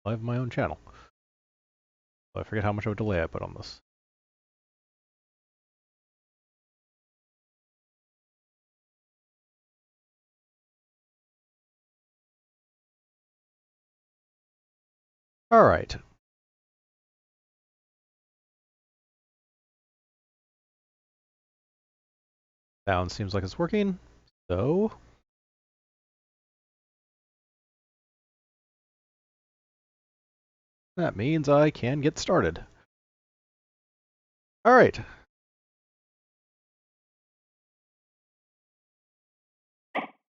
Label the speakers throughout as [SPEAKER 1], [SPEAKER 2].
[SPEAKER 1] I have my own channel. So I forget how much of a delay I put on this. Alright. Sound seems like it's working. So that means I can get started. Alright.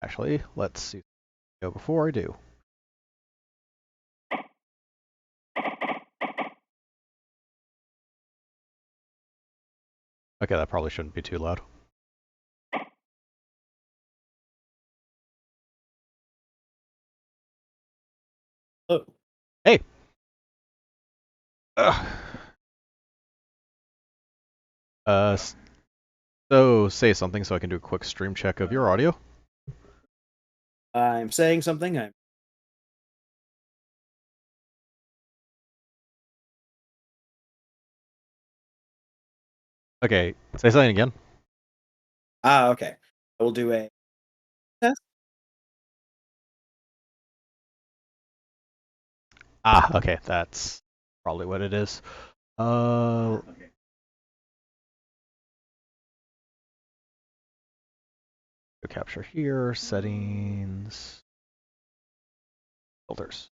[SPEAKER 1] Actually, let's see. Go before I do. Okay, that probably shouldn't be too loud.
[SPEAKER 2] Oh.
[SPEAKER 1] Hey! Ugh. So say something so I can do a quick stream check of your audio.
[SPEAKER 2] I'm saying something.
[SPEAKER 1] Okay, say something again.
[SPEAKER 2] Okay. We'll do a test.
[SPEAKER 1] Okay, that's probably what it is.
[SPEAKER 2] Okay.
[SPEAKER 1] Capture here, settings, filters.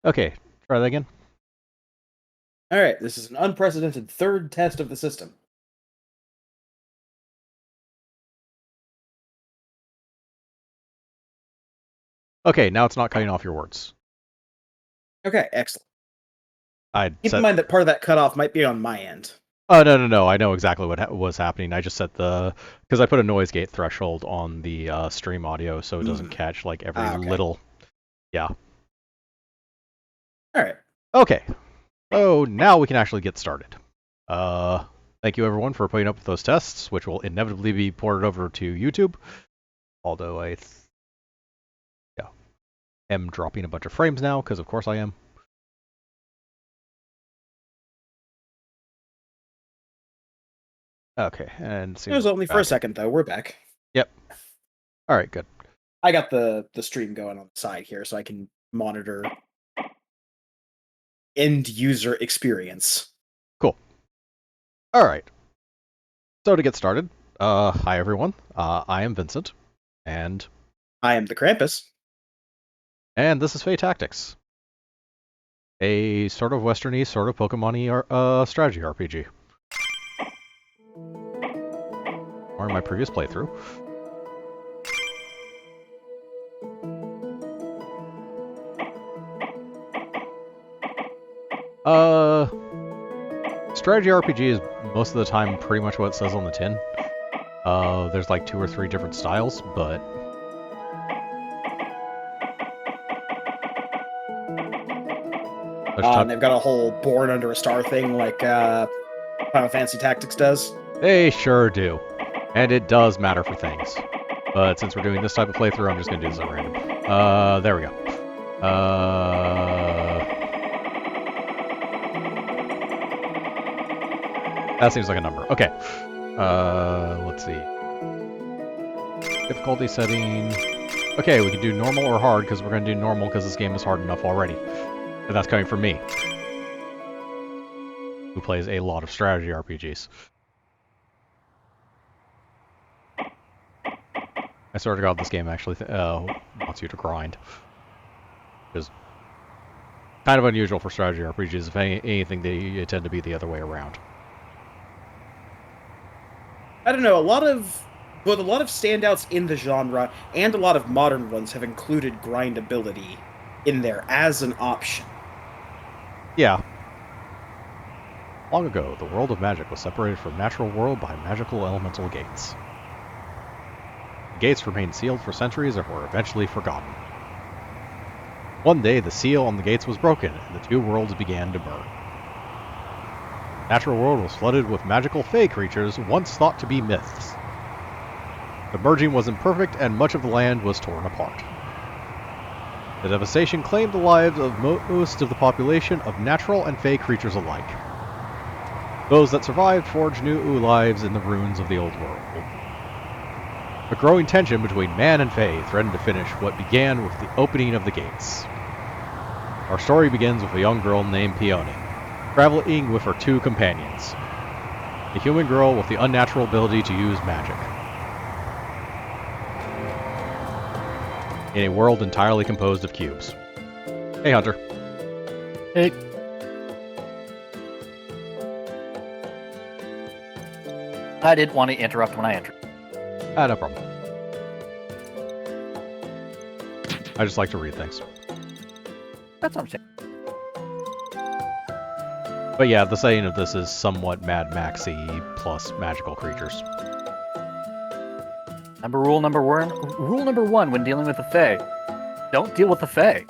[SPEAKER 1] Okay, try that again.
[SPEAKER 2] All right. This is an unprecedented third test of the system.
[SPEAKER 1] Okay, now it's not cutting off your words.
[SPEAKER 2] Okay, excellent. Keep
[SPEAKER 1] set...
[SPEAKER 2] in mind that part of that cutoff might be on my end.
[SPEAKER 1] Oh, no. I know exactly what was happening. I just set because I put a noise gate threshold on the stream audio so it doesn't catch like every
[SPEAKER 2] okay.
[SPEAKER 1] little... Yeah.
[SPEAKER 2] All right.
[SPEAKER 1] Okay. So now we can actually get started. Thank you everyone for putting up with those tests, which will inevitably be ported over to YouTube. Although I am dropping a bunch of frames now, because of course I am. Okay, and
[SPEAKER 2] It was only for a second, though. We're back.
[SPEAKER 1] Yep. All right, good.
[SPEAKER 2] I got the stream going on the side here, so I can monitor end user experience.
[SPEAKER 1] Cool. All right. So to get started, hi everyone. I am Vincent, and
[SPEAKER 2] I am the Krampus.
[SPEAKER 1] And this is Fae Tactics, a sort of westerny, sort of Pokemon-y strategy RPG. Or in my previous playthrough. Strategy RPG is most of the time pretty much what it says on the tin. There's like 2 or 3 different styles, but...
[SPEAKER 2] And they've got a whole Born Under a Star thing like Final Fantasy Tactics does.
[SPEAKER 1] They sure do. And it does matter for things. But since we're doing this type of playthrough, I'm just going to do this at random. There we go. That seems like a number. Okay. Let's see. Difficulty setting. Okay, we can do normal or hard, because we're going to do normal because this game is hard enough already. And that's coming from me, who plays a lot of strategy RPGs. I swear to God, this game actually wants you to grind. Which is kind of unusual for strategy RPGs. If anything, they tend to be the other way around.
[SPEAKER 2] I don't know, a lot of standouts in the genre, and a lot of modern ones, have included grindability in there as an option.
[SPEAKER 1] Yeah. Long ago, the world of magic was separated from natural world by magical elemental gates. The gates remained sealed for centuries and were eventually forgotten. One day, the seal on the gates was broken, and the 2 worlds began to burn. natural world was flooded with magical Fae creatures once thought to be myths. The merging was imperfect and much of the land was torn apart. The devastation claimed the lives of most of the population of natural and Fae creatures alike. Those that survived forged new lives in the ruins of the old world. A growing tension between man and Fae threatened to finish what began with the opening of the gates. Our story begins with a young girl named Peony, traveling with her two companions. A human girl with the unnatural ability to use magic. In a world entirely composed of cubes. Hey, Hunter.
[SPEAKER 3] Hey. I didn't want to interrupt when I entered.
[SPEAKER 1] No problem. I just like to read things.
[SPEAKER 3] That's what I'm saying.
[SPEAKER 1] But yeah, the setting of this is somewhat Mad Maxy plus magical creatures.
[SPEAKER 3] Rule number one when dealing with the Fae. Don't deal with the Fae.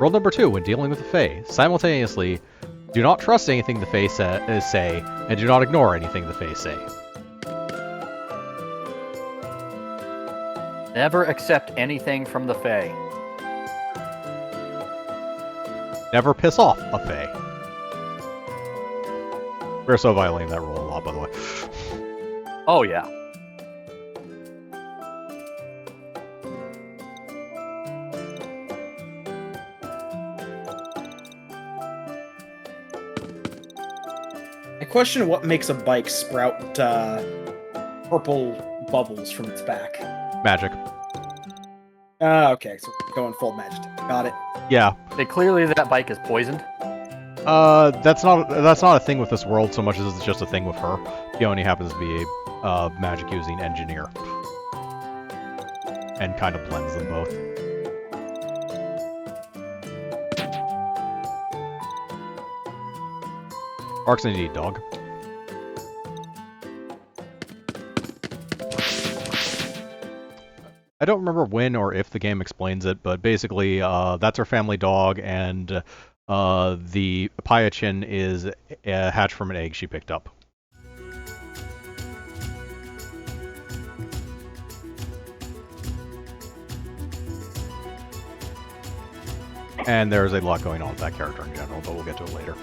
[SPEAKER 1] Rule number 2 when dealing with the Fae. Simultaneously, do not trust anything the Fae say, and do not ignore anything the Fae say.
[SPEAKER 3] Never accept anything from the Fae.
[SPEAKER 1] Never piss off a Fae. We're so violating that rule a lot, by the way.
[SPEAKER 3] Oh, yeah.
[SPEAKER 2] I question what makes a bike sprout purple bubbles from its back.
[SPEAKER 1] Magic.
[SPEAKER 2] Okay, so we're going full magic. Got it.
[SPEAKER 1] Yeah.
[SPEAKER 3] Clearly that bike is poisoned.
[SPEAKER 1] That's not a thing with this world so much as it's just a thing with her. Peony happens to be a magic-using engineer. And kind of blends them both. Arc's indeed dog. I don't remember when or if the game explains it, but basically that's her family dog, and the Pyachin is hatched from an egg she picked up. And there's a lot going on with that character in general, but we'll get to it later.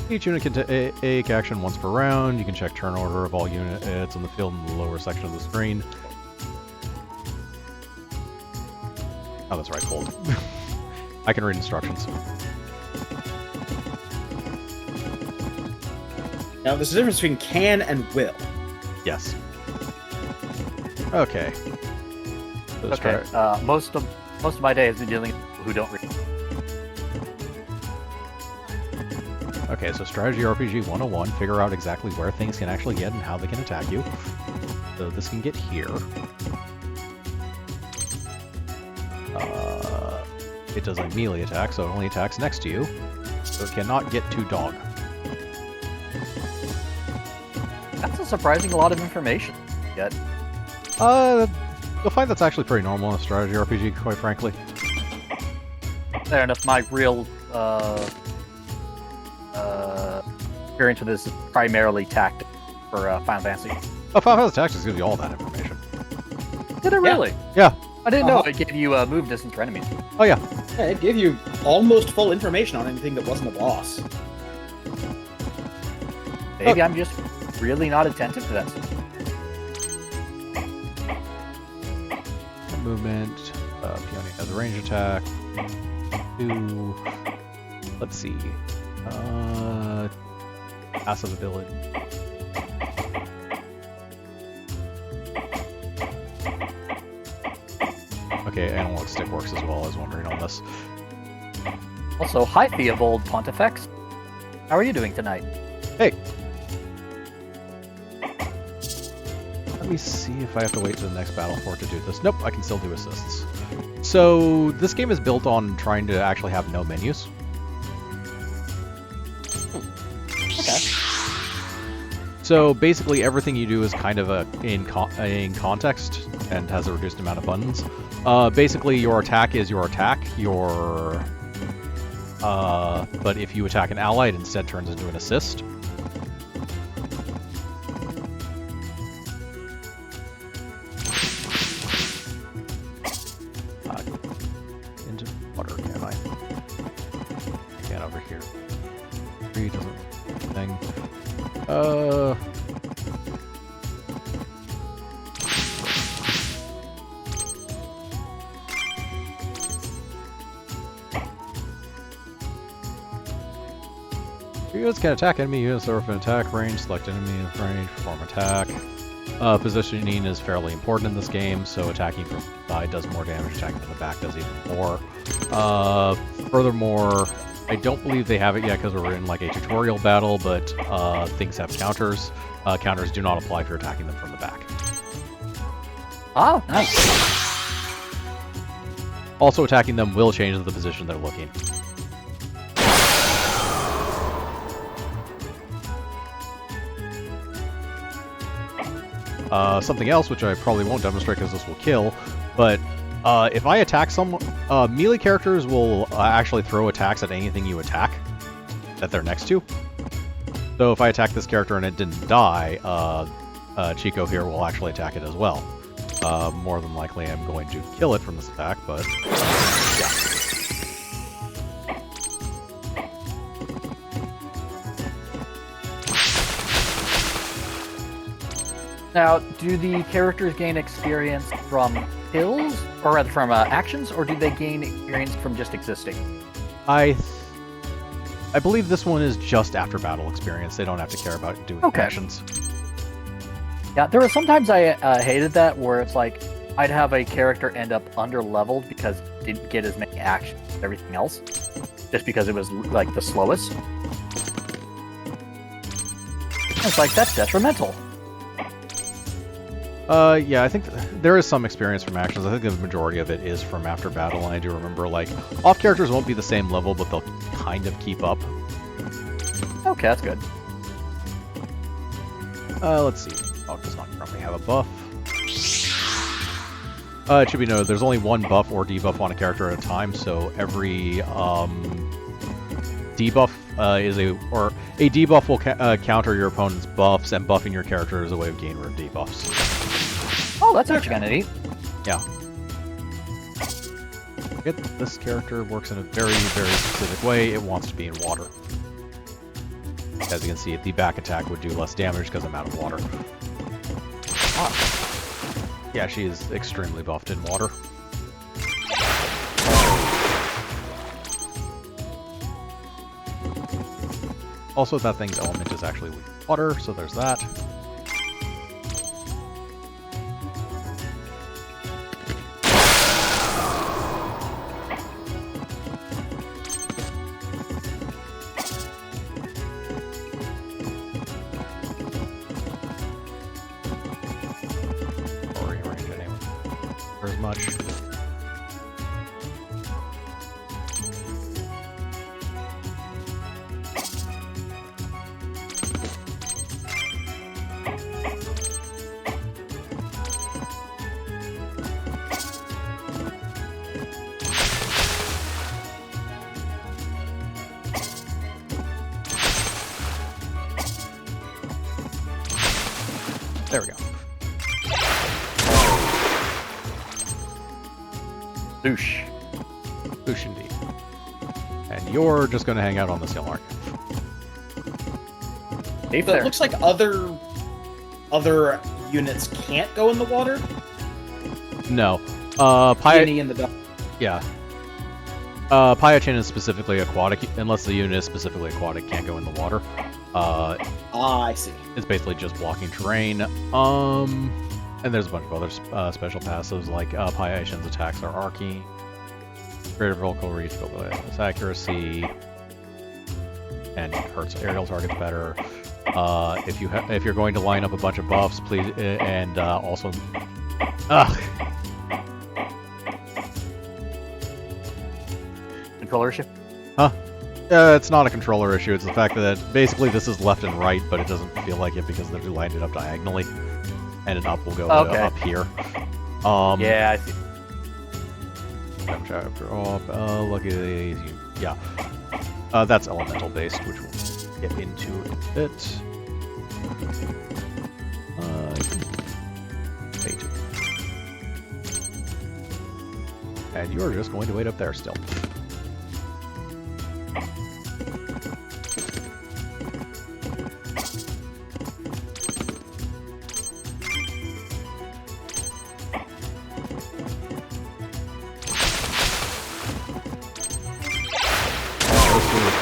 [SPEAKER 1] Each unit can take action once per round. You can check turn order of all units on the field in the lower section of the screen. Oh, that's right, hold. I can read instructions.
[SPEAKER 2] Now, there's a difference between can and will.
[SPEAKER 1] Yes. Okay. Let's
[SPEAKER 3] Okay. Most of my day has been dealing with people who don't read.
[SPEAKER 1] Okay, so Strategy RPG 101, figure out exactly where things can actually get and how they can attack you. So this can get here. It does a melee attack, so it only attacks next to you. So it cannot get to dog.
[SPEAKER 3] That's a surprising lot of information. Yet.
[SPEAKER 1] You'll find that's actually pretty normal in a strategy RPG, quite frankly.
[SPEAKER 3] Fair enough. My real experience with this is primarily tactics for Final Fantasy.
[SPEAKER 1] Oh, Final Fantasy Tactics gives you all that information.
[SPEAKER 3] Did it really?
[SPEAKER 1] Yeah.
[SPEAKER 3] I didn't know it gave you move distance for enemies.
[SPEAKER 1] Oh, yeah.
[SPEAKER 2] Yeah, it gave you almost full information on anything that wasn't a boss.
[SPEAKER 3] Maybe I'm just really not attentive to that stuff.
[SPEAKER 1] Movement. Peony has a range attack. 2. Let's see. Passive ability. Okay, analog stick works as well. I was wondering on this.
[SPEAKER 3] Also, hi Theobald Pontifex. How are you doing tonight?
[SPEAKER 1] Hey! Let me see if I have to wait to the next battle for it to do this. Nope, I can still do assists. So, this game is built on trying to actually have no menus.
[SPEAKER 3] Okay.
[SPEAKER 1] So basically everything you do is kind of in context and has a reduced amount of buttons. Basically, your attack is your attack. But if you attack an ally, it instead turns into an assist. Into water, can I? I can't over here. 3 doesn't thing. Units can attack enemy units that are within attack range, select enemy range, perform attack. Positioning is fairly important in this game, so attacking from the side does more damage, attacking from the back does even more. Furthermore, I don't believe they have it yet because we're in like a tutorial battle, but things have counters. Counters do not apply if you're attacking them from the back.
[SPEAKER 3] Oh, nice.
[SPEAKER 1] Also, attacking them will change the position they're looking. Something else, which I probably won't demonstrate because this will kill, but if I attack someone, melee characters will actually throw attacks at anything you attack that they're next to. So if I attack this character and it didn't die, Chico here will actually attack it as well. More than likely I'm going to kill it from this attack, but yeah.
[SPEAKER 3] Now, do the characters gain experience from kills, or rather from actions, or do they gain experience from just existing?
[SPEAKER 1] I believe this one is just after battle experience. They don't have to care about doing actions.
[SPEAKER 3] Yeah, there were sometimes I hated that, where it's like, I'd have a character end up under-leveled because it didn't get as many actions as everything else, just because it was, like, the slowest. It's like, that's detrimental.
[SPEAKER 1] Yeah, I think there is some experience from actions. I think the majority of it is from after battle, and I do remember, like, off characters won't be the same level, but they'll kind of keep up.
[SPEAKER 3] Okay, that's good.
[SPEAKER 1] Let's see. Dog does not currently have a buff. It should be noted, there's only one buff or debuff on a character at a time, so every debuff a debuff will counter your opponent's buffs, and buffing your character is a way of gaining rid of debuffs.
[SPEAKER 3] Oh, that's actually kind of neat.
[SPEAKER 1] Yeah. This character works in a very, very specific way. It wants to be in water. As you can see, the back attack would do less damage because I'm out of water. Yeah, she is extremely buffed in water. Also, that thing's element is actually water, so there's that. Much. There we go.
[SPEAKER 3] Boosh.
[SPEAKER 1] Boosh indeed. And you're just going to hang out on this hill, aren't you?
[SPEAKER 2] But it looks like other units can't go in the water.
[SPEAKER 1] No.
[SPEAKER 2] Peony in the duck.
[SPEAKER 1] Yeah. Pyachin is specifically aquatic, unless the unit is specifically aquatic, can't go in the water.
[SPEAKER 2] I see.
[SPEAKER 1] It's basically just blocking terrain. And there's a bunch of other special passives, like Pyachin's attacks are arcing, greater vocal reach, its accuracy, and hurts aerial targets better. If you're going to line up a bunch of buffs, please, and also,
[SPEAKER 3] Controller issue?
[SPEAKER 1] Huh? It's not a controller issue. It's the fact that basically this is left and right, but it doesn't feel like it because they're lined it up diagonally. And an up will go up here.
[SPEAKER 3] Yeah, I see.
[SPEAKER 1] damage after all. Luckily, yeah. That's elemental based, which we'll get into in a bit. Fate. And you're just going to wait up there still.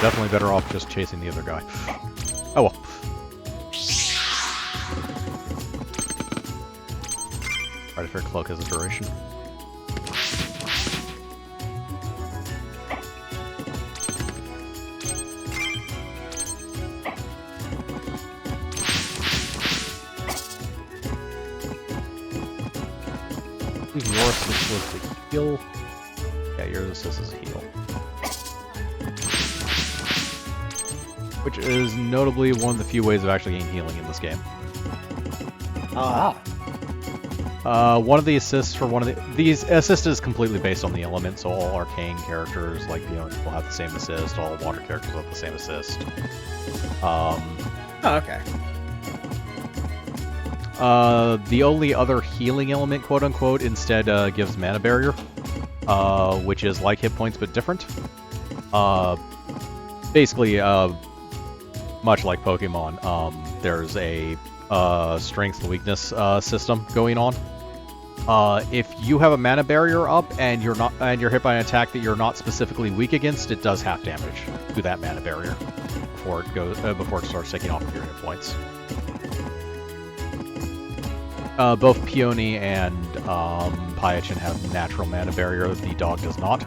[SPEAKER 1] Definitely better off just chasing the other guy. Oh well. Right, if your cloak has a duration. Your assist was the heal. Yeah, your assist is a heal. Which is notably one of the few ways of actually getting healing in this game. One of the assists for one of these assist is completely based on the element, so all arcane characters like will have the same assist, all water characters will have the same assist.
[SPEAKER 2] Okay.
[SPEAKER 1] The only other healing element, quote unquote, instead gives mana barrier, which is like hit points but different. Basically, much like Pokemon, there's a strength and weakness system going on. If you have a mana barrier up and you're hit by an attack that you're not specifically weak against, it does half damage to that mana barrier before it starts taking off of your hit points. Both Peony and Piachin have natural mana barrier. The dog does not.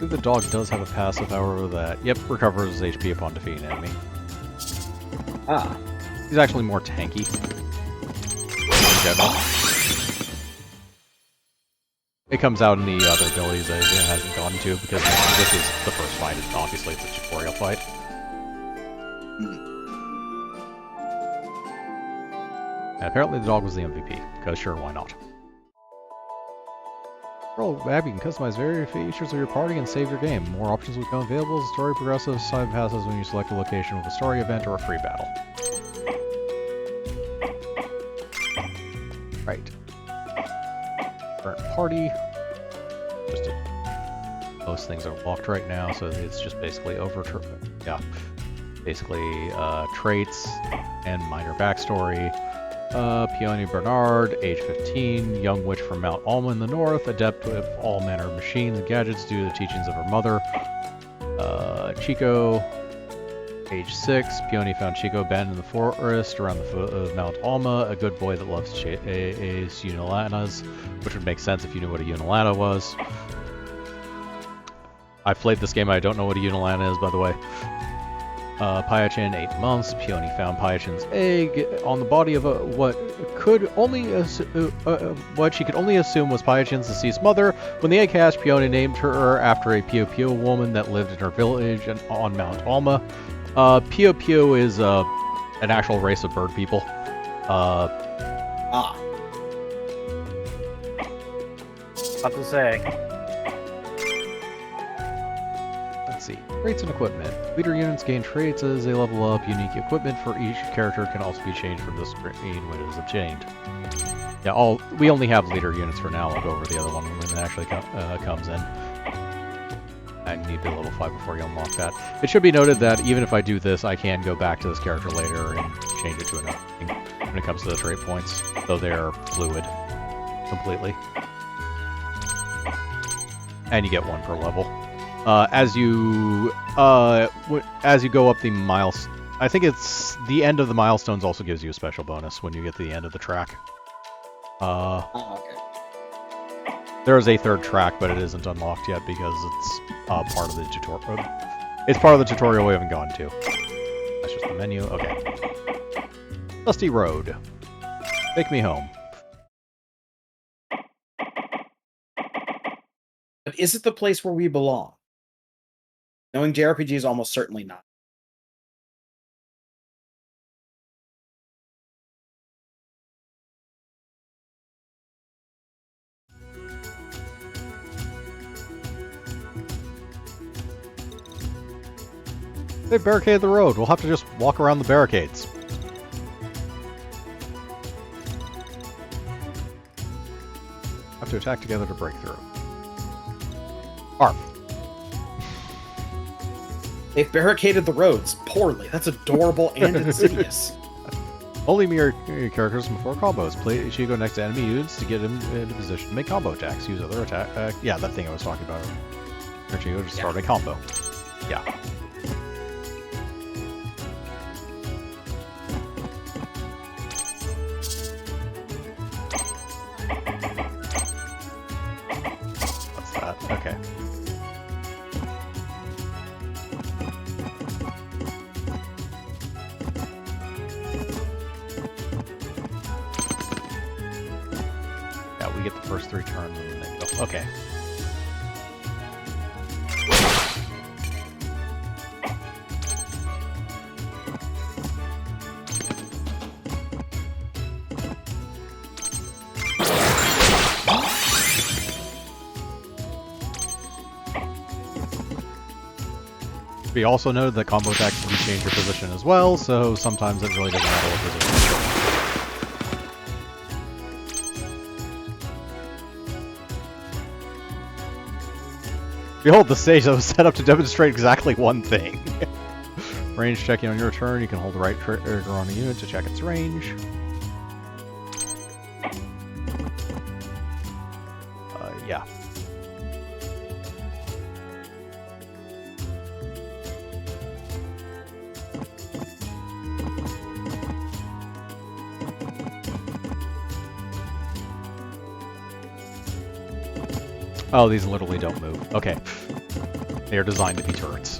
[SPEAKER 1] The dog does have a passive, however, that, recovers HP upon defeating an enemy. He's actually more tanky in general. It comes out in the other abilities that it hasn't gone to, because this is the first fight, and obviously it's a tutorial fight. And apparently the dog was the MVP, because sure, why not? Abby can customize various features of your party and save your game. More options will become available as the story progresses. Side passes when you select a location with a story event or a free battle. Right. Current party. Most things are locked right now, so it's just basically basically traits and minor backstory. Peony Bernard, age 15, young witch from Mount Alma in the north, adept with all manner of machines and gadgets due to the teachings of her mother. Chico, age 6, Peony found Chico abandoned in the forest around the foot of Mount Alma, a good boy that loves Unilanas, which would make sense if you knew what a Unilana was. I've played this game, I don't know what a Unilana is, by the way. Piachin, 8 months. Peony found Piachin's egg on the body of what she could only assume was Piachin's deceased mother. When the egg hatched, Peony named her after a Pio Pio woman that lived in her village on Mount Alma. Pio Pio is an actual race of bird people.
[SPEAKER 3] What to say?
[SPEAKER 1] Let's see. Traits and equipment. Leader units gain traits as they level up. Unique equipment for each character can also be changed from the screen when it is obtained. Yeah, we only have leader units for now. I'll go over the other one when it actually comes in. And you need to be level 5 before you unlock that. It should be noted that even if I do this, I can go back to this character later and change it to another thing when it comes to the trait points, though they're fluid completely. And you get 1 per level. As you go up the miles, I think it's the end of the milestones also gives you a special bonus when you get to the end of the track.
[SPEAKER 2] Okay.
[SPEAKER 1] There is a third track, but it isn't unlocked yet because it's part of the tutorial. It's part of the tutorial we haven't gone to. That's just the menu. Okay. Dusty Road. Take me home.
[SPEAKER 2] But is it the place where we belong? Knowing JRPG is almost certainly not.
[SPEAKER 1] They barricaded the road. We'll have to just walk around the barricades. Have to attack together to break through. Arf.
[SPEAKER 2] They've barricaded the roads poorly. That's adorable and insidious.
[SPEAKER 1] Only mirror characters before combos. Play Ichigo next to enemy units to get him into position to make combo attacks. Use other attack. Yeah, that thing I was talking about. Ichigo just start a combo. Yeah. What's that? Okay. We get the first 3 turns and then go. Okay. We also noted that combo attacks can change your position as well, so sometimes it really doesn't matter what position you're in. Behold the stage that was set up to demonstrate exactly one thing. Range checking on your turn, you can hold the right trigger on a unit to check its range. Yeah. Oh, these literally don't move. Okay. They are designed to be turrets.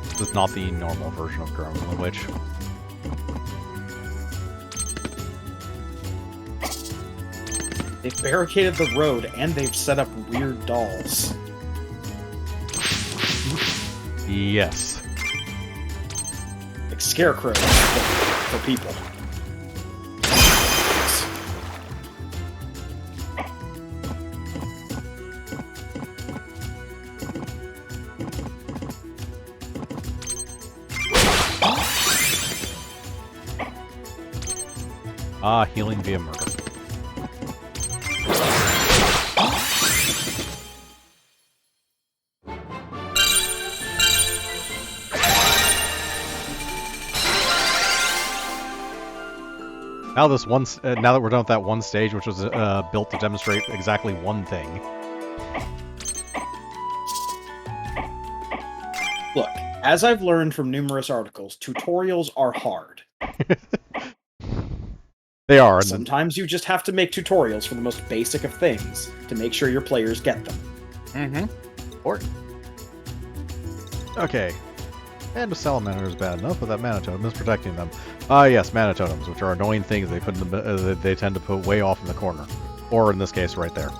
[SPEAKER 1] This is not the normal version of Gremlin Witch.
[SPEAKER 2] They've barricaded the road and they've set up weird dolls.
[SPEAKER 1] Yes.
[SPEAKER 2] Like scarecrows for people.
[SPEAKER 1] Ah, healing via murder. Now this one, now that we're done with that one stage, which was built to demonstrate exactly one thing.
[SPEAKER 2] Look, as I've learned from numerous articles, tutorials are hard.
[SPEAKER 1] They are.
[SPEAKER 2] Sometimes you just have to make tutorials for the most basic of things to make sure your players get them.
[SPEAKER 3] Mm-hmm. Or
[SPEAKER 1] okay. And the salamander is bad enough, but that mana totem is protecting them. Ah, yes, mana totems, which are annoying things they put in the, they tend to put way off in the corner, or in this case, right there.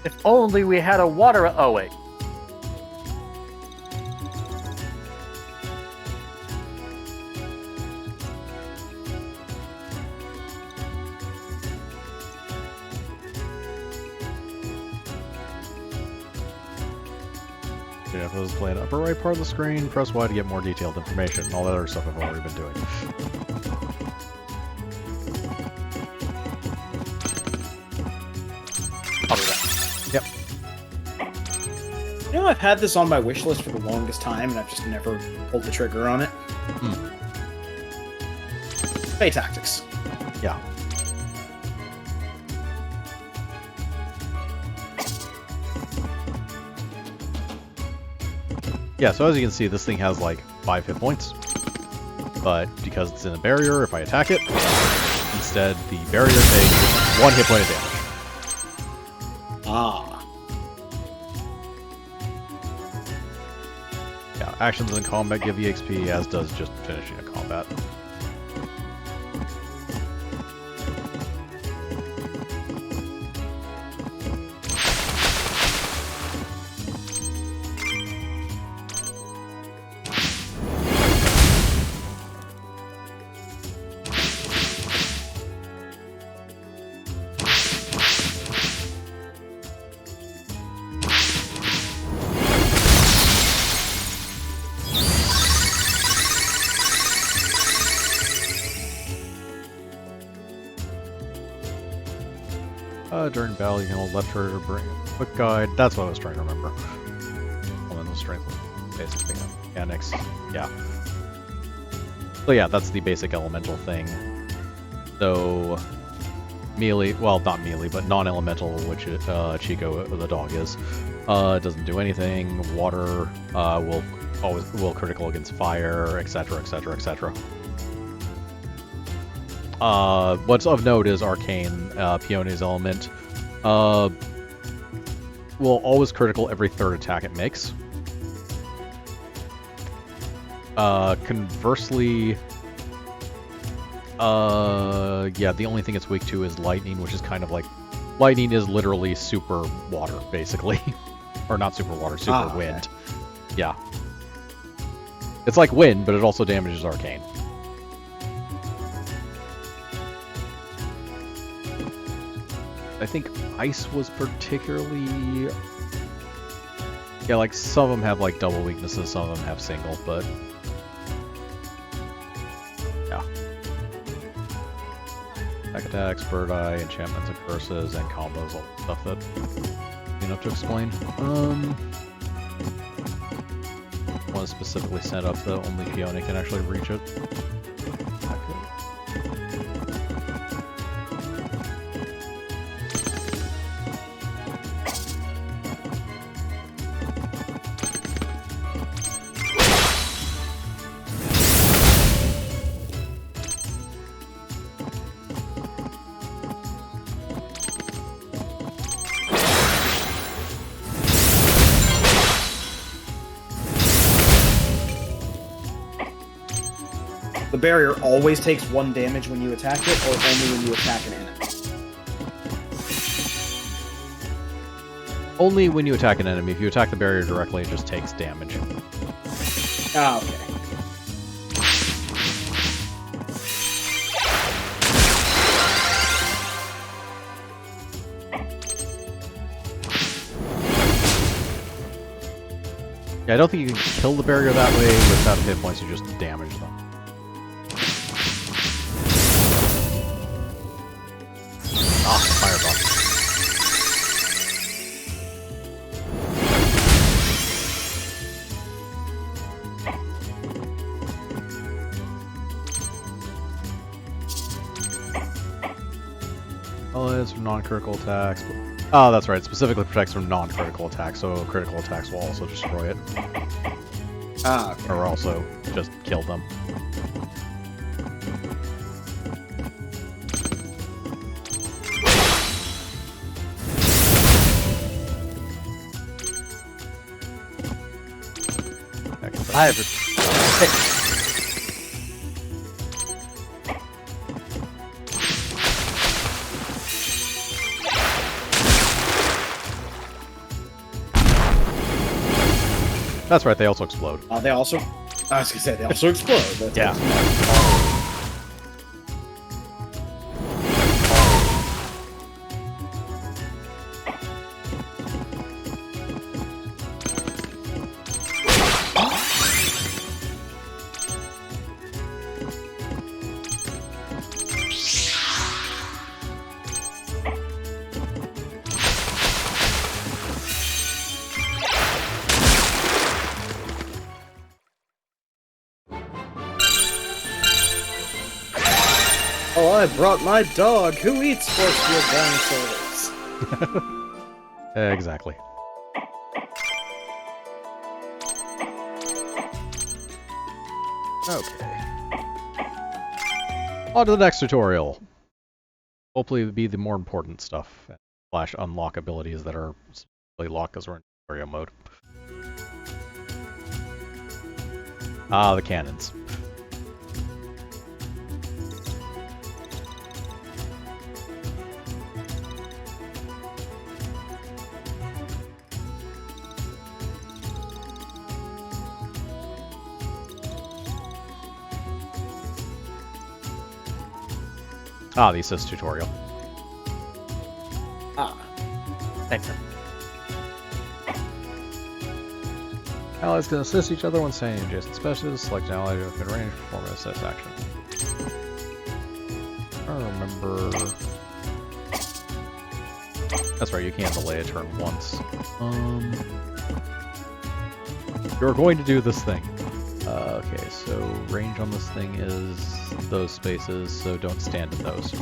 [SPEAKER 3] if only we had a water. Oh wait.
[SPEAKER 1] Yeah, if it was playing upper right part of the screen, press Y to get more detailed information, and all that other stuff I've already been doing.
[SPEAKER 3] I'll do that.
[SPEAKER 1] Yep.
[SPEAKER 2] You know, I've had this on my wish list for the longest time, and I've just never pulled the trigger on it. Fae Tactics.
[SPEAKER 1] Yeah. Yeah, so as you can see, this thing has like 5 hit points. but because it's in a barrier, if I attack it, instead the barrier takes 1 hit point of damage.
[SPEAKER 2] Ah.
[SPEAKER 1] Yeah, actions in combat give EXP, as does just finishing a combat. During battle, you can hold left trigger to bring a quick guide. That's what I was trying to remember. Elemental strength, basic thing, mechanics. Yeah. So yeah, that's the basic elemental thing. So melee, well, not melee, but non-elemental, which Chico the dog is, doesn't do anything. Water will critical against fire, etc., etc., etc. What's of note is Arcane, Peony's element. Will always critical every 3rd attack it makes. Conversely, yeah, the only thing it's weak to is lightning, which is kind of like, lightning is literally super water, basically. Or not super water, super wind. Okay. Yeah. It's like wind, but it also damages Arcane. I think ice was particularly... Yeah, like, some of them have, like, double weaknesses, some of them have single, but... Yeah. Attack attacks, bird eye, enchantments and curses, and combos, all the stuff that... enough to explain. One is specifically set up that only Peony can actually reach it.
[SPEAKER 2] The barrier always takes 1 damage when you attack it, or only when you attack an enemy?
[SPEAKER 1] Only when you attack an enemy. If you attack the barrier directly, it just takes damage.
[SPEAKER 2] Ah, okay.
[SPEAKER 1] Yeah, I don't think you can kill the barrier that way without hit points, you just damage them. Fireball. Oh, it's from non-critical attacks. Oh, that's right. It specifically protects from non-critical attacks, so critical attacks will also destroy it.
[SPEAKER 2] Ah, okay.
[SPEAKER 1] Or also just kill them.
[SPEAKER 3] I have
[SPEAKER 1] That's right, they also explode.
[SPEAKER 2] They also... I was gonna say, they also explode. That's
[SPEAKER 1] Yeah.
[SPEAKER 2] Oh, I brought my dog. Who eats force field dinosaurs?
[SPEAKER 1] Exactly.
[SPEAKER 2] Okay.
[SPEAKER 1] On to the next tutorial. Hopefully it'll be the more important stuff. Slash unlock abilities that are specifically locked because we're in tutorial mode. Ah, the cannons. Ah, the assist tutorial.
[SPEAKER 2] Ah.
[SPEAKER 3] Excellent.
[SPEAKER 1] Allies can assist each other when standing adjacent spaces. Select an ally within range, perform an assist action. I don't remember. That's right, you can't delay a turn once. You're going to do this thing. Okay, so range on this thing is those spaces, so don't stand in those.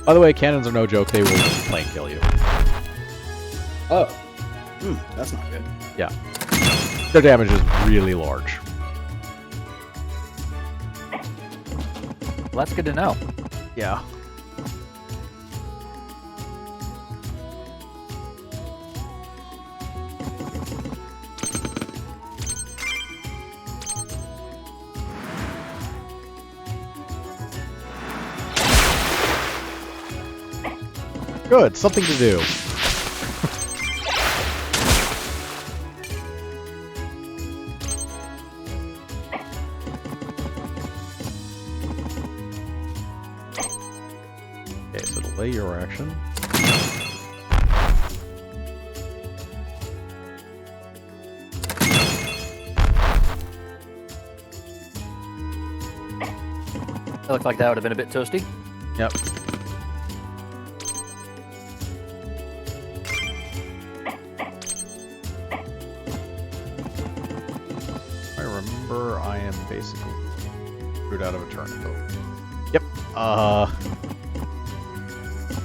[SPEAKER 1] By the way, cannons are no joke, they will just plain kill you.
[SPEAKER 2] Oh. That's not good.
[SPEAKER 1] Yeah. Their damage is really large.
[SPEAKER 3] Well, that's good to know.
[SPEAKER 1] Yeah. Good, something to do. Okay, so delay your action.
[SPEAKER 3] It looked like that would have been a bit toasty.
[SPEAKER 1] Yep. I am basically screwed out of a turn. Yep.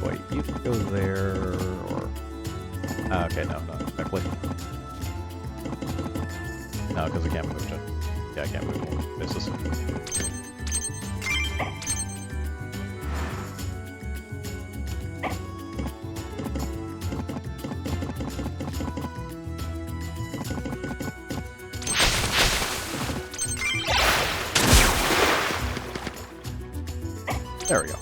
[SPEAKER 1] Wait, you can go there, or... okay, no, not exactly. No, because I can't move it. Yeah, I can't move it. Misses. There we go.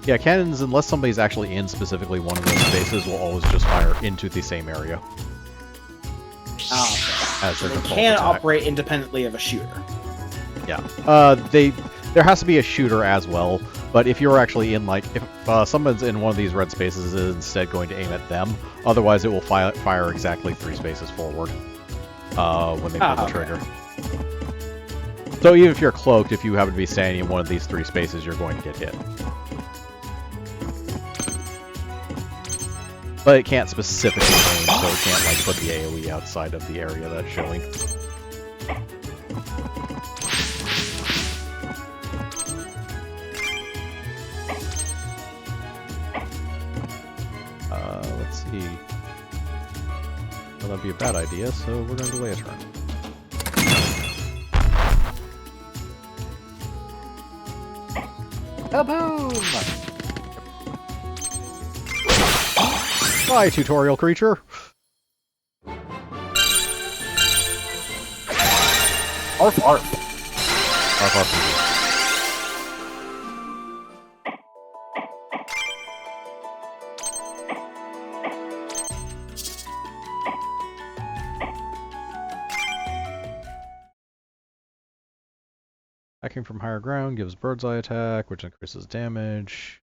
[SPEAKER 1] Yeah, cannons, unless somebody's actually in specifically one of those spaces, will always just fire into the same area.
[SPEAKER 2] Ah, okay.
[SPEAKER 1] As
[SPEAKER 2] So
[SPEAKER 1] their
[SPEAKER 2] they
[SPEAKER 1] default
[SPEAKER 2] can
[SPEAKER 1] attack.
[SPEAKER 2] operate independently of a shooter.
[SPEAKER 1] Yeah. There has to be a shooter as well, but if you're actually in, like, if someone's in one of these red spaces, it is instead going to aim at them. Otherwise, it will fire exactly 3 spaces forward when they pull the trigger. So even if you're cloaked, if you happen to be standing in one of these 3 spaces, you're going to get hit. But it can't specifically aim, so it can't, like, put the AoE outside of the area that's showing. Let's see. Well, that'd be a bad idea, so we're going to delay a turn.
[SPEAKER 3] Kaboom!
[SPEAKER 1] Bye, tutorial creature!
[SPEAKER 3] Arf, arf.
[SPEAKER 1] Arf, arf. Attacking from higher ground gives bird's eye attack, which increases damage,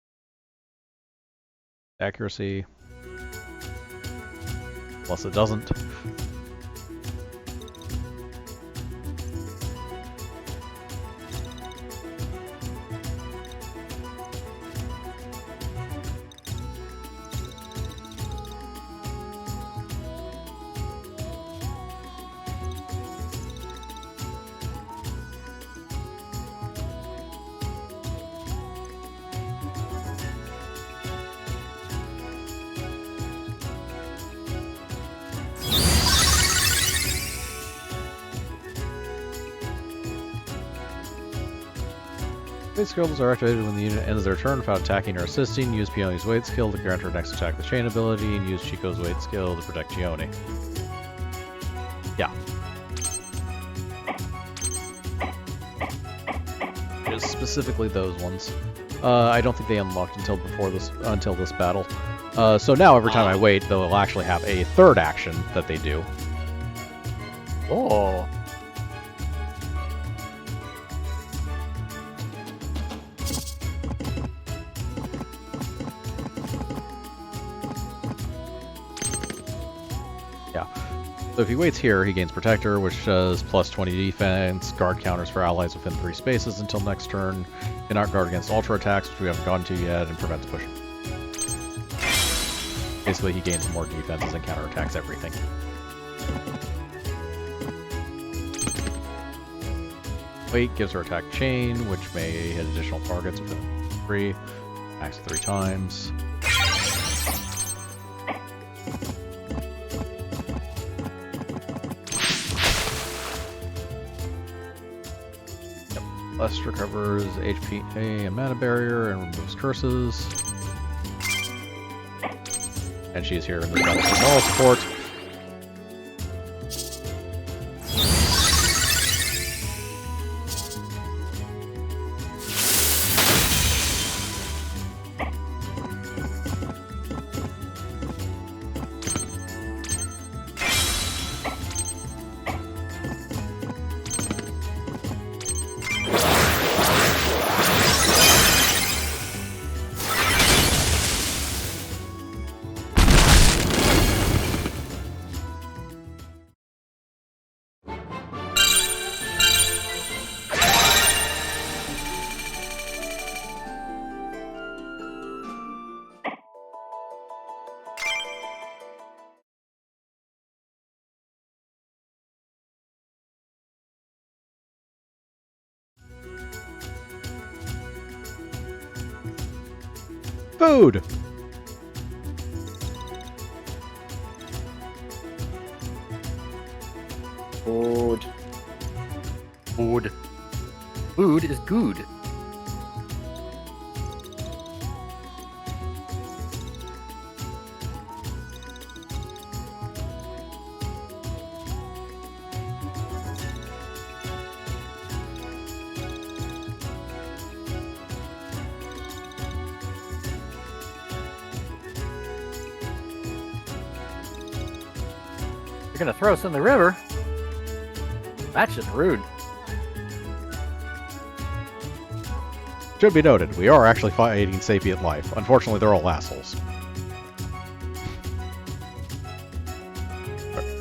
[SPEAKER 1] accuracy, plus it doesn't. Fate skills are activated when the unit ends their turn without attacking or assisting. Use Peony's Wait skill to grant her next attack the chain ability, and use Chico's Wait skill to protect Peony. Yeah. Just specifically those ones. I don't think they unlocked until this battle. So now every time I wait, they'll actually have a third action that they do.
[SPEAKER 3] Oh.
[SPEAKER 1] Yeah. So if he waits here, he gains Protector, which does plus 20 defense, guard counters for allies within 3 spaces until next turn, cannot guard against ultra attacks, which we haven't gotten to yet, and prevents pushing. Basically, he gains more defenses and counterattacks everything. Wait gives her attack chain, which may hit additional targets within 3. Max 3 times. Blessed recovers HP and mana barrier and removes curses. And she's here in the battle for moral support. Food!
[SPEAKER 2] Food.
[SPEAKER 3] Food. Food is good. You're gonna throw us in the river? That's just rude.
[SPEAKER 1] Should be noted, we are actually fighting sapient life. Unfortunately, they're all assholes.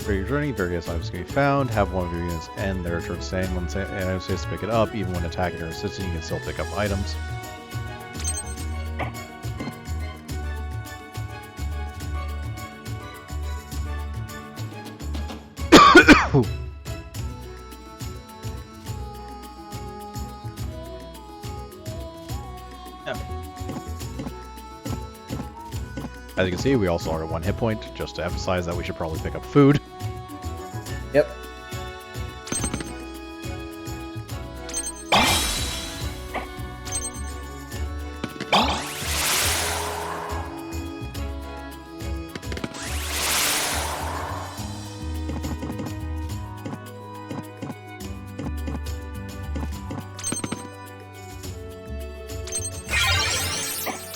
[SPEAKER 1] For your journey, various items can be found. Have one of your units end their turn staying when items to pick it up. Even when attacking or assisting, you can still pick up items. As you can see, we also are at 1 hit point, just to emphasize that we should probably pick up food.
[SPEAKER 2] Yep.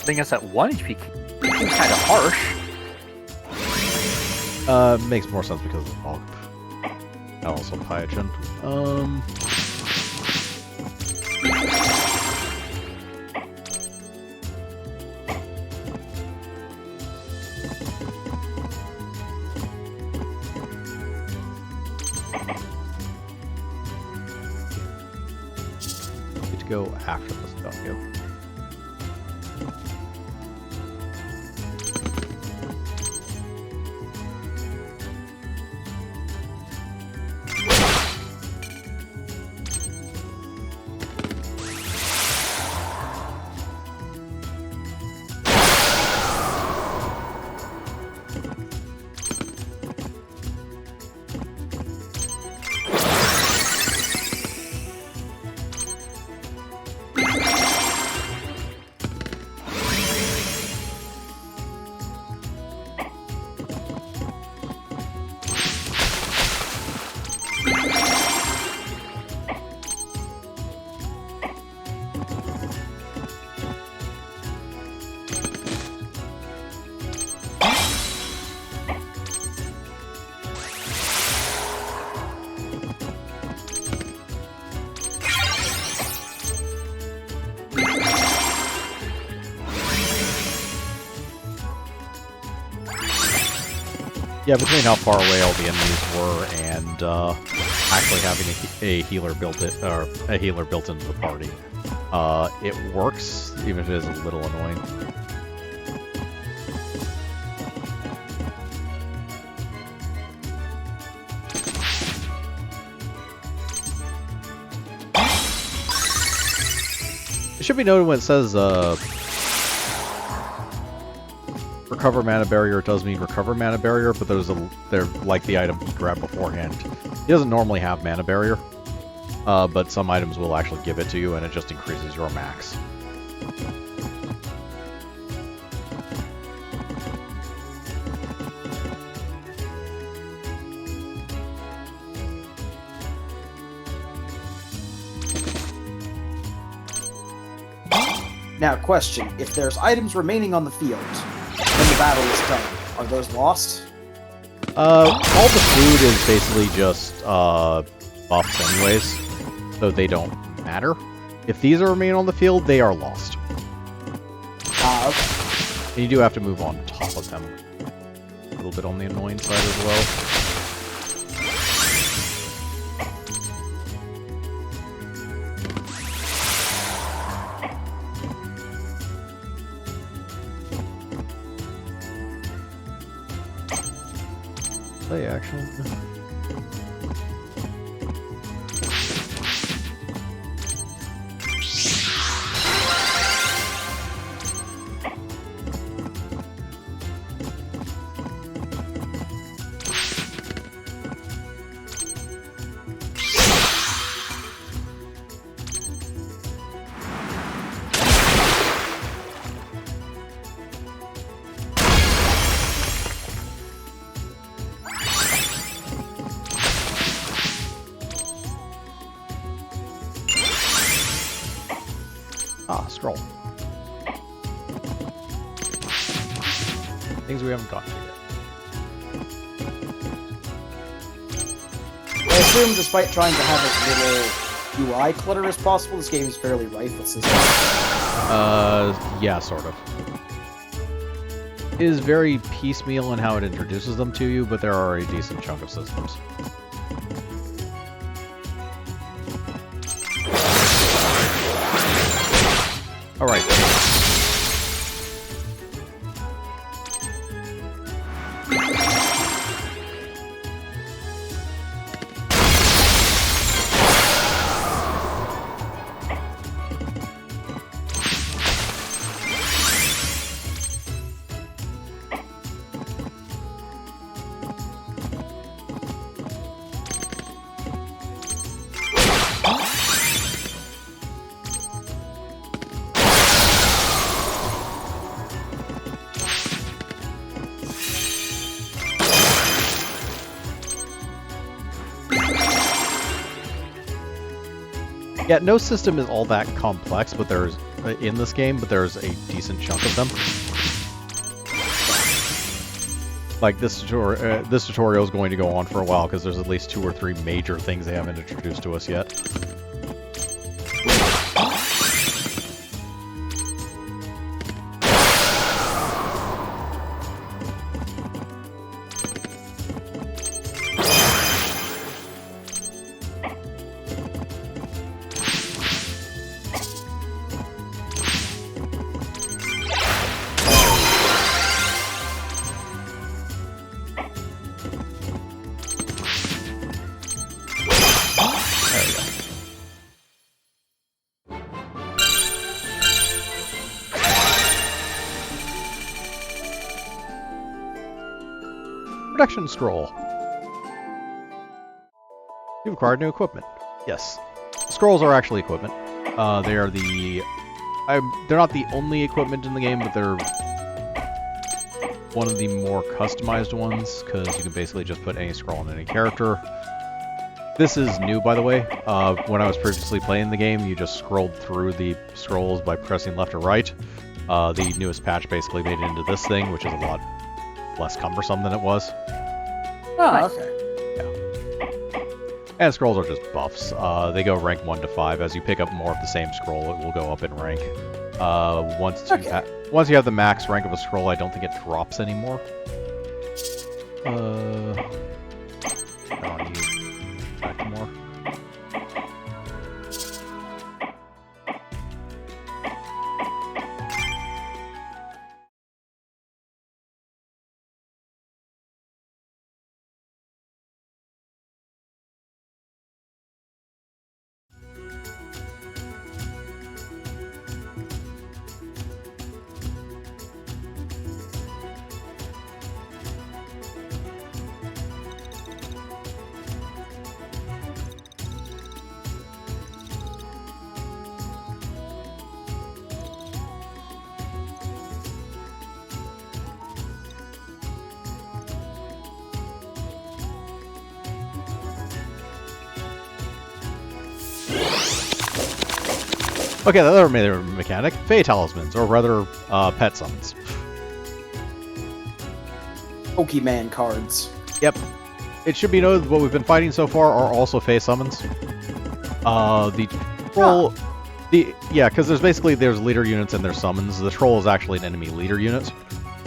[SPEAKER 3] Putting us at 1 HP seems kind of harsh.
[SPEAKER 1] Makes more sense because of the bulk. And also Python. Need to go after this stuff, yep. Yeah, between how far away all the enemies were and actually having a healer built into the party, it works, even if it is a little annoying. It should be noted when it says recover mana barrier, it does mean recover mana barrier, but they're like the item he grabbed beforehand. He doesn't normally have mana barrier, but some items will actually give it to you, and it just increases your max.
[SPEAKER 2] Now, question. If there's items remaining on the field when the battle is done, are those lost?
[SPEAKER 1] All the food is basically just buffs anyways, so they don't matter. If these are remaining on the field, they are lost.
[SPEAKER 2] Okay.
[SPEAKER 1] And you do have to move on top of them. A little bit on the annoying side as well. Play action. Scroll. Things we haven't gotten to yet.
[SPEAKER 2] I assume, despite trying to have as little UI clutter as possible, this game is fairly rife with systems.
[SPEAKER 1] Yeah, sort of. It is very piecemeal in how it introduces them to you, but there are a decent chunk of systems. Alright. Yeah, no system is all that complex, but there's in this game, but there's a decent chunk of them. Like this tutorial is going to go on for a while because there's at least 2 or 3 major things they haven't introduced to us yet. Production scroll. You've acquired new equipment. Yes. Scrolls are actually equipment. They are they're not the only equipment in the game, but they're one of the more customized ones, because you can basically just put any scroll on any character. This is new, by the way. When I was previously playing the game, you just scrolled through the scrolls by pressing left or right. The newest patch basically made it into this thing, which is a lot less cumbersome than it was.
[SPEAKER 2] Oh, okay.
[SPEAKER 1] And scrolls are just buffs. They go rank 1 to 5. As you pick up more of the same scroll, it will go up in rank. Once you have the max rank of a scroll, I don't think it drops anymore. I want to use back more. Okay, the other major mechanic, Fae Talismans, or rather, pet summons.
[SPEAKER 2] Pokemon cards.
[SPEAKER 1] Yep. It should be noted that what we've been fighting so far are also Fae summons. The troll... Yeah, because there's leader units and there's summons. The troll is actually an enemy leader unit,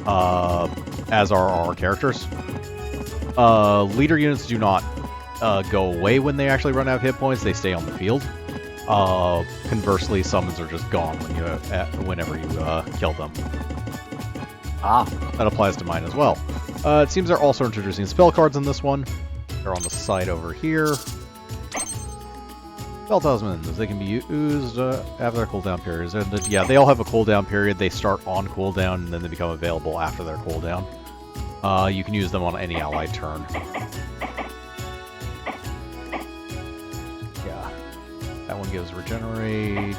[SPEAKER 1] as are our characters. Leader units do not go away when they actually run out of hit points. They stay on the field. Conversely, summons are just gone whenever you kill them. That applies to mine as well. It seems they're also introducing spell cards in this one. They're on the side over here. Spell talismans, they can be used after their cooldown periods. And yeah, they all have a cooldown period. They start on cooldown and then they become available after their cooldown. You can use them on any allied turn. That one gives regenerate.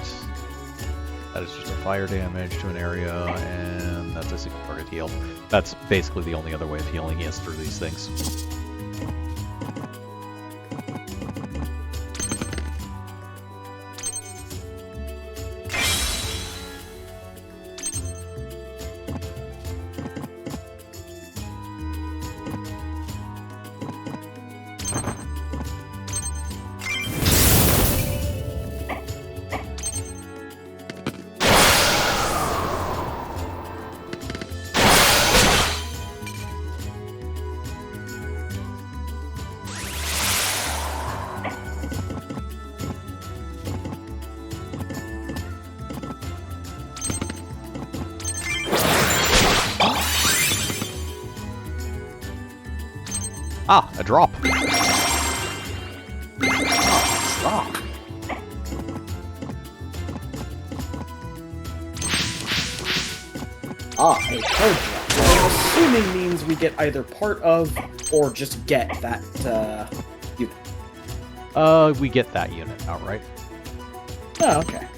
[SPEAKER 1] That is just a fire damage to an area, and that's a single target heal. That's basically the only other way of healing is through these things. A drop.
[SPEAKER 3] Drop.
[SPEAKER 2] A card drop. I'm assuming means we get either part of or just get that unit.
[SPEAKER 1] We get that unit outright.
[SPEAKER 2] Oh, okay.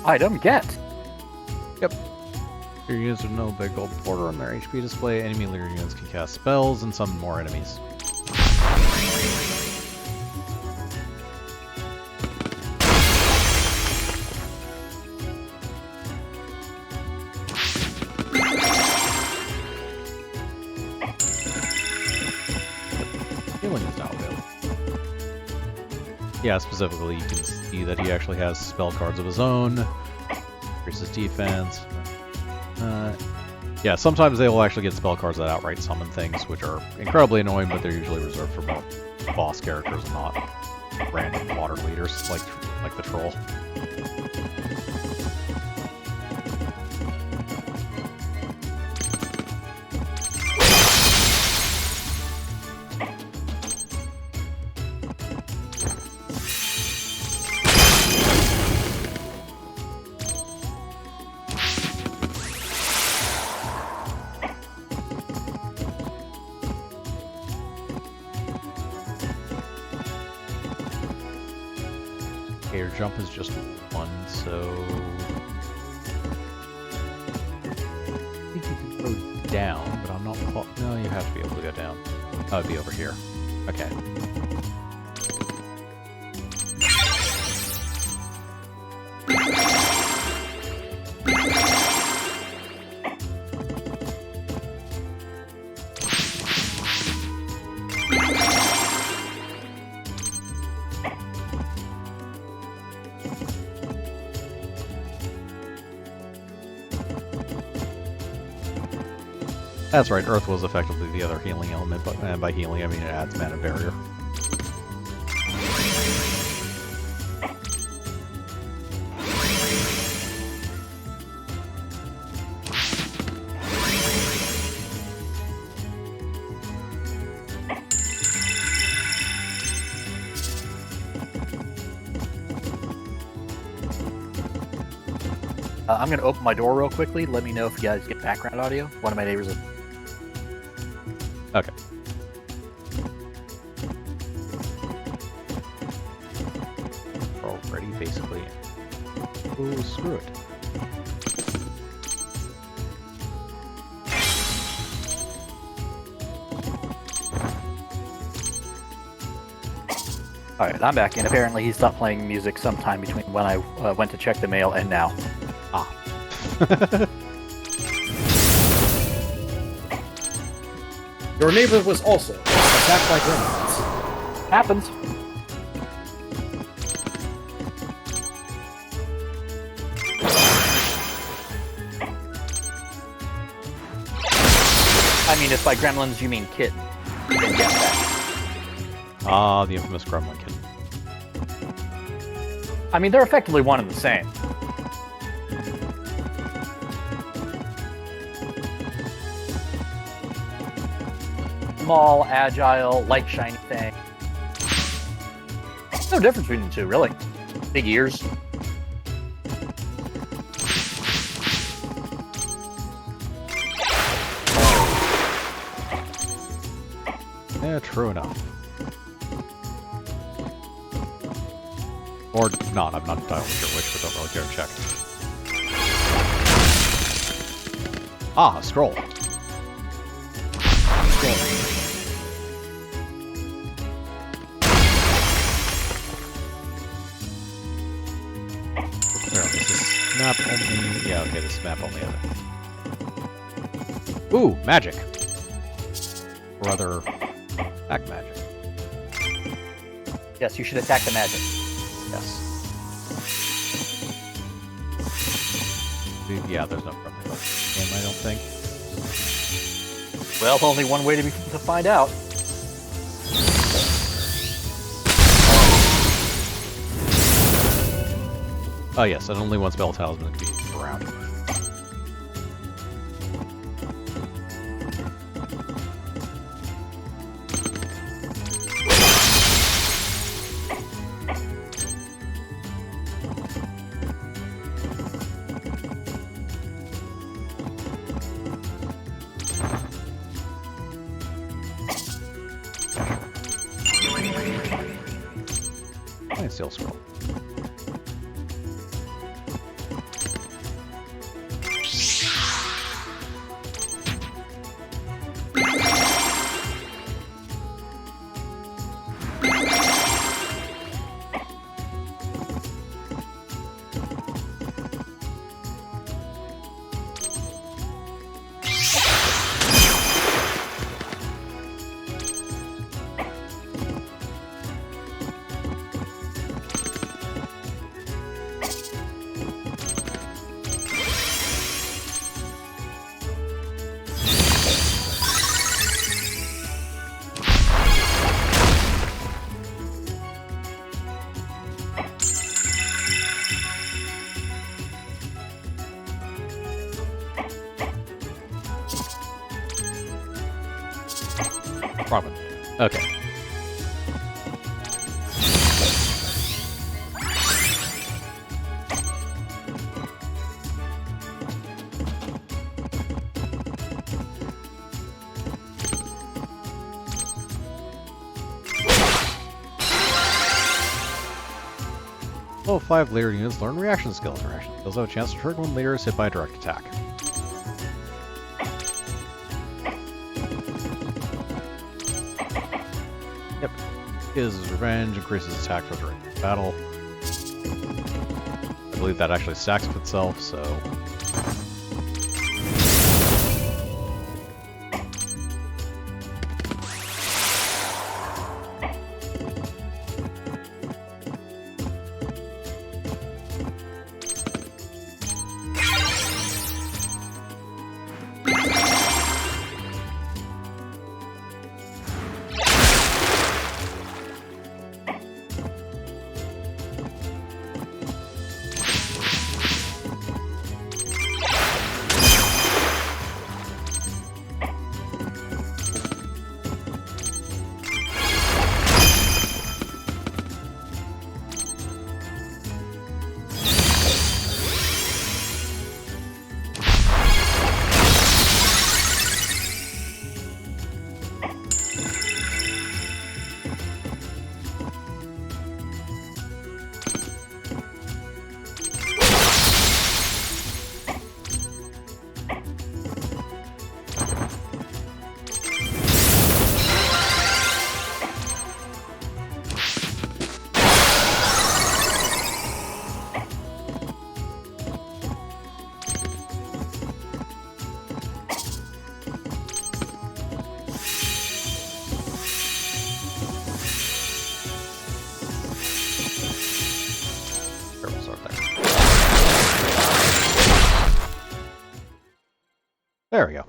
[SPEAKER 3] Item get.
[SPEAKER 1] Yep. Your units with no big gold border on their HP display. Enemy leader units can cast spells and summon more enemies. Healing is now available. Yeah, specifically you can see that he actually has spell cards of his own. Increases defense. Yeah, sometimes they will actually get spell cards that outright summon things, which are incredibly annoying, but they're usually reserved for more boss characters and not random water leaders like the troll. Okay, your jump is just 1, so... I think you can go down, but I'm not... No, you have to be able to go down. Oh, it'd be over here. Okay. That's right, Earth was effectively the other healing element, but and by healing I mean it adds mana barrier.
[SPEAKER 3] I'm going to open my door real quickly. Let me know if you guys get background audio. One of my neighbors is...
[SPEAKER 1] Okay. Already, basically. Oh, screw it.
[SPEAKER 3] Alright, I'm back, and apparently he stopped playing music sometime between when I went to check the mail and now.
[SPEAKER 1] Ah.
[SPEAKER 2] Your neighbor was also attacked by gremlins.
[SPEAKER 3] Happens. I mean, if by gremlins you mean kitten, then yes, that.
[SPEAKER 1] Ah, the infamous gremlin kitten.
[SPEAKER 3] I mean, they're effectively one and the same. Small, agile, light, shiny thing. No difference between the two, really. Big ears.
[SPEAKER 1] Yeah, true enough. Or not, I'm not entirely sure which, but don't really care to check. Ah, a scroll. This is map only. Yeah, okay, this is map only. Ooh, magic. Or rather, attack magic.
[SPEAKER 3] Yes, you should attack the magic.
[SPEAKER 1] Yes. Yeah, there's no friendly game, I don't think.
[SPEAKER 3] Well, only one way to find out.
[SPEAKER 1] Oh yes, and only one spell talisman can be around. And steel scroll. Wrong one. Okay. Level 5 leader units learn reaction skills. Reaction skills have a chance to trigger when leader is hit by a direct attack. Yep. His revenge increases attack for during battle. I believe that actually stacks with itself, so... There we go.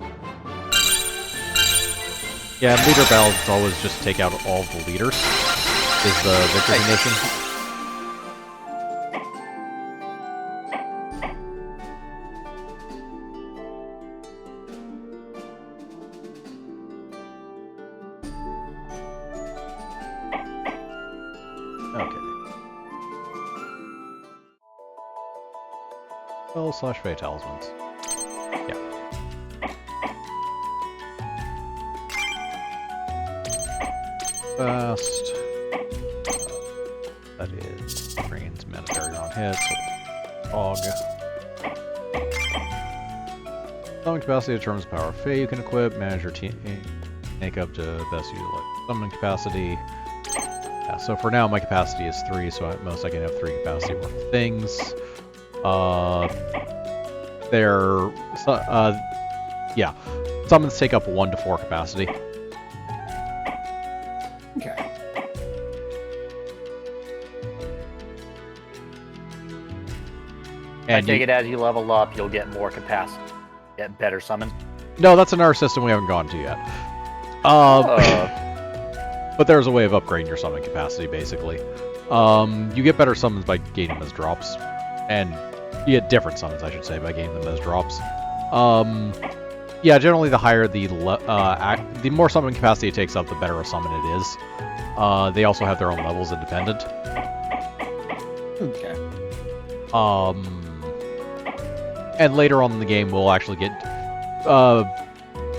[SPEAKER 1] Yeah, leader battles always just take out all of the leaders, is the victor condition. Okay. Spell / Fae Talismans. Yeah. Fast. That is Green's Mandatory on hit, so Fog. Summon capacity determines the power of Fae you can equip. Manage your team. Make up to best utilize summon capacity. Yeah, so for now my capacity is 3, so at most I can have 3 capacity worth of things. Yeah. Summons take up 1 to 4 capacity.
[SPEAKER 2] Okay.
[SPEAKER 3] I take it as you level up, you'll get more capacity, get better summons.
[SPEAKER 1] No, that's another system we haven't gone to yet. But there's a way of upgrading your summon capacity, basically. You get better summons by gaining them as drops, and you get different summons, I should say, by gaining them as drops. Yeah, generally the higher the more summon capacity it takes up, the better a summon it is. They also have their own levels independent.
[SPEAKER 2] Okay.
[SPEAKER 1] And later on in the game, we'll actually get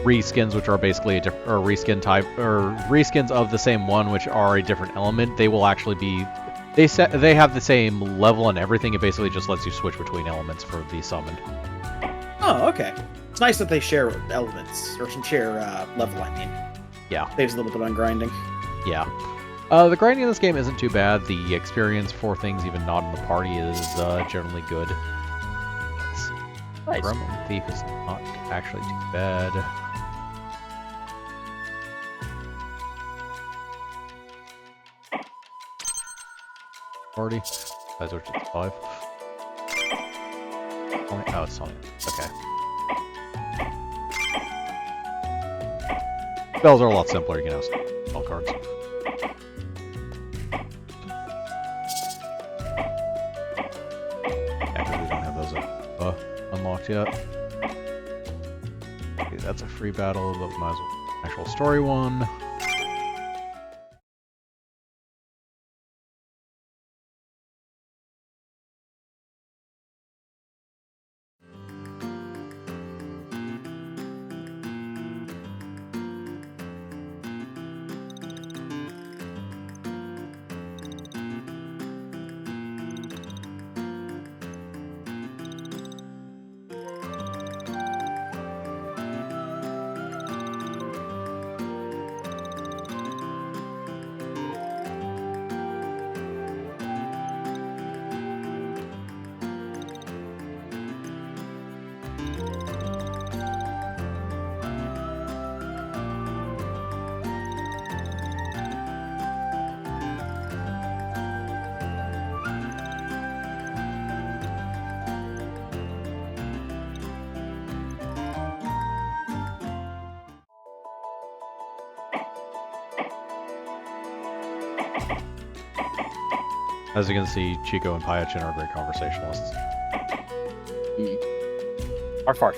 [SPEAKER 1] reskins, which are basically a reskin type, or reskins of the same one, which are a different element. They will actually be, they have the same level and everything. It basically just lets you switch between elements for the summoned.
[SPEAKER 2] Oh, okay. It's nice that they share elements, or some share level, I mean.
[SPEAKER 1] Yeah.
[SPEAKER 2] Saves a little bit on grinding.
[SPEAKER 1] Yeah. The grinding in this game isn't too bad. The experience for things even not in the party is generally good.
[SPEAKER 3] Nice.
[SPEAKER 1] Gremlin Thief is not actually too bad. Party. That's which it's 5. Oh, it's only. Okay. Spells are a lot simpler. You can have spell cards. Unlocked yet. Okay, that's a free battle, but we might as well actual story one. As you can see, Chico and Payachin are great conversationalists.
[SPEAKER 3] Arf, arf.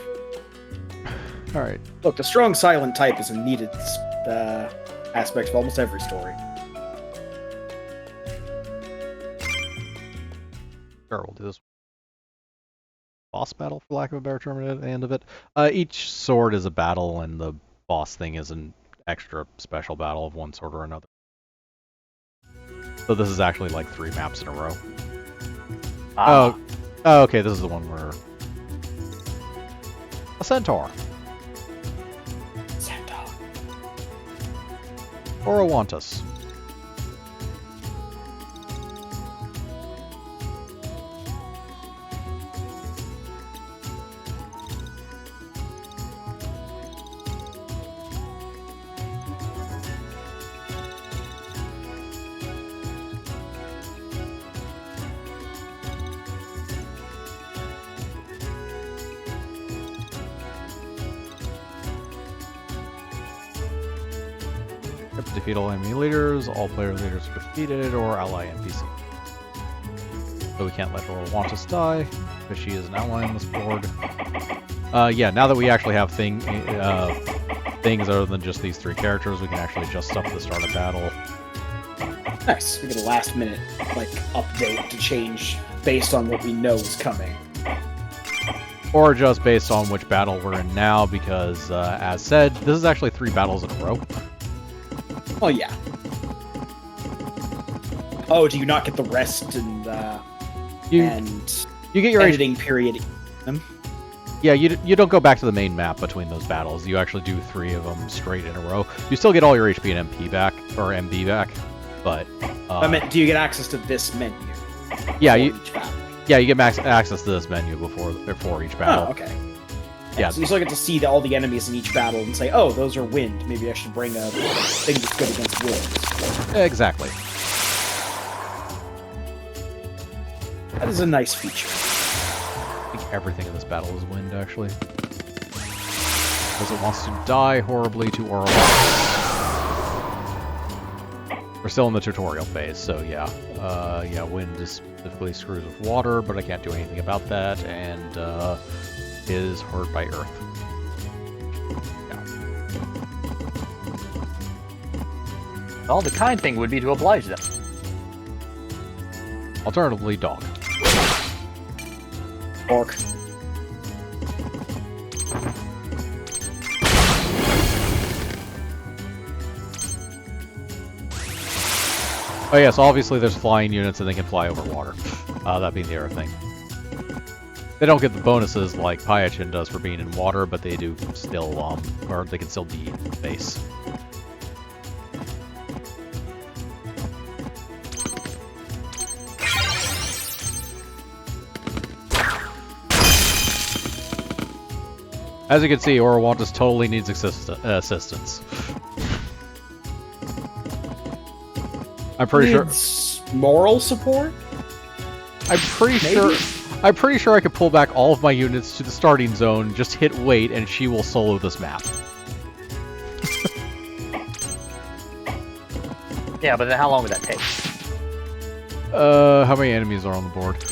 [SPEAKER 1] Alright.
[SPEAKER 2] Look, the strong silent type is a needed aspect of almost every story.
[SPEAKER 1] Sure, we'll do this. Boss battle, for lack of a better term, at the end of it. Each sword is a battle, and the boss thing is an extra special battle of one sort or another. So this is actually like 3 maps in a row. Oh, okay, this is the one where... A centaur.
[SPEAKER 2] Centaur.
[SPEAKER 1] Or a Wantus. Defeat all enemy leaders, all player leaders are defeated, or ally NPC. So we can't let Orwantis die, because she is an ally on this board. Yeah, now that we actually have things other than just these 3 characters, we can actually adjust stuff at the start of battle.
[SPEAKER 2] Nice. We get a last minute update to change based on what we know is coming.
[SPEAKER 1] Or just based on which battle we're in now, because, as said, this is actually 3 battles in a row.
[SPEAKER 2] Oh, yeah. Oh, do you not get the rest and
[SPEAKER 1] You get your
[SPEAKER 2] editing period?
[SPEAKER 1] Yeah, you don't go back to the main map between those battles. You actually do 3 of them straight in a row. You still get all your HP and MP back, or MB back, but...
[SPEAKER 2] I meant, do you get access to this menu?
[SPEAKER 1] Yeah,
[SPEAKER 2] each battle?
[SPEAKER 1] Yeah, you get access to this menu before each battle.
[SPEAKER 2] Oh, okay.
[SPEAKER 1] Yeah.
[SPEAKER 2] So you still get to see all the enemies in each battle and say, oh, those are wind. Maybe I should bring a thing that's good against winds.
[SPEAKER 1] Exactly.
[SPEAKER 2] That is a nice feature.
[SPEAKER 1] I think everything in this battle is wind, actually. Because it wants to die horribly to Orwantis. We're still in the tutorial phase, so yeah. Yeah, wind is specifically screws with water, but I can't do anything about that, and is hurt by earth. Yeah.
[SPEAKER 3] Well, the kind thing would be to oblige them.
[SPEAKER 1] Alternatively, dog.
[SPEAKER 2] Orc.
[SPEAKER 1] Oh yes, obviously there's flying units and they can fly over water. That being the other thing. They don't get the bonuses like Pyachin does for being in water, but they do still, or they can still be in space. As you can see, Orwantis totally needs assistance. I'm pretty sure.
[SPEAKER 2] Moral support?
[SPEAKER 1] I'm pretty sure I could pull back all of my units to the starting zone, just hit wait, and she will solo this map.
[SPEAKER 3] Yeah, but then how long would that take?
[SPEAKER 1] How many enemies are on the board?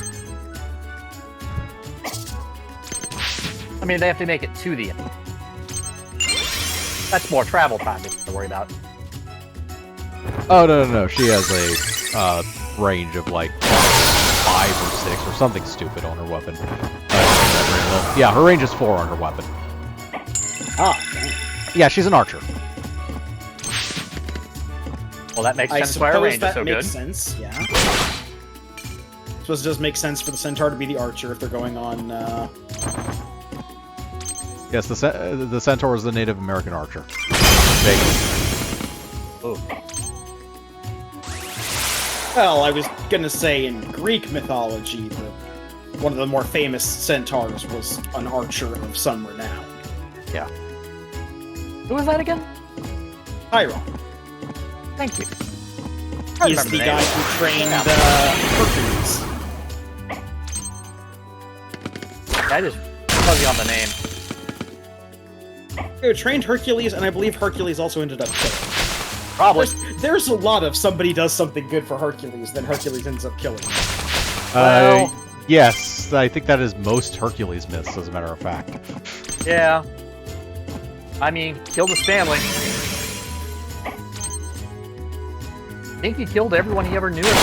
[SPEAKER 3] I mean, they have to make it to the end. That's more travel time to worry about.
[SPEAKER 1] Oh, no. She has a range of like 5 or 6 or something stupid on her weapon. Yeah, her range is 4 on her weapon.
[SPEAKER 2] Ah,
[SPEAKER 1] yeah, she's an archer.
[SPEAKER 3] Well, that makes
[SPEAKER 2] I
[SPEAKER 3] sense why our
[SPEAKER 2] suppose
[SPEAKER 3] range
[SPEAKER 2] that
[SPEAKER 3] is so
[SPEAKER 2] makes
[SPEAKER 3] good.
[SPEAKER 2] sense, yeah. I suppose it does make sense for the centaur to be the archer if they're going on,
[SPEAKER 1] Yes, the centaur is the Native American archer.
[SPEAKER 3] Ooh.
[SPEAKER 2] Well, I was gonna say in Greek mythology, one of the more famous centaurs was an archer of some renown.
[SPEAKER 1] Yeah.
[SPEAKER 3] Who was that again?
[SPEAKER 2] Chiron.
[SPEAKER 3] Thank you.
[SPEAKER 2] He's the guy who trained Hercules.
[SPEAKER 3] I just fuzzy on the name.
[SPEAKER 2] Who trained Hercules, and I believe Hercules also ended up killing him.
[SPEAKER 3] Probably.
[SPEAKER 2] There's a lot of somebody does something good for Hercules, then Hercules ends up killing him.
[SPEAKER 3] Well,
[SPEAKER 1] yes, I think that is most Hercules myths, as a matter of fact.
[SPEAKER 3] yeah. I mean, killed his family. I think he killed everyone he ever knew and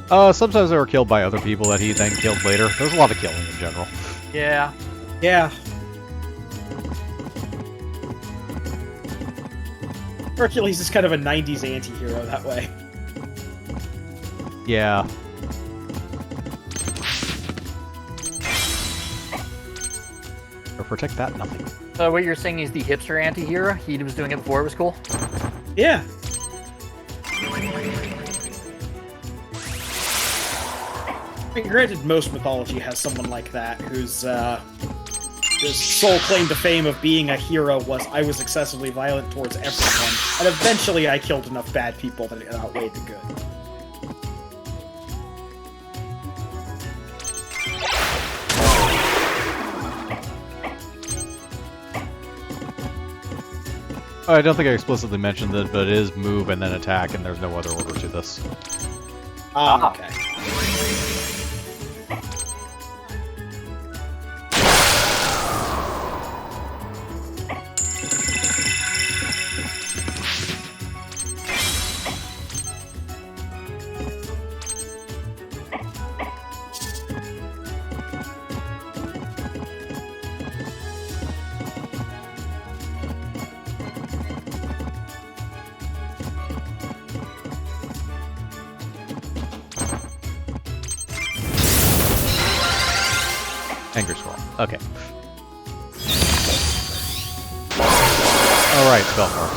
[SPEAKER 3] loved.
[SPEAKER 1] Sometimes they were killed by other people that he then killed later. There's a lot of killing in general.
[SPEAKER 3] Yeah.
[SPEAKER 2] Yeah. Hercules is kind of a 90s anti-hero that way.
[SPEAKER 1] Yeah. Or protect that, nothing.
[SPEAKER 3] So what you're saying is the hipster anti-hero? He was doing it before it was cool?
[SPEAKER 2] Yeah. I mean, granted, most mythology has someone like that whose sole claim to fame of being a hero was I was excessively violent towards everyone, and eventually I killed enough bad people that it outweighed the good.
[SPEAKER 1] I don't think I explicitly mentioned it, but it is move and then attack, and there's no other order to this.
[SPEAKER 2] Ah, okay.
[SPEAKER 1] Anger Scroll. Okay. Alright, spell cards.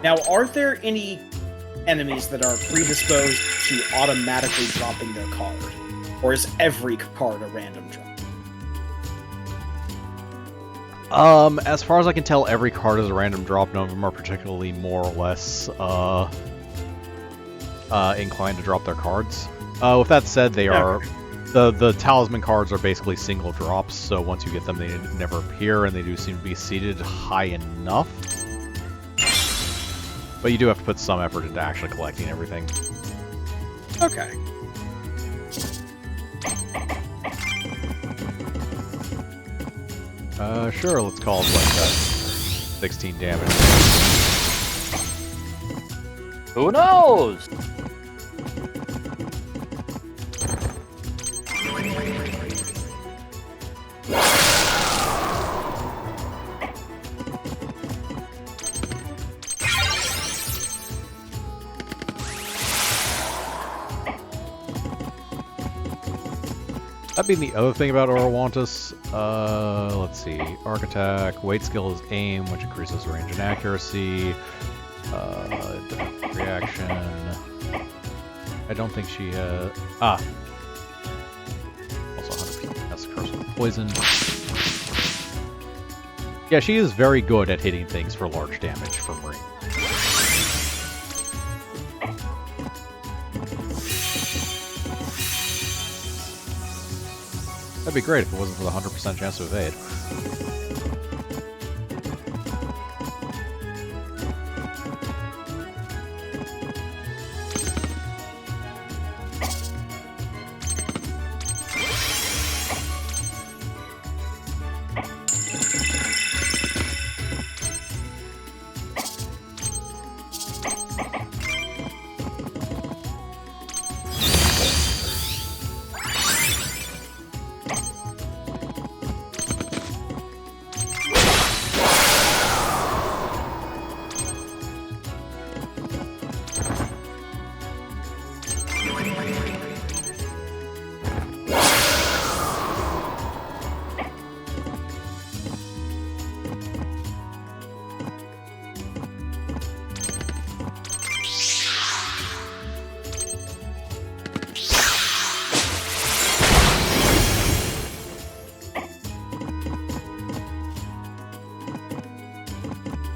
[SPEAKER 2] Now, are there any enemies that are predisposed to automatically dropping their card? Or is every card a random drop?
[SPEAKER 1] As far as I can tell, every card is a random drop. None of them are particularly more or less, inclined to drop their cards. With that said, they are... The talisman cards are basically single drops, so once you get them, they never appear, and they do seem to be seated high enough. But you do have to put some effort into actually collecting everything.
[SPEAKER 2] Okay.
[SPEAKER 1] Sure, let's call it like that. 16 damage.
[SPEAKER 3] Who knows?
[SPEAKER 1] That'd be the other thing about Orowantis. Let's see. Arc attack, weight skill is aim, which increases range and accuracy. Reaction. I don't think she has... Also 100% that's curse with poison. Yeah, she is very good at hitting things for large damage from ring. That'd be great if it wasn't for the 100% chance to evade.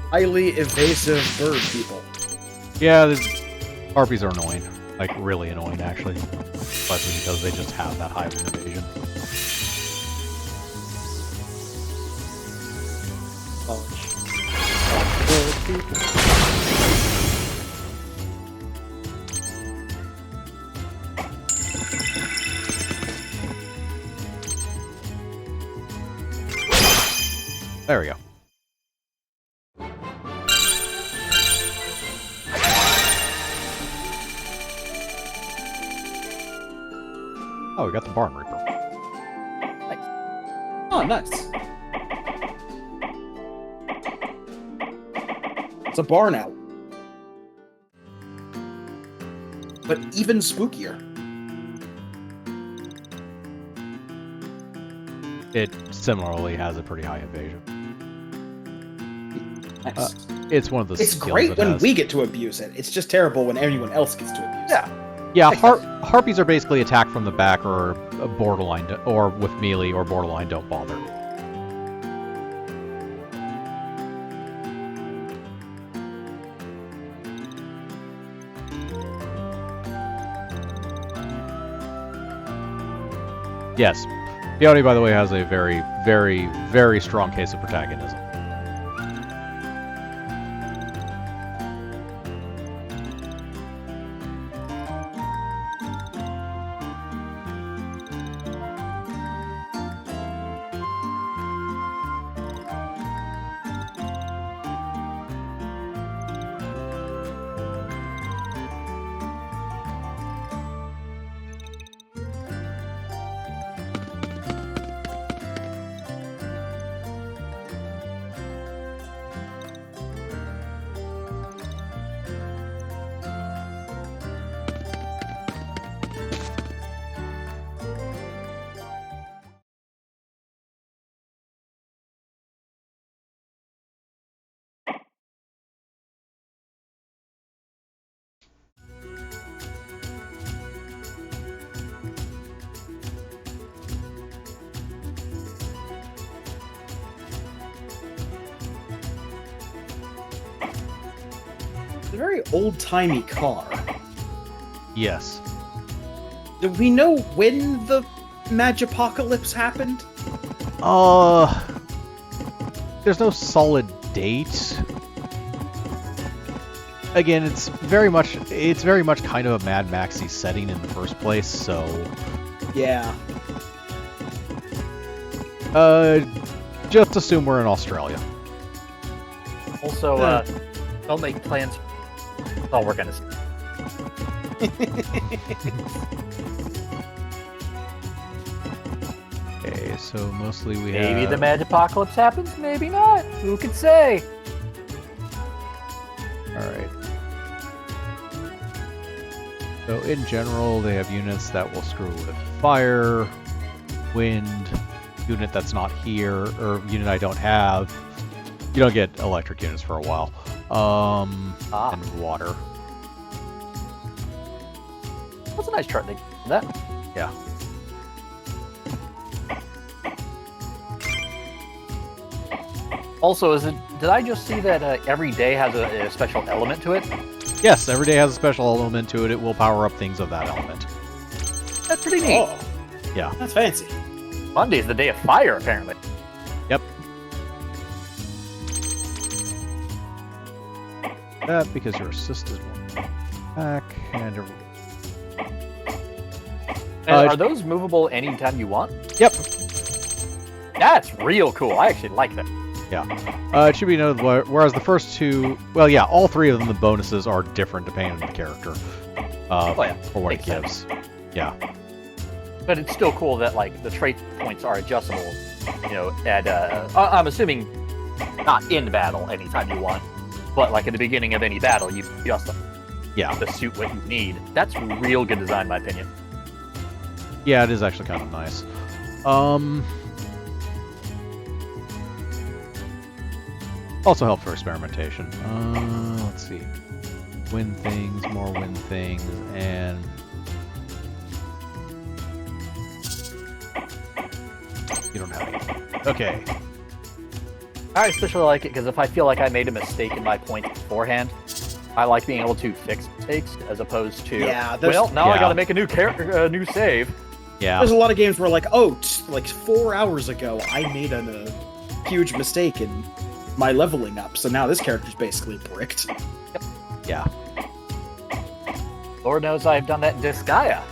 [SPEAKER 2] Highly evasive bird people.
[SPEAKER 1] Yeah, harpies are annoying. Like, really annoying, actually. Especially because they just have that high of an evasion. There we go. Oh, we got the Barn Reaper.
[SPEAKER 3] Nice.
[SPEAKER 2] Oh, nice. It's a barn owl. But even spookier.
[SPEAKER 1] It similarly has a pretty high evasion.
[SPEAKER 2] Nice.
[SPEAKER 1] It's one of the
[SPEAKER 2] It's
[SPEAKER 1] skills
[SPEAKER 2] great
[SPEAKER 1] it
[SPEAKER 2] when
[SPEAKER 1] has.
[SPEAKER 2] we get to abuse it. It's just terrible when anyone else gets to abuse it.
[SPEAKER 1] Yeah,
[SPEAKER 3] Makes sense.
[SPEAKER 1] harpies are basically attack from the back or borderline, or with melee or borderline don't bother. Yes, Peony, by the way, has a very, very, very strong case of protagonism.
[SPEAKER 2] It's a very old-timey car.
[SPEAKER 1] Yes.
[SPEAKER 2] Do we know when the Magipocalypse happened?
[SPEAKER 1] There's no solid date. Again, it's very much kind of a Mad Maxy setting in the first place, so
[SPEAKER 2] Yeah.
[SPEAKER 1] just assume we're in Australia.
[SPEAKER 3] Also, don't make plans. Oh, we're gonna.
[SPEAKER 1] Okay, so mostly we
[SPEAKER 3] Maybe
[SPEAKER 1] have...
[SPEAKER 3] the Magipocalypse happens, maybe not. Who can say?
[SPEAKER 1] Alright. So in general, they have units that will screw with fire, wind, unit that's not here, or unit I don't have. You don't get electric units for a while. And water.
[SPEAKER 3] That's a nice chart. That.
[SPEAKER 1] Yeah.
[SPEAKER 3] Also, did I just see that every day has a special element to it?
[SPEAKER 1] Yes, every day has a special element to it. It will power up things of that element.
[SPEAKER 3] That's pretty neat.
[SPEAKER 2] Oh,
[SPEAKER 1] Yeah.
[SPEAKER 2] that's fancy.
[SPEAKER 3] Monday's the day of fire, apparently.
[SPEAKER 1] Yep. That because your assist is one back and
[SPEAKER 3] And are those movable anytime you want?
[SPEAKER 1] Yep.
[SPEAKER 3] That's real cool. I actually like that.
[SPEAKER 1] It should be noted, whereas the first two, well, yeah, all three of them, the bonuses are different depending on the character. For what it gives. Yeah.
[SPEAKER 3] But it's still cool that like the trait points are adjustable. You know, at I'm assuming not in battle anytime you want, but like at the beginning of any battle, you adjust them
[SPEAKER 1] Yeah.
[SPEAKER 3] to suit what you need. That's real good design, in my opinion.
[SPEAKER 1] Yeah, it is actually kind of nice. Also help for experimentation. Let's see. Win things, more win things, and... You don't have anything. Okay.
[SPEAKER 3] I especially like it because if I feel like I made a mistake in my points beforehand, I like being able to fix mistakes as opposed to, well, now I gotta make a new save.
[SPEAKER 1] Yeah.
[SPEAKER 2] There's a lot of games where, like, like 4 hours ago, I made a huge mistake in my leveling up, so now this character's basically bricked.
[SPEAKER 1] Yeah.
[SPEAKER 3] Lord knows I've done that in Disgaea.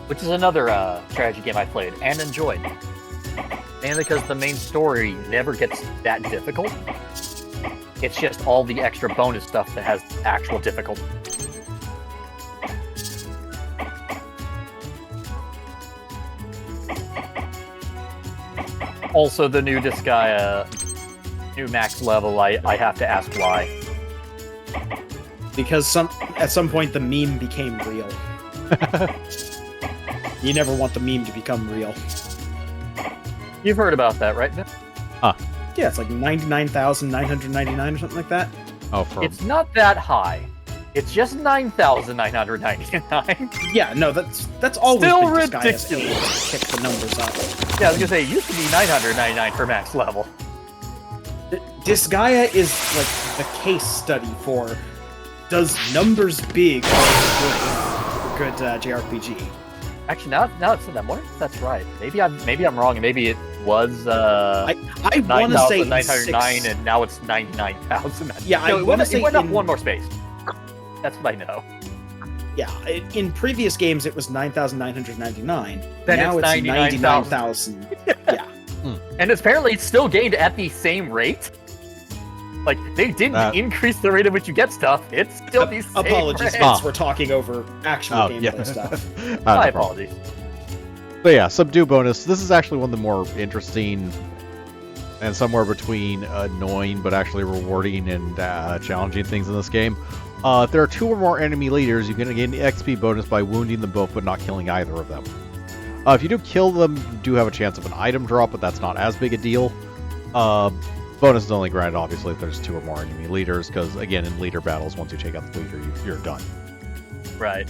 [SPEAKER 3] Which is another strategy game I played and enjoyed. Mainly because the main story never gets that difficult. It's just all the extra bonus stuff that has actual difficulty. Also, the new Disgaea, new max level, I have to ask why.
[SPEAKER 2] Because at some point the meme became real. You never want the meme to become real.
[SPEAKER 3] You've heard about that, right?
[SPEAKER 2] Yeah, Yeah, it's like 99,999 or something like that.
[SPEAKER 1] Oh, for
[SPEAKER 3] It's not that high. It's just 9,999.
[SPEAKER 2] Yeah, no, that's always
[SPEAKER 3] Still
[SPEAKER 2] been Disgaea's
[SPEAKER 3] ridiculous.
[SPEAKER 2] aim to kick the numbers up.
[SPEAKER 3] Yeah, I was gonna say, it used to be 999 for max level.
[SPEAKER 2] Disgaea is like the case study for does numbers big good JRPG.
[SPEAKER 3] Actually, now it's that more. That's right. Maybe I'm wrong, and maybe it was
[SPEAKER 2] I want to say
[SPEAKER 3] 9,909, and now it's 99,000.
[SPEAKER 2] Yeah, I
[SPEAKER 3] no,
[SPEAKER 2] want to say
[SPEAKER 3] it went up
[SPEAKER 2] in-
[SPEAKER 3] one more space. That's what I know.
[SPEAKER 2] Yeah, in previous games it was 9,999.
[SPEAKER 3] Then
[SPEAKER 2] now
[SPEAKER 3] it's
[SPEAKER 2] it's 99,000. Yeah.
[SPEAKER 3] And apparently it's still gained at the same rate. Like, they didn't increase the rate at which you get stuff. It's still the same
[SPEAKER 2] Apologies,
[SPEAKER 3] rate.
[SPEAKER 2] Vince, we're talking over actual gameplay
[SPEAKER 1] yeah.
[SPEAKER 2] stuff.
[SPEAKER 3] My apologies.
[SPEAKER 1] But yeah, subdue bonus. This is actually one of the more interesting and somewhere between annoying but actually rewarding and challenging things in this game. If there are 2 or more enemy leaders, you can gain the XP bonus by wounding them both but not killing either of them. If you do kill them, you do have a chance of an item drop, but that's not as big a deal. Bonus is only granted, obviously, if there's 2 or more enemy leaders, because, again, in leader battles, once you take out the leader, you're done.
[SPEAKER 3] Right.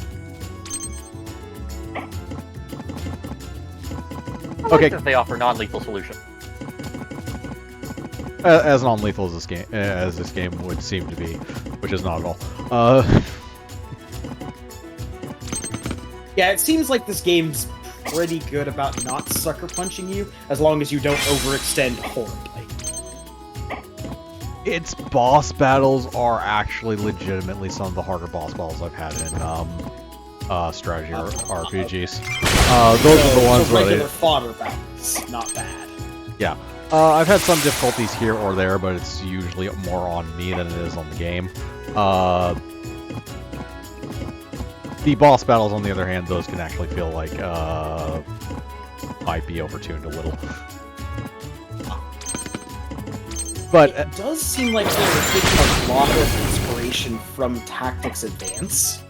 [SPEAKER 3] I
[SPEAKER 1] Okay.
[SPEAKER 3] like that they offer non-lethal solution.
[SPEAKER 1] As non-lethal as this game would seem to be, which is not at all.
[SPEAKER 2] Yeah, it seems like this game's pretty good about not sucker punching you, as long as you don't overextend horribly.
[SPEAKER 1] Its boss battles are actually legitimately some of the harder boss battles I've had in strategy RPGs. Those are the ones
[SPEAKER 2] so
[SPEAKER 1] where
[SPEAKER 2] regular fodder battles, not bad.
[SPEAKER 1] Yeah. I've had some difficulties here or there, but it's usually more on me than it is on the game. The boss battles, on the other hand, those can actually feel like might be overtuned a little. But
[SPEAKER 2] It does seem like they're taking a lot of inspiration from Tactics Advance.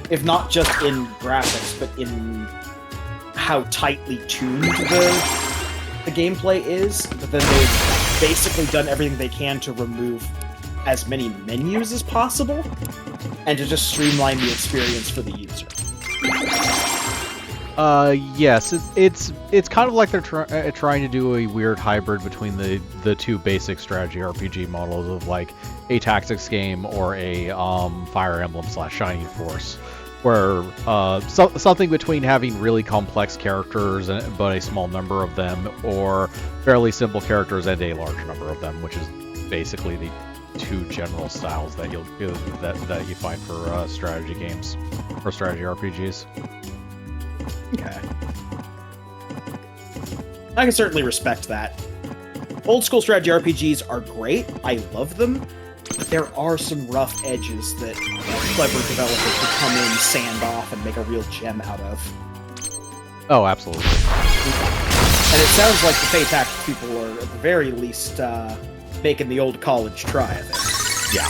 [SPEAKER 2] If not just in graphics, but in how tightly tuned the gameplay is. But then they've basically done everything they can to remove as many menus as possible, and to just streamline the experience for the user.
[SPEAKER 1] yes, it's kind of like they're trying to do a weird hybrid between the 2 basic strategy RPG models of like a Tactics game or a Fire Emblem / Shining Force, where something between having really complex characters but a small number of them, or fairly simple characters and a large number of them, which is basically the 2 general styles that you find for strategy games or strategy RPGs.
[SPEAKER 2] Okay. I can certainly respect that. Old school strategy RPGs are great. I love them. But there are some rough edges that clever developers could come in, sand off, and make a real gem out of.
[SPEAKER 1] Oh, absolutely.
[SPEAKER 2] And it sounds like the Fae Tactics people are, at the very least, making the old college try of it.
[SPEAKER 1] Yeah.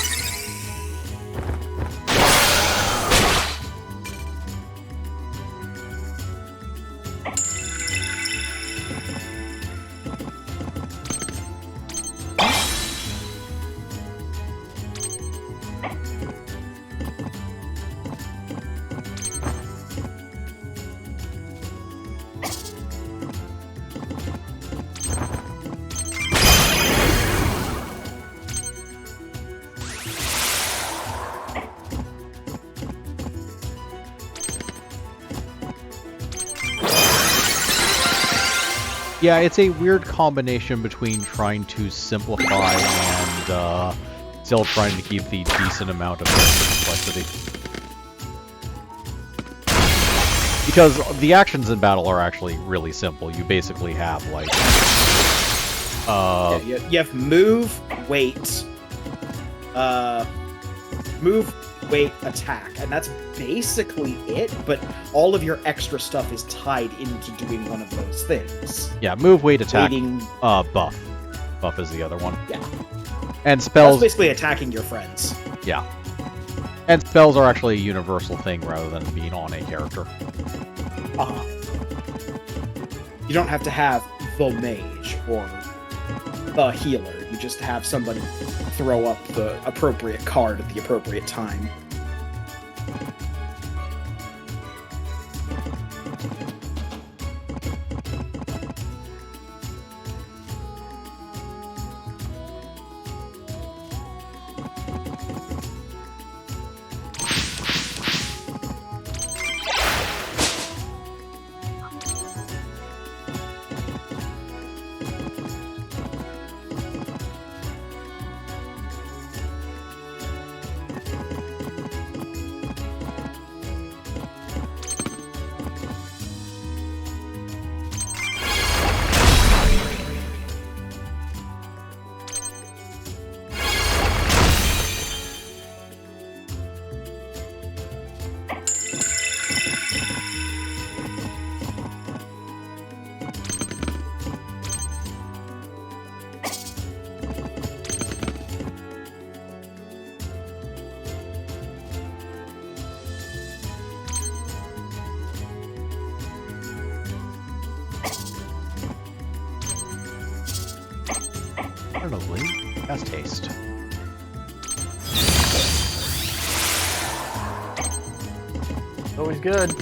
[SPEAKER 1] Yeah, it's a weird combination between trying to simplify and still trying to keep the decent amount of complexity. Because the actions in battle are actually really simple. You basically have, like...
[SPEAKER 2] You have move, wait, attack, and that's basically it, but all of your extra stuff is tied into doing one of those things.
[SPEAKER 1] Yeah, move, wait, attack,
[SPEAKER 2] Waiting,
[SPEAKER 1] buff. Buff is the other one.
[SPEAKER 2] yeah.
[SPEAKER 1] And spells...
[SPEAKER 2] That's basically attacking your friends.
[SPEAKER 1] Yeah. And spells are actually a universal thing rather than being on a character.
[SPEAKER 2] You don't have to have the mage or the healer. You just have somebody throw up the appropriate card at the appropriate time.
[SPEAKER 1] Alternatively, fast haste.
[SPEAKER 3] Always good.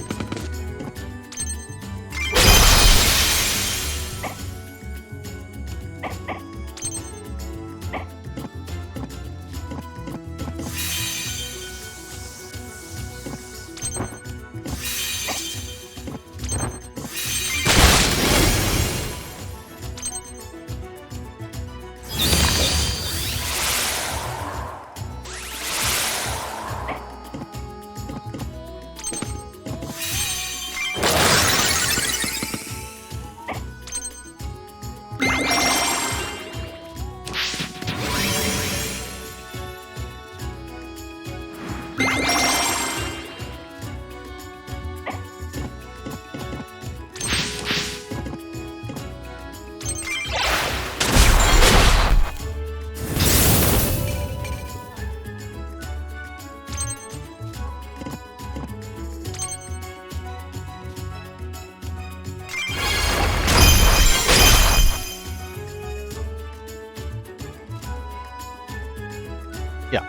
[SPEAKER 1] Yeah.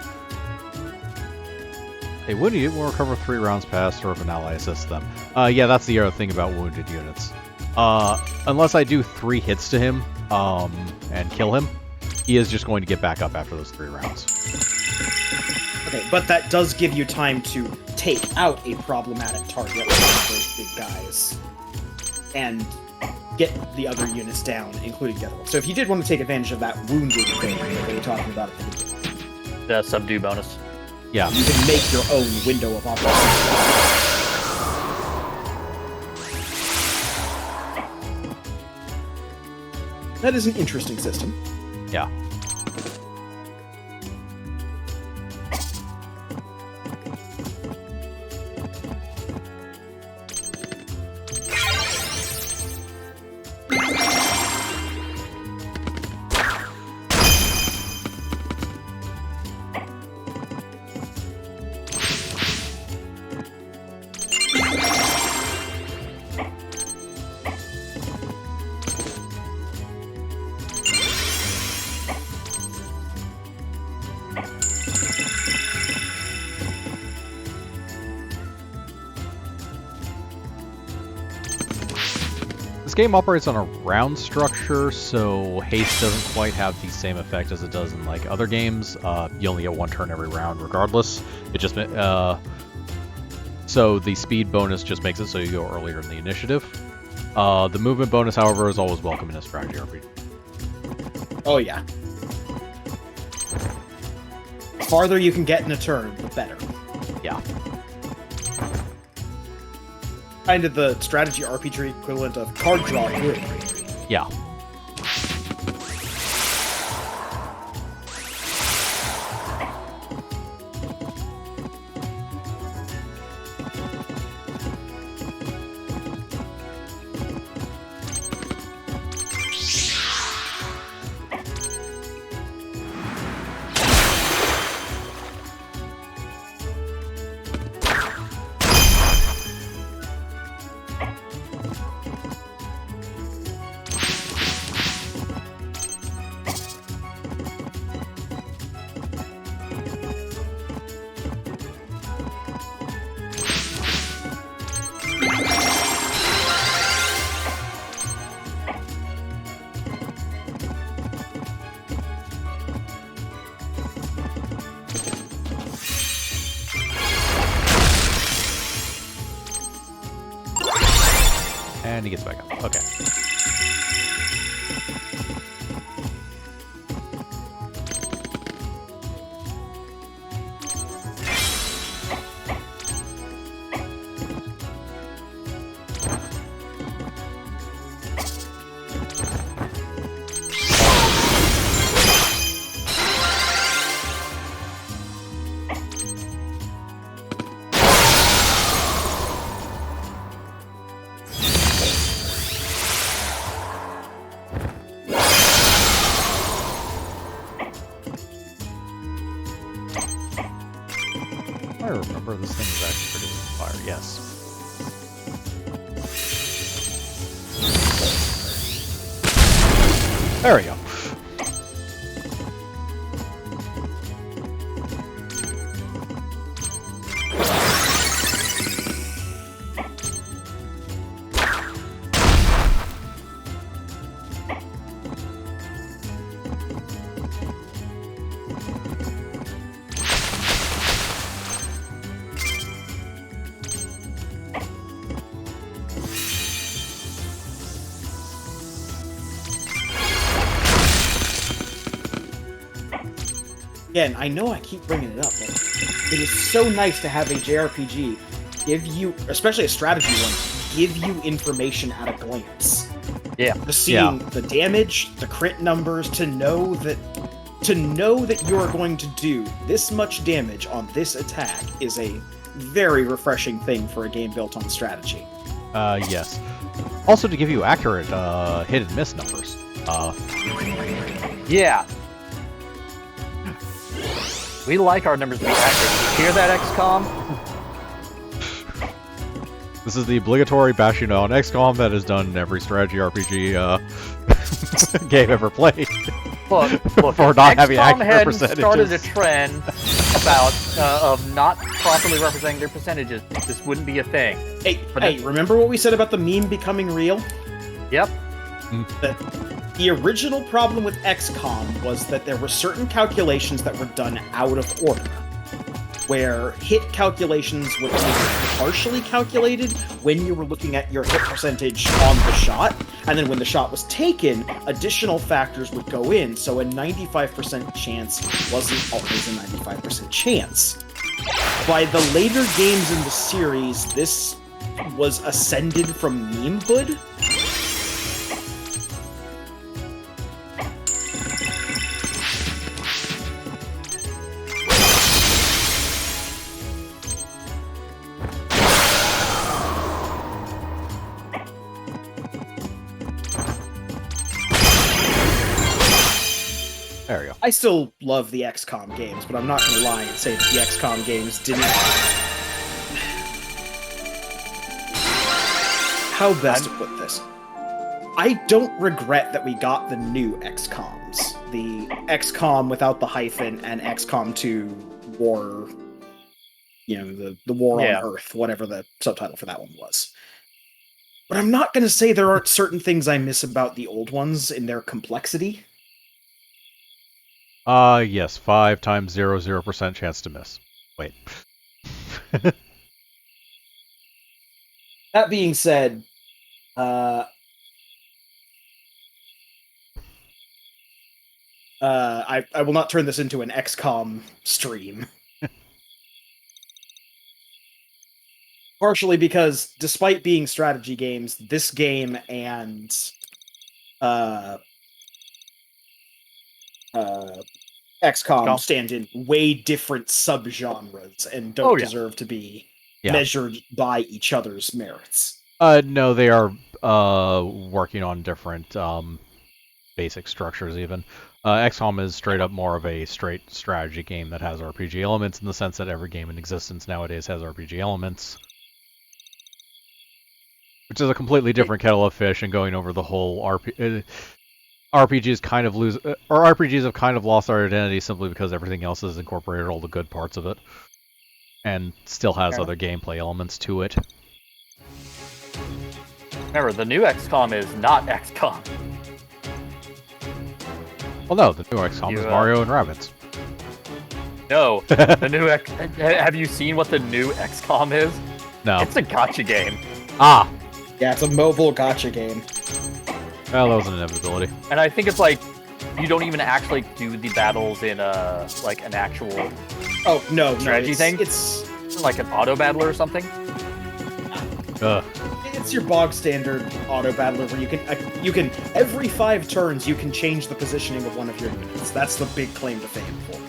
[SPEAKER 1] A wounded unit will recover 3 rounds past, or if an ally assists them. Yeah, that's the other thing about wounded units. Unless I do 3 hits to him, and kill him, he is just going to get back up after those 3 rounds.
[SPEAKER 2] Okay, but that does give you time to take out a problematic target like those big guys, and get the other units down, including the other one. So if you did want to take advantage of that wounded thing that they were talking about at the beginning,
[SPEAKER 3] The subdue bonus.
[SPEAKER 1] Yeah.
[SPEAKER 2] you can make your own window of opportunity. That is an interesting system.
[SPEAKER 1] Yeah. This game operates on a round structure, so haste doesn't quite have the same effect as it does in like other games. You only get 1 turn every round regardless. It just so the speed bonus just makes it so you go earlier in the initiative. The movement bonus, however, is always welcome in a strategy RPG.
[SPEAKER 2] Oh yeah. The farther you can get in a turn, the better.
[SPEAKER 1] Yeah.
[SPEAKER 2] Kind of the strategy RPG equivalent of card draw group.
[SPEAKER 1] Yeah. And he gets back up. Okay. I remember this thing is actually producing fire. Yes. There we go.
[SPEAKER 2] Again, I know I keep bringing it up, but it is so nice to have a JRPG give you, especially a strategy one, give you information at a glance.
[SPEAKER 3] Yeah.
[SPEAKER 2] Just seeing the damage, the crit numbers, to know that you are going to do this much damage on this attack is a very refreshing thing for a game built on strategy.
[SPEAKER 1] Yes. Also to give you accurate hit and miss numbers.
[SPEAKER 3] Yeah. We like our numbers to be accurate. You hear that, XCOM?
[SPEAKER 1] This is the obligatory bash you know on XCOM that is done in every strategy RPG game ever played.
[SPEAKER 3] Look,
[SPEAKER 1] for not having
[SPEAKER 3] XCOM
[SPEAKER 1] accurate
[SPEAKER 3] hadn't
[SPEAKER 1] percentages.
[SPEAKER 3] started a trend about of not properly representing their percentages. This wouldn't be a thing.
[SPEAKER 2] Hey, remember what we said about the meme becoming real?
[SPEAKER 3] Yep.
[SPEAKER 2] The original problem with XCOM was that there were certain calculations that were done out of order, where hit calculations were only partially calculated when you were looking at your hit percentage on the shot, and then when the shot was taken, additional factors would go in, so a 95% chance wasn't always a 95% chance. By the later games in the series, this was ascended from memehood.
[SPEAKER 1] There we go.
[SPEAKER 2] I still love the XCOM games, but I'm not going to lie and say that the XCOM games didn't... How best to put this? I don't regret that we got the new XCOMs. The XCOM without the hyphen and XCOM 2 War... You know, the War on Earth, whatever the subtitle for that one was. But I'm not going to say there aren't certain things I miss about the old ones in their complexity.
[SPEAKER 1] Yes, 5 times 0% chance to miss. Wait.
[SPEAKER 2] That being said, I will not turn this into an XCOM stream. Partially because, despite being strategy games, this game and XCOM stand in way different subgenres and don't deserve to be measured by each other's merits.
[SPEAKER 1] No, they are working on different basic structures even. XCOM is straight up more of a straight strategy game that has RPG elements in the sense that every game in existence nowadays has RPG elements. Which is a completely different kettle of fish, and going over the whole RPGs kind of lose, or RPGs have kind of lost their identity simply because everything else has incorporated all the good parts of it, and still has other gameplay elements to it.
[SPEAKER 3] Remember, the new XCOM is not XCOM.
[SPEAKER 1] Well, no, the new XCOM is Mario and Rabbids.
[SPEAKER 3] No, the new have you seen what the new XCOM is?
[SPEAKER 1] No.
[SPEAKER 3] It's a gacha game.
[SPEAKER 1] Ah!
[SPEAKER 2] Yeah, it's a mobile gacha game.
[SPEAKER 1] Well, that was an inevitability.
[SPEAKER 3] And I think it's like you don't even actually do the battles in like an actual
[SPEAKER 2] Oh no,
[SPEAKER 3] strategy thing.
[SPEAKER 2] It's
[SPEAKER 3] like an auto battler or something.
[SPEAKER 2] it's your bog standard auto battler where you can every 5 turns you can change the positioning of one of your units. That's the big claim to fame for.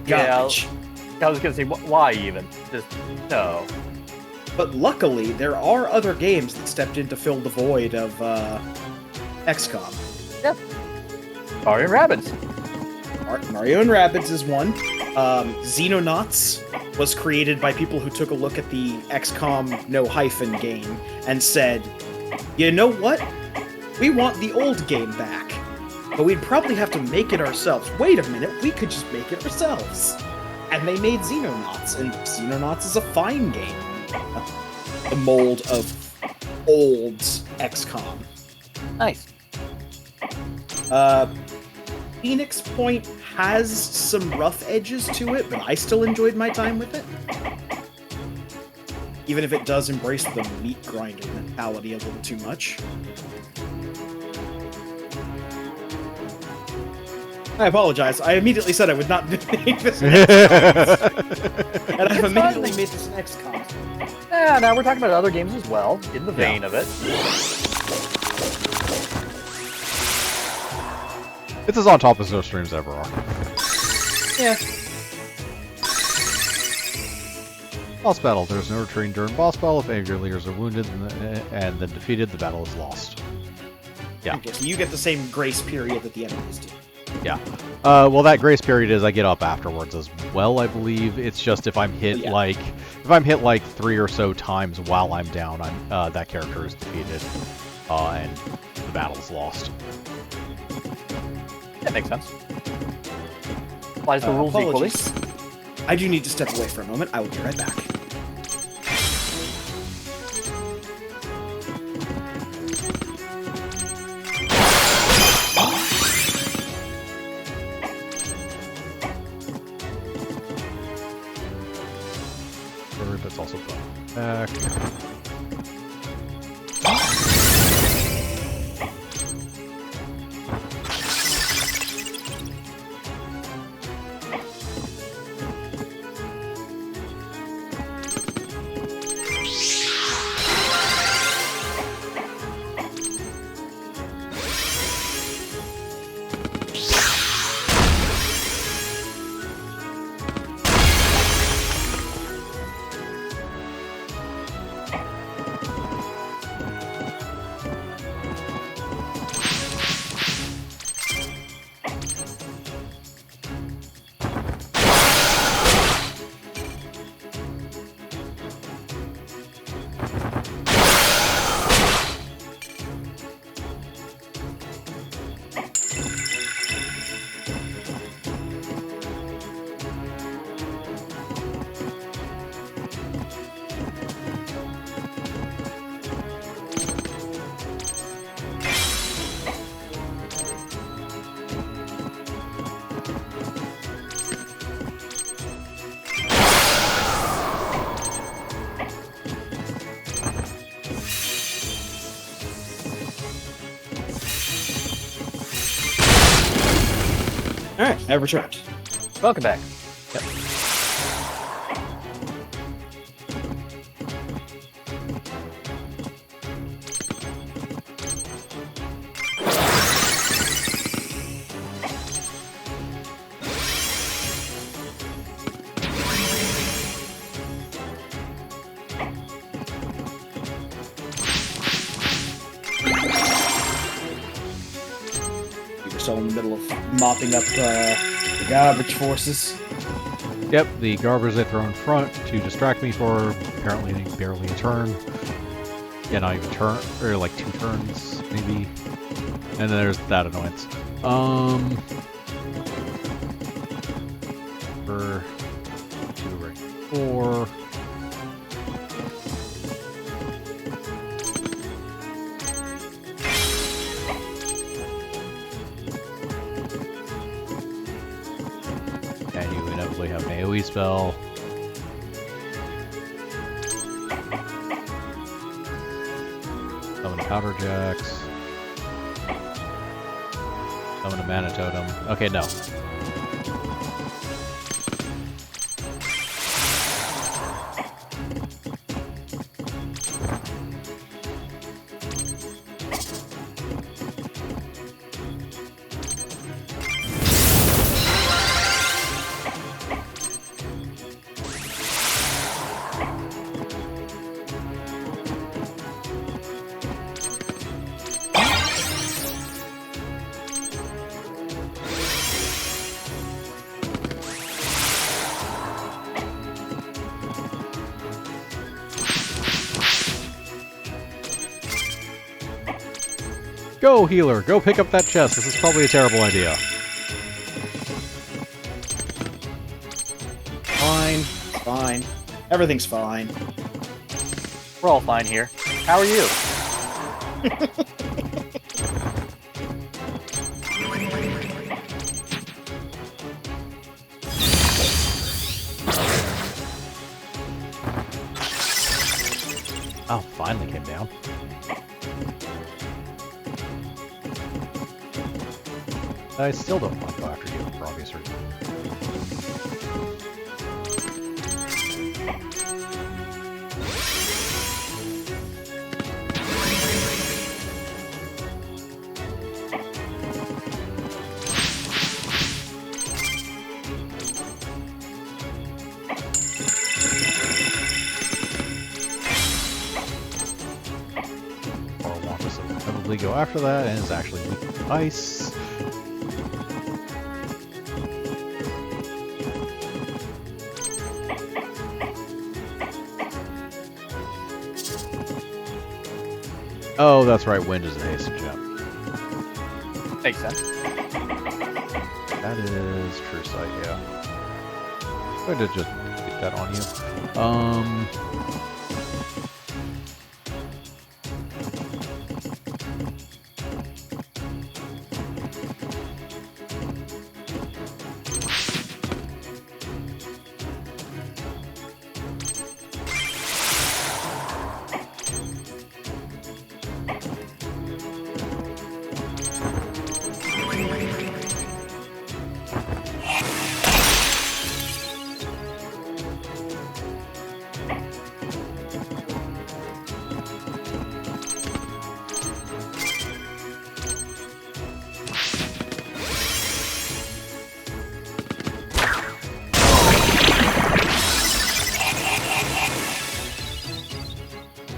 [SPEAKER 2] Garbage.
[SPEAKER 3] Yeah, I was gonna say why even? Just no.
[SPEAKER 2] But luckily, there are other games that stepped in to fill the void of XCOM.
[SPEAKER 3] Yep. Mario and Rabbids.
[SPEAKER 2] Mario and Rabbids is one. Xenonauts was created by people who took a look at the XCOM no hyphen game and said, you know what? We want the old game back. But we'd probably have to make it ourselves. Wait a minute, we could just make it ourselves. And they made Xenonauts, and Xenonauts is a fine game. The mold of old XCOM.
[SPEAKER 3] Nice.
[SPEAKER 2] Phoenix Point has some rough edges to it, but I still enjoyed my time with it. Even if it does embrace the meat grinder mentality a little too much. I apologize. I immediately said I would not make this an XCOM. And I've immediately made this an XCOM.
[SPEAKER 3] Yeah, now we're talking about other games as well, in the vein of it.
[SPEAKER 1] It's as on top as no streams ever are.
[SPEAKER 2] Yeah.
[SPEAKER 1] Boss battle. There's no retreating during boss battle. If any of your leaders are wounded and then defeated, the battle is lost. Yeah.
[SPEAKER 2] Okay, so you get the same grace period that the enemies do.
[SPEAKER 1] Yeah. Well, that grace period is I get up afterwards as well, I believe. It's just if I'm hit like 3 or so times while I'm down, that character is defeated, and the battle is lost.
[SPEAKER 3] That makes sense. Applies the rules equally.
[SPEAKER 2] I do need to step away for a moment. I will be right back.
[SPEAKER 1] That's also back.
[SPEAKER 2] Alright, I've returned.
[SPEAKER 3] Welcome back.
[SPEAKER 2] Yep. Still in the middle of mopping up the garbage forces.
[SPEAKER 1] Yep, the garbage they throw in front to distract me for apparently barely a turn. Yeah, not even turn, or like 2 turns, maybe. And then there's that annoyance. For 2 right 4. And you inevitably have an AoE spell. Powder Jacks. Summon a Mana Totem. Okay, no. Go, healer! Go pick up that chest. This is probably a terrible idea.
[SPEAKER 2] Fine. Fine. Everything's fine.
[SPEAKER 3] We're all fine here. How are you?
[SPEAKER 1] Oh, finally came down. I still don't want to go after you for obvious reasons. Or Wonkus will probably go after that and is actually weak to ice. Oh, that's right. Wind is a haste gem.
[SPEAKER 3] Makes sense.
[SPEAKER 1] That is True Sight, yeah. I'm going to just get that on you.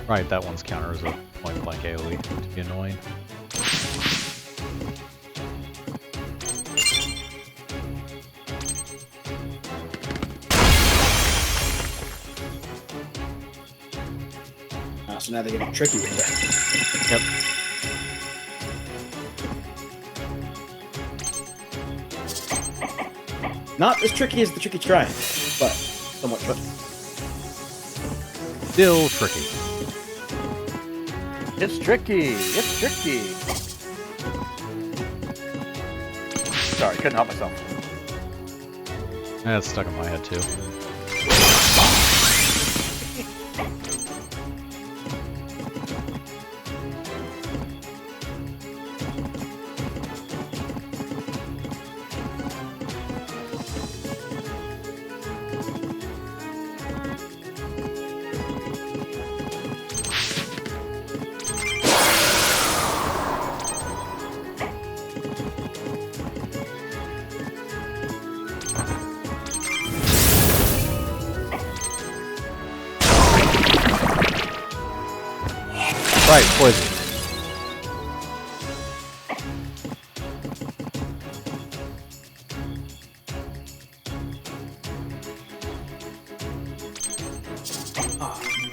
[SPEAKER 1] Right, that one's counter as a point-blank AoE to be annoying.
[SPEAKER 2] So now they're getting tricky with it.
[SPEAKER 1] Yep.
[SPEAKER 2] Not as tricky as the tricky try, but somewhat tricky.
[SPEAKER 1] Still tricky.
[SPEAKER 3] It's tricky. It's tricky. Sorry, couldn't help myself.
[SPEAKER 1] That's stuck in my head too. Right, poison.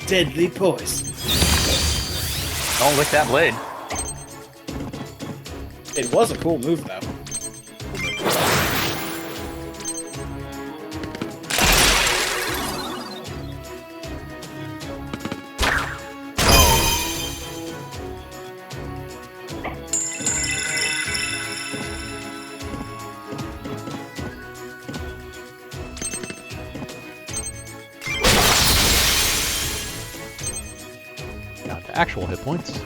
[SPEAKER 2] Deadly poison.
[SPEAKER 3] Don't lick that blade.
[SPEAKER 2] It was a cool move, though.
[SPEAKER 1] Down to actual hit points.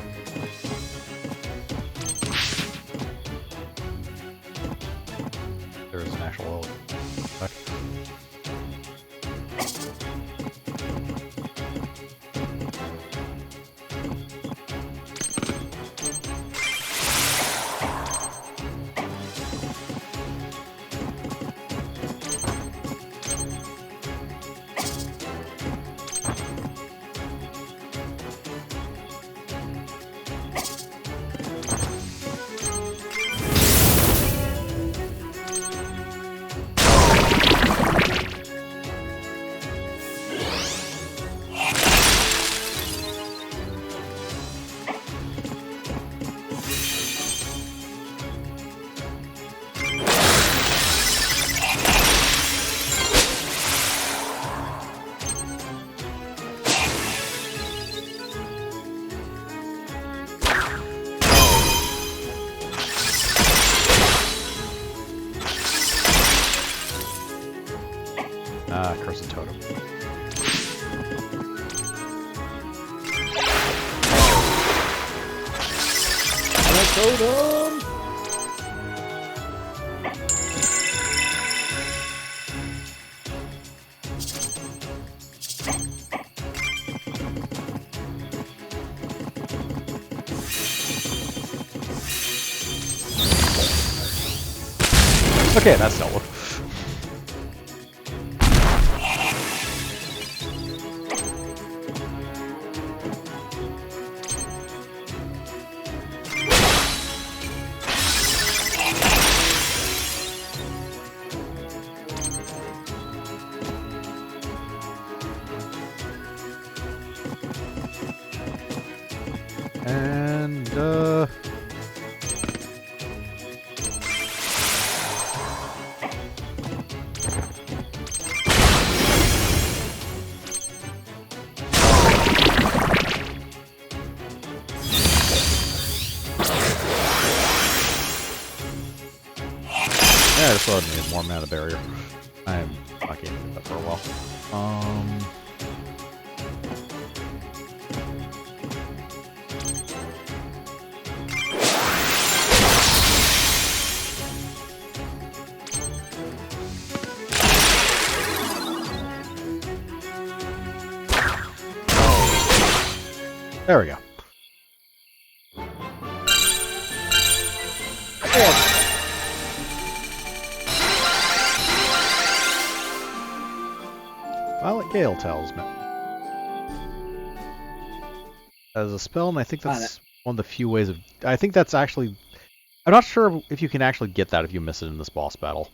[SPEAKER 1] totem.
[SPEAKER 2] Totem!
[SPEAKER 1] Okay, that's dealt with. And, yeah, I just thought I needed more mana barrier. I'm not getting that for a while. There we go. Violet Gale Talisman. As a spell, and I think that's one of the few ways of... I think that's actually... I'm not sure if you can actually get that if you miss it in this boss battle.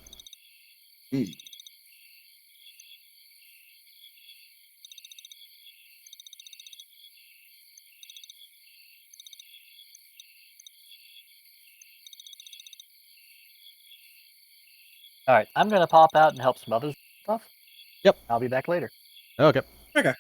[SPEAKER 3] Alright, I'm gonna pop out and help some other stuff.
[SPEAKER 1] Yep.
[SPEAKER 3] I'll be back later.
[SPEAKER 1] Okay.
[SPEAKER 2] Okay.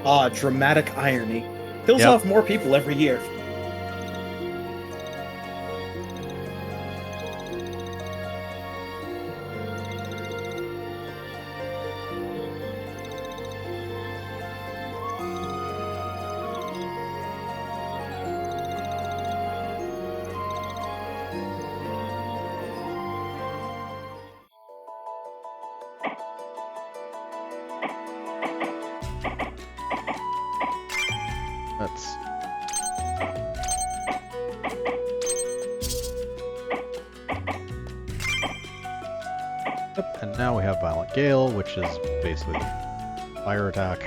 [SPEAKER 2] Ah, dramatic irony. Kills off more people every year.
[SPEAKER 1] That's... Yep, and now we have Violent Gale, which is basically the fire attack.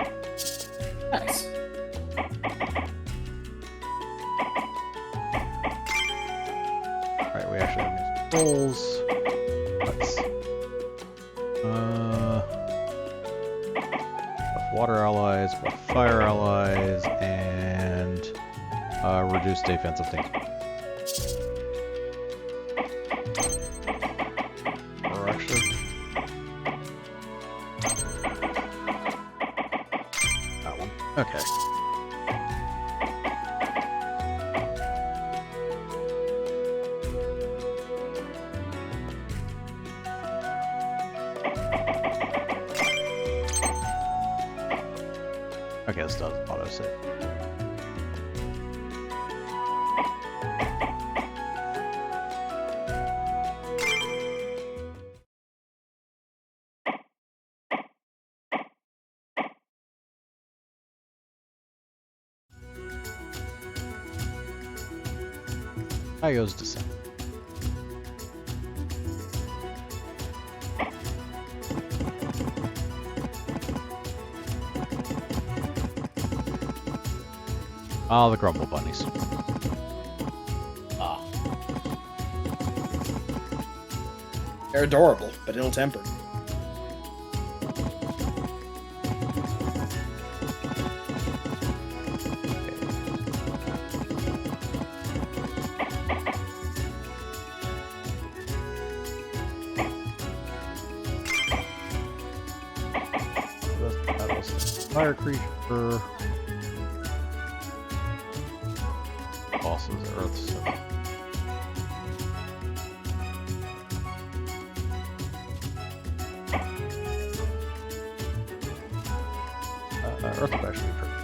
[SPEAKER 2] Nice.
[SPEAKER 1] Alright, we actually have these rolls. Let's... water allies, fire allies, and reduce defensive things. Or actually, Okay. Okay, this does auto save. Io's Descent. Ah, the Grumble Bunnies.
[SPEAKER 2] Ah. They're adorable, but ill-tempered.
[SPEAKER 1] Fire creature. Bosses Earth. So. Earth would actually be pretty.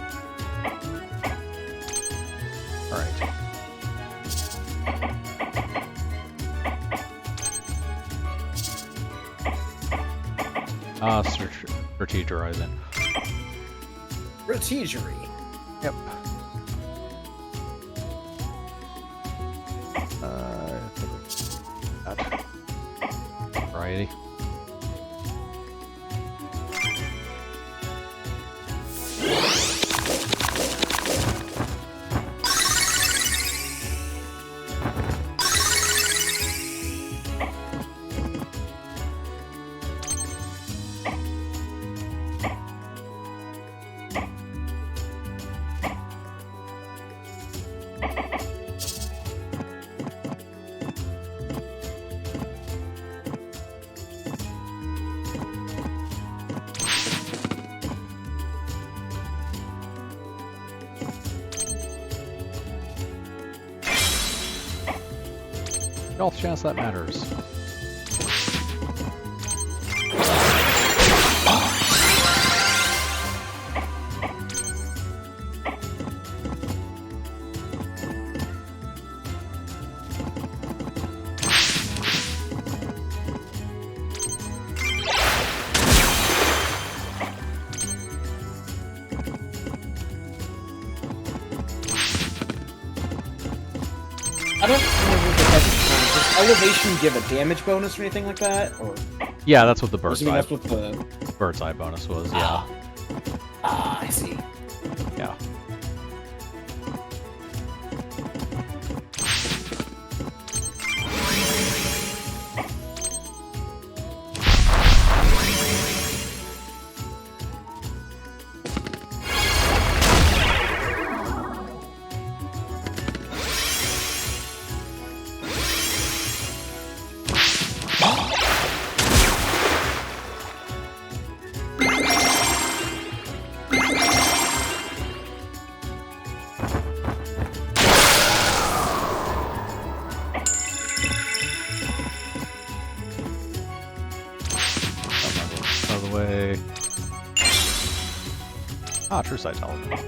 [SPEAKER 1] Alright. Strategize in.
[SPEAKER 2] Strategery.
[SPEAKER 1] Yep. That. Variety. Golf chance that matters.
[SPEAKER 2] I don't remember the does elevation give a damage bonus or anything like that? Or
[SPEAKER 1] Yeah, that's what the bird's eye,
[SPEAKER 2] that's what the
[SPEAKER 1] bird's eye bonus was. Yeah.
[SPEAKER 2] I see.
[SPEAKER 1] Yeah. Out of the way. Ah, true sight element.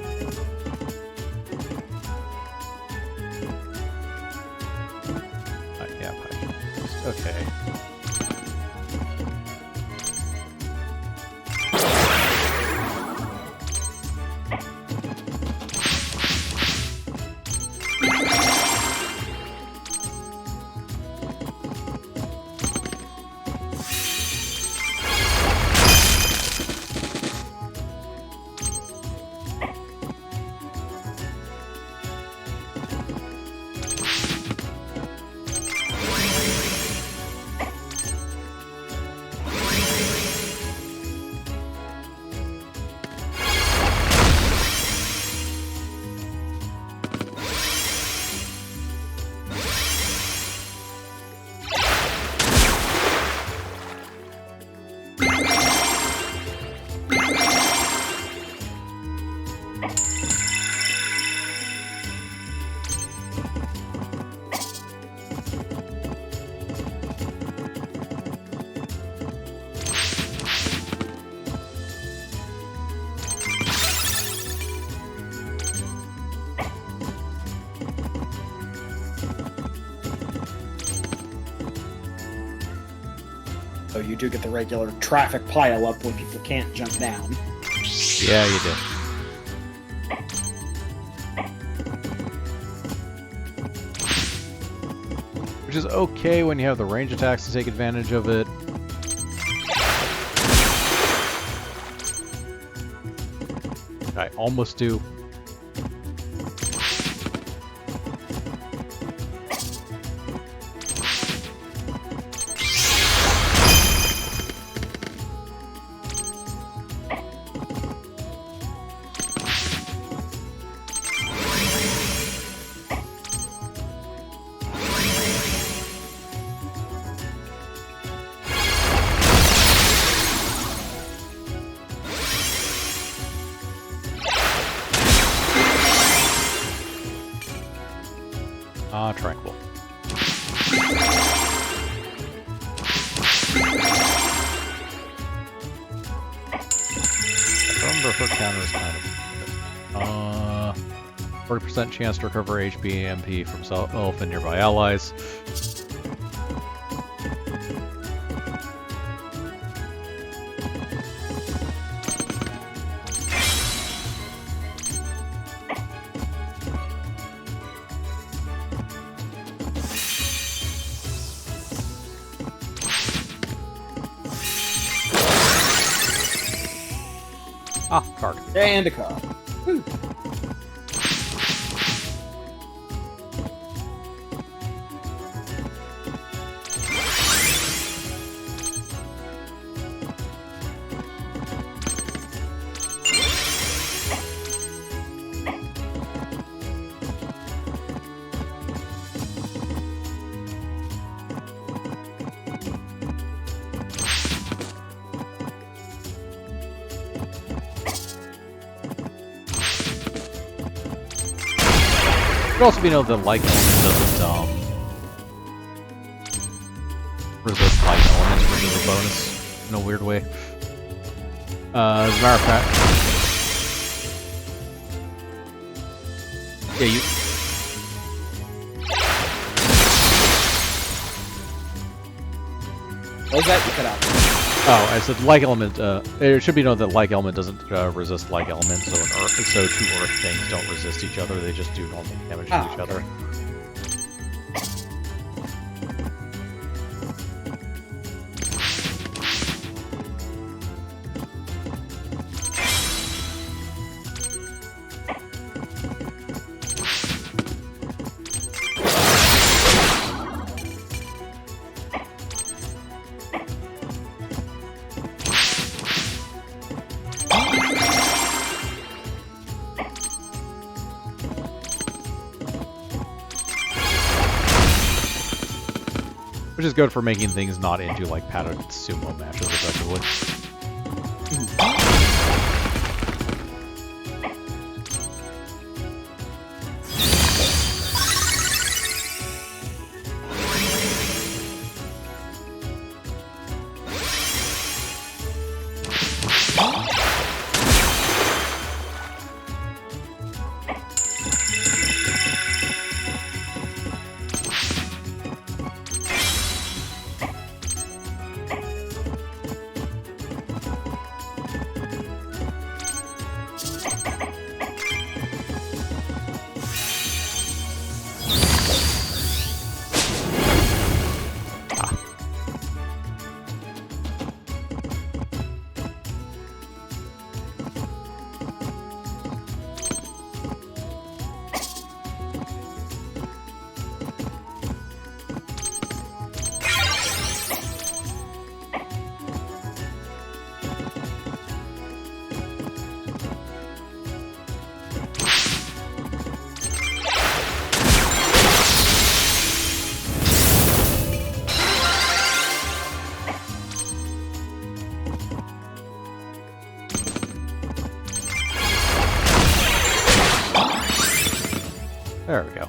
[SPEAKER 1] Yeah, okay.
[SPEAKER 2] So you do get the regular traffic pile-up when people can't jump down.
[SPEAKER 1] Yeah, you do. Which is okay when you have the range attacks to take advantage of it. I almost do. Tranquil. I remember her counter is kind of 40% chance to recover HP and MP from self and nearby allies. Ah, card.
[SPEAKER 2] And a card. Whew.
[SPEAKER 1] It also be known that like element doesn't resist like elements, which is a bonus in a weird way. As a matter of fact, yeah, you.
[SPEAKER 2] What was that? You cut out.
[SPEAKER 1] Oh, I said like element. It should be known that like element doesn't resist like element, so so two earth things don't resist each other. They just do normal damage to each other. Which is good for making things not into like padded sumo matches effectively. There we go.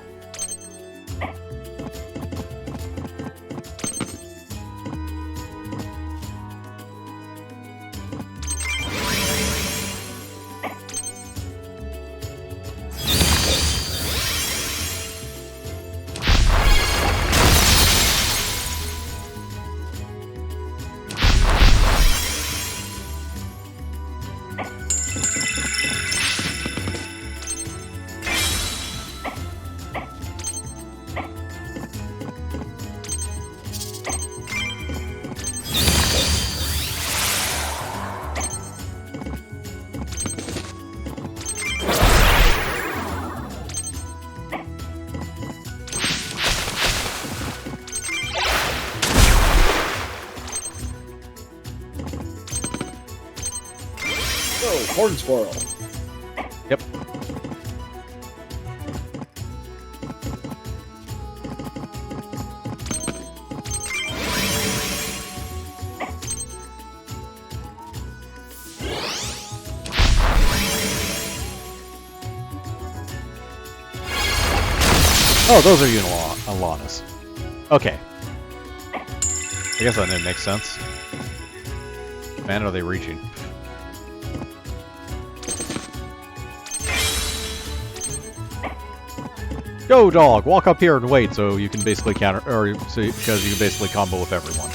[SPEAKER 2] Oh, horn squirrel.
[SPEAKER 1] Yep. Oh, those are Alanas. Okay. I guess that didn't make sense. Man, are they reaching? Go, dog! Walk up here and wait, so you can basically counter, or so because you can basically combo with everyone.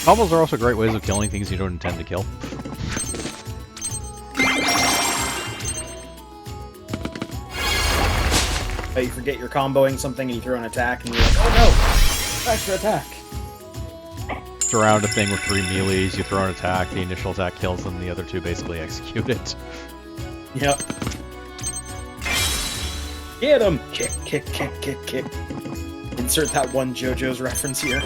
[SPEAKER 1] Combos are also great ways of killing things you don't intend to kill.
[SPEAKER 2] You forget you're comboing something and you throw an attack and you're like, oh no! Extra attack!
[SPEAKER 1] Surround a thing with 3 melees, you throw an attack, the initial attack kills them, the other 2 basically execute it.
[SPEAKER 2] Yep. Get him! Kick, kick, kick, kick, kick. Insert that one JoJo's reference here.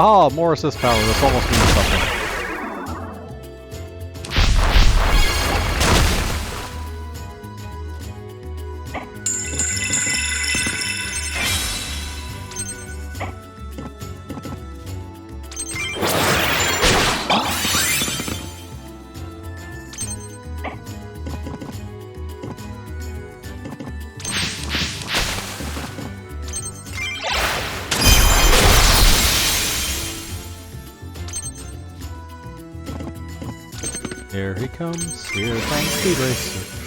[SPEAKER 1] Ah, more assist power, this almost means something. Here he comes, here comes Speed Racer.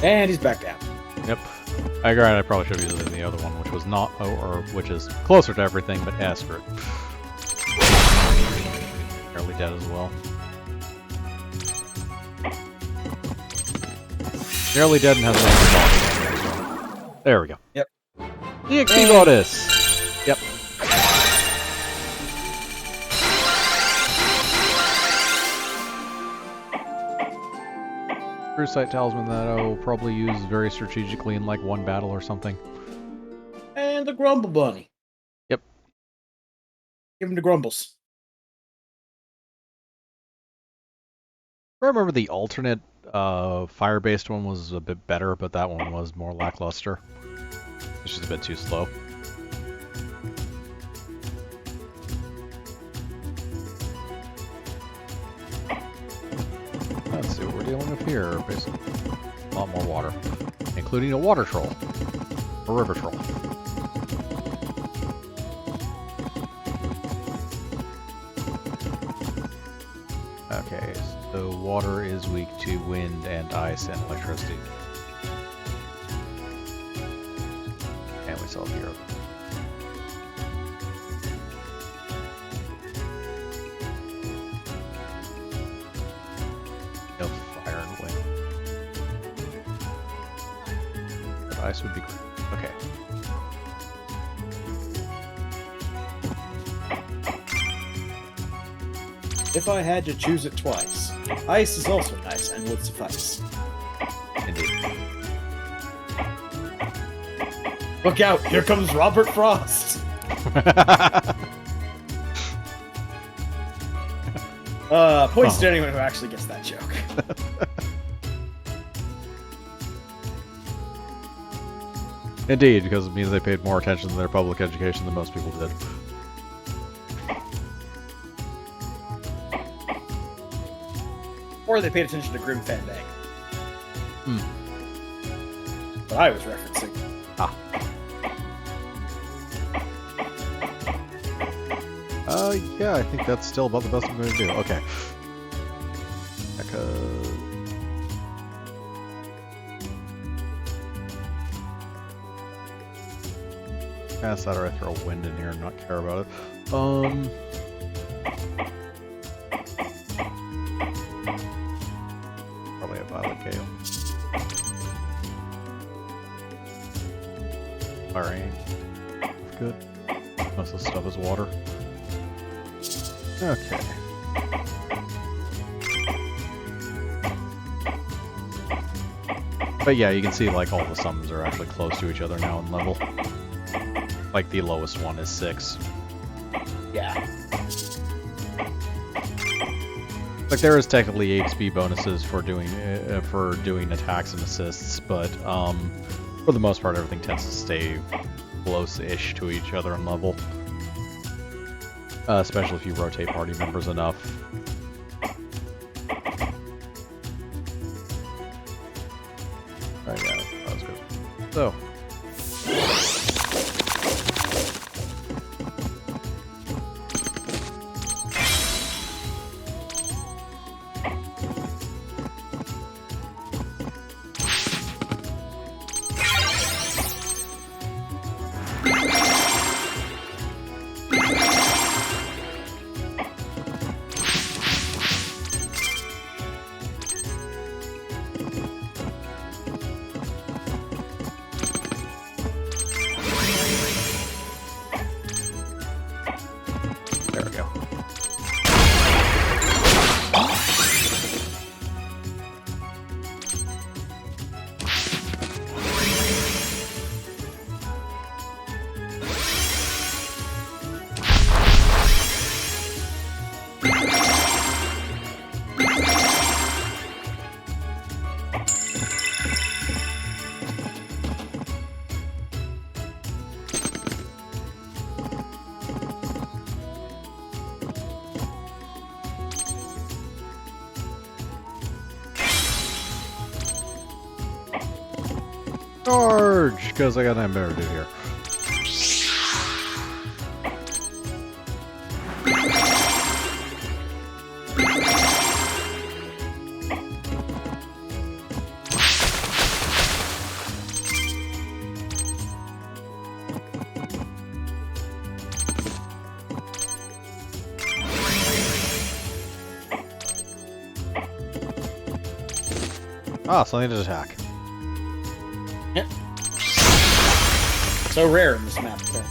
[SPEAKER 2] And he's back down.
[SPEAKER 1] Yep. I agree, I probably should have used it in the other one, which was not, or which is closer to everything, but screw it. Nearly dead as well. Nearly dead and has an angry. There we go.
[SPEAKER 2] Yep.
[SPEAKER 1] EXP Goddess! Yep. True Sight Talisman that I'll probably use very strategically in like one battle or something.
[SPEAKER 2] And the Grumble Bunny.
[SPEAKER 1] Yep.
[SPEAKER 2] Give him the Grumbles.
[SPEAKER 1] I remember the alternate fire-based one was a bit better, but that one was more lackluster. It's just a bit too slow. Let's see what we're dealing with here, basically. A lot more water. Including a water troll. A river troll. Okay, so water is weak to wind and ice and electricity. And we saw here. No fire and wind. But ice would be great. Okay.
[SPEAKER 2] If I had to choose it twice, ice is also nice and would suffice.
[SPEAKER 1] Indeed.
[SPEAKER 2] Look out, here comes Robert Frost! Points to anyone who actually gets that joke.
[SPEAKER 1] Indeed, because it means they paid more attention to their public education than most people did.
[SPEAKER 2] Or they paid attention to Grim Fandango.
[SPEAKER 1] Hmm.
[SPEAKER 2] But I was referencing.
[SPEAKER 1] Ah. Yeah, I think that's still about the best I'm going to do. Okay. Pass that, or I throw wind in here and not care about it. Probably a violet gale. Firing. Good. Most of the stuff is water. Okay. But yeah, you can see like all the summons are actually close to each other now in level. Like the lowest one is 6.
[SPEAKER 2] Yeah.
[SPEAKER 1] Like there is technically HP bonuses for doing attacks and assists, but for the most part everything tends to stay close-ish to each other in level. Especially if you rotate party members enough. Oh yeah, that was good. So. There we go. Charge! Because I got nothing better to do here. Ah, something to attack.
[SPEAKER 2] Yep. So rare in this map. Okay.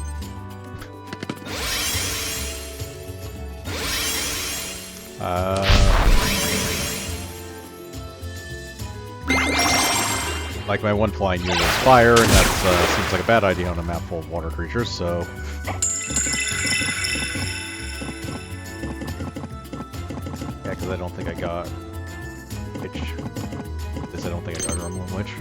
[SPEAKER 1] Like my one flying unit is fire, and that seems like a bad idea on a map full of water creatures, so... Yeah, because I don't think I got... Witch. I don't think I got Gremlin Witch.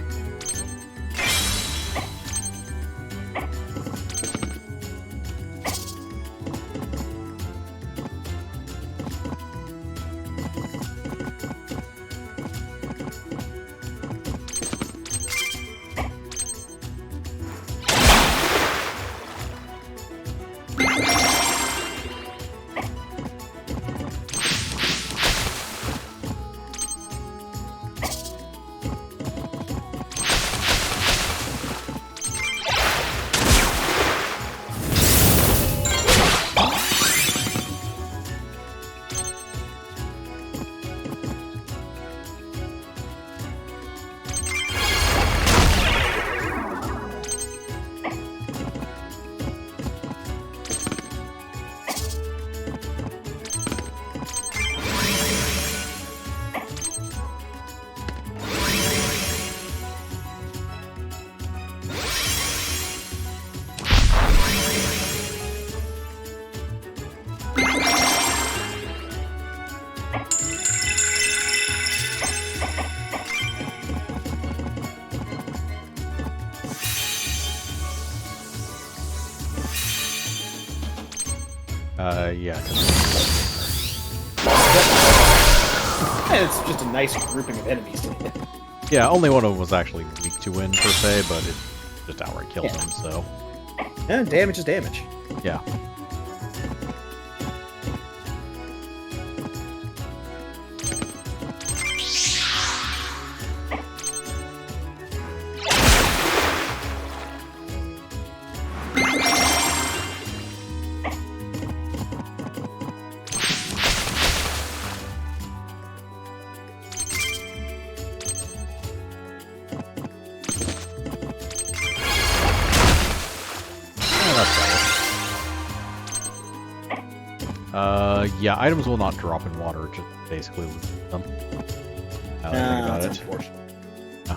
[SPEAKER 1] Yeah.
[SPEAKER 2] And it's just a nice grouping of enemies to hit.
[SPEAKER 1] Yeah, only one of them was actually weak to win, per se, but it just outright killed him, so...
[SPEAKER 2] Yeah, damage is damage.
[SPEAKER 1] Yeah. Yeah, items will not drop in water, just basically lose them. Now that I think about
[SPEAKER 2] That's
[SPEAKER 1] it.
[SPEAKER 2] unfortunate.
[SPEAKER 1] Yeah.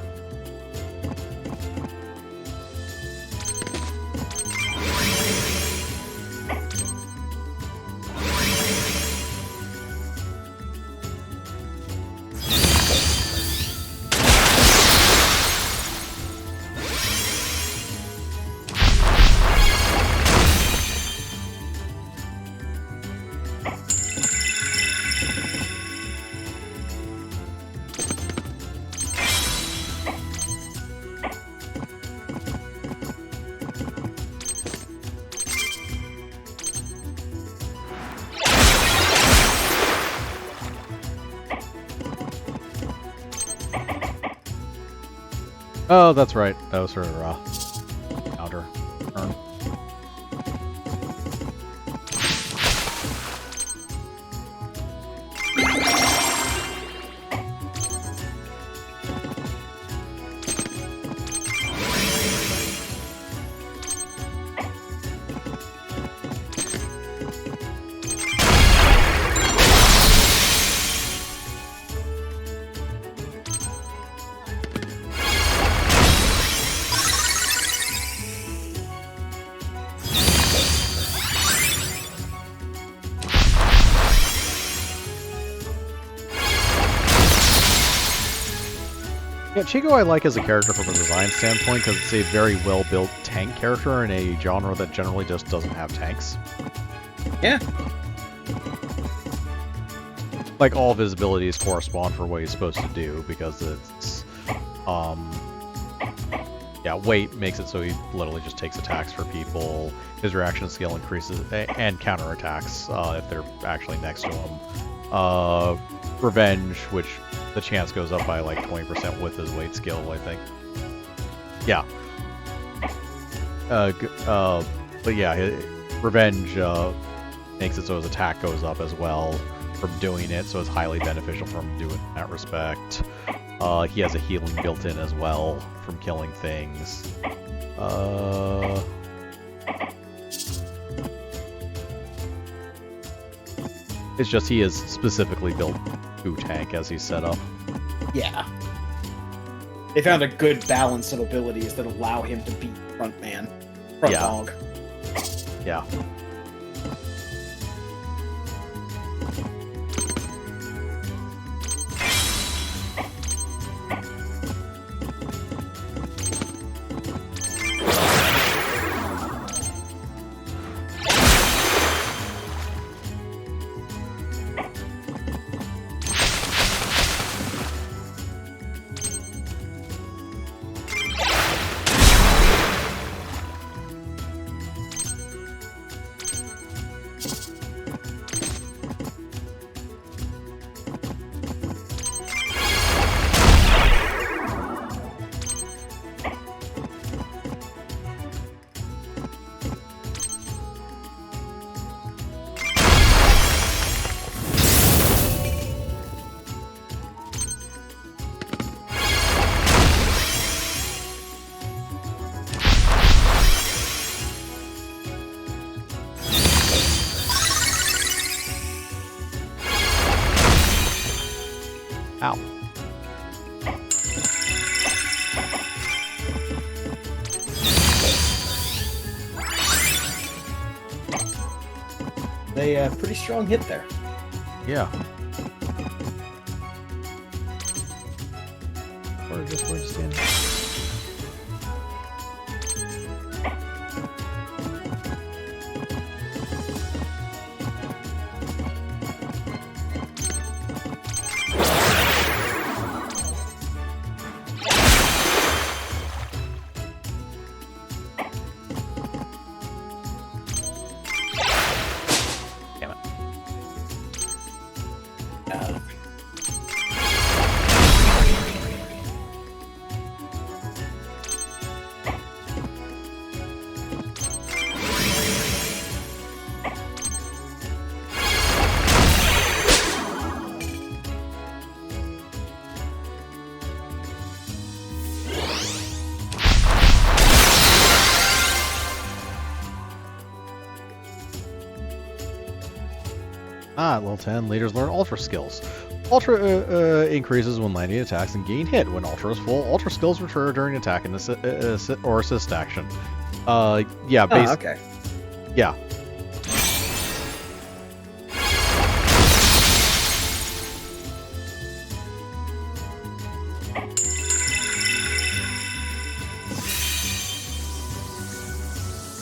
[SPEAKER 1] Oh, that's right. That was her counter turn. Yeah, Chico I like as a character from a design standpoint because it's a very well-built tank character in a genre that generally just doesn't have tanks.
[SPEAKER 2] Yeah.
[SPEAKER 1] Like, all of his abilities correspond for what he's supposed to do because it's, yeah, weight makes it so he literally just takes attacks for people. His reaction skill increases, and counterattacks if they're actually next to him. Revenge, which the chance goes up by like 20% with his weight skill, I think. Yeah. But yeah, Revenge makes it so his attack goes up as well from doing it, so it's highly beneficial for him to do it in that respect. He has a healing built in as well from killing things. It's just he is specifically built to tank as he's set up.
[SPEAKER 2] Yeah. They found a good balance of abilities that allow him to beat front
[SPEAKER 1] Yeah.
[SPEAKER 2] dog.
[SPEAKER 1] Yeah. Ow.
[SPEAKER 2] They pretty strong hit there.
[SPEAKER 1] Yeah. We're just going to stand. Level 10, leaders learn Ultra skills. Ultra increases when landing attacks and getting hit. When Ultra is full, Ultra skills return during attack and assist action. Yeah,
[SPEAKER 2] okay.
[SPEAKER 1] Yeah.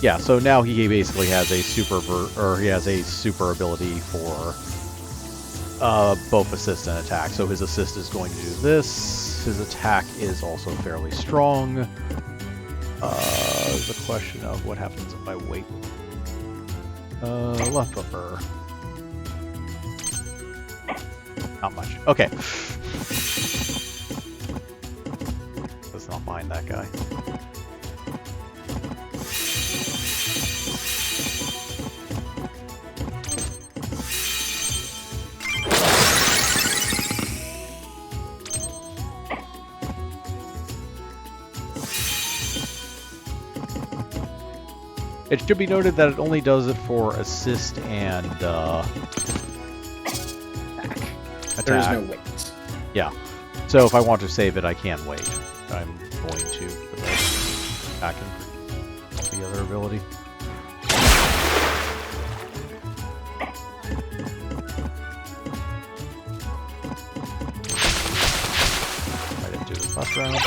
[SPEAKER 1] Yeah, so now he basically has a super ability for both assist and attack. So his assist is going to do this. His attack is also fairly strong. The question of what happens if I wait. Left upper. Not much. Okay. Let's not mind that guy. It should be noted that it only does it for assist and attack.
[SPEAKER 2] There is no wait.
[SPEAKER 1] Yeah. So if I want to save it, I can wait. I'm going to attack and the other ability. I didn't do this last round.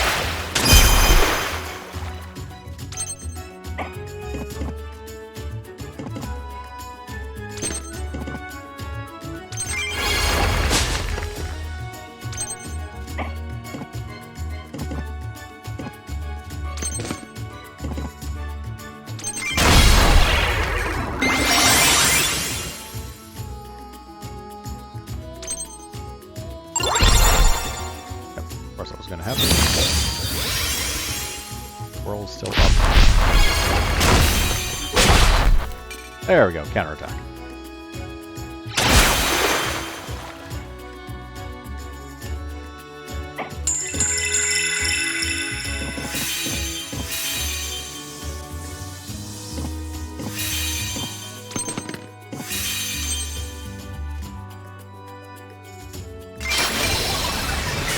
[SPEAKER 1] There we go, counterattack.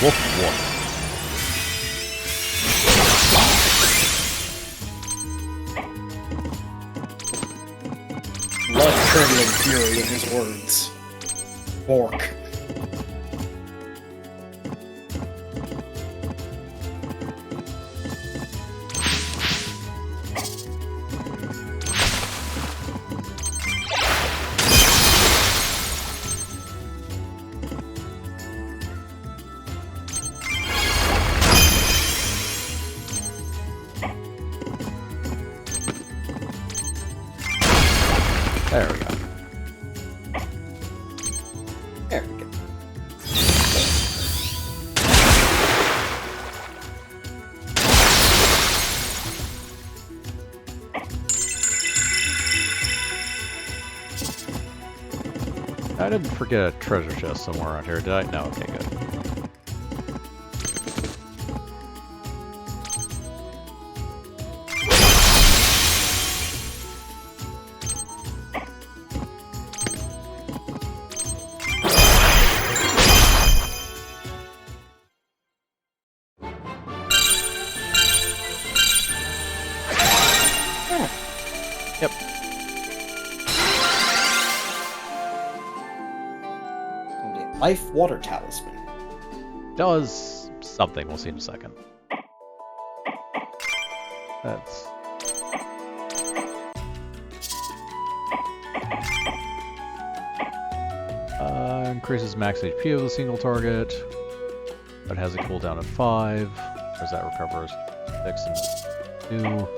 [SPEAKER 1] Woof woof.
[SPEAKER 2] Blood-curdling fury in his words. Bork.
[SPEAKER 1] There we go.
[SPEAKER 2] There we go.
[SPEAKER 1] I didn't forget a treasure chest somewhere around here, did I? No, okay, good. Yep.
[SPEAKER 2] Life water talisman.
[SPEAKER 1] Does something, we'll see in a second. That's... increases max HP of a single target, but has a cooldown of 5. Whereas that recovers 6 and 2.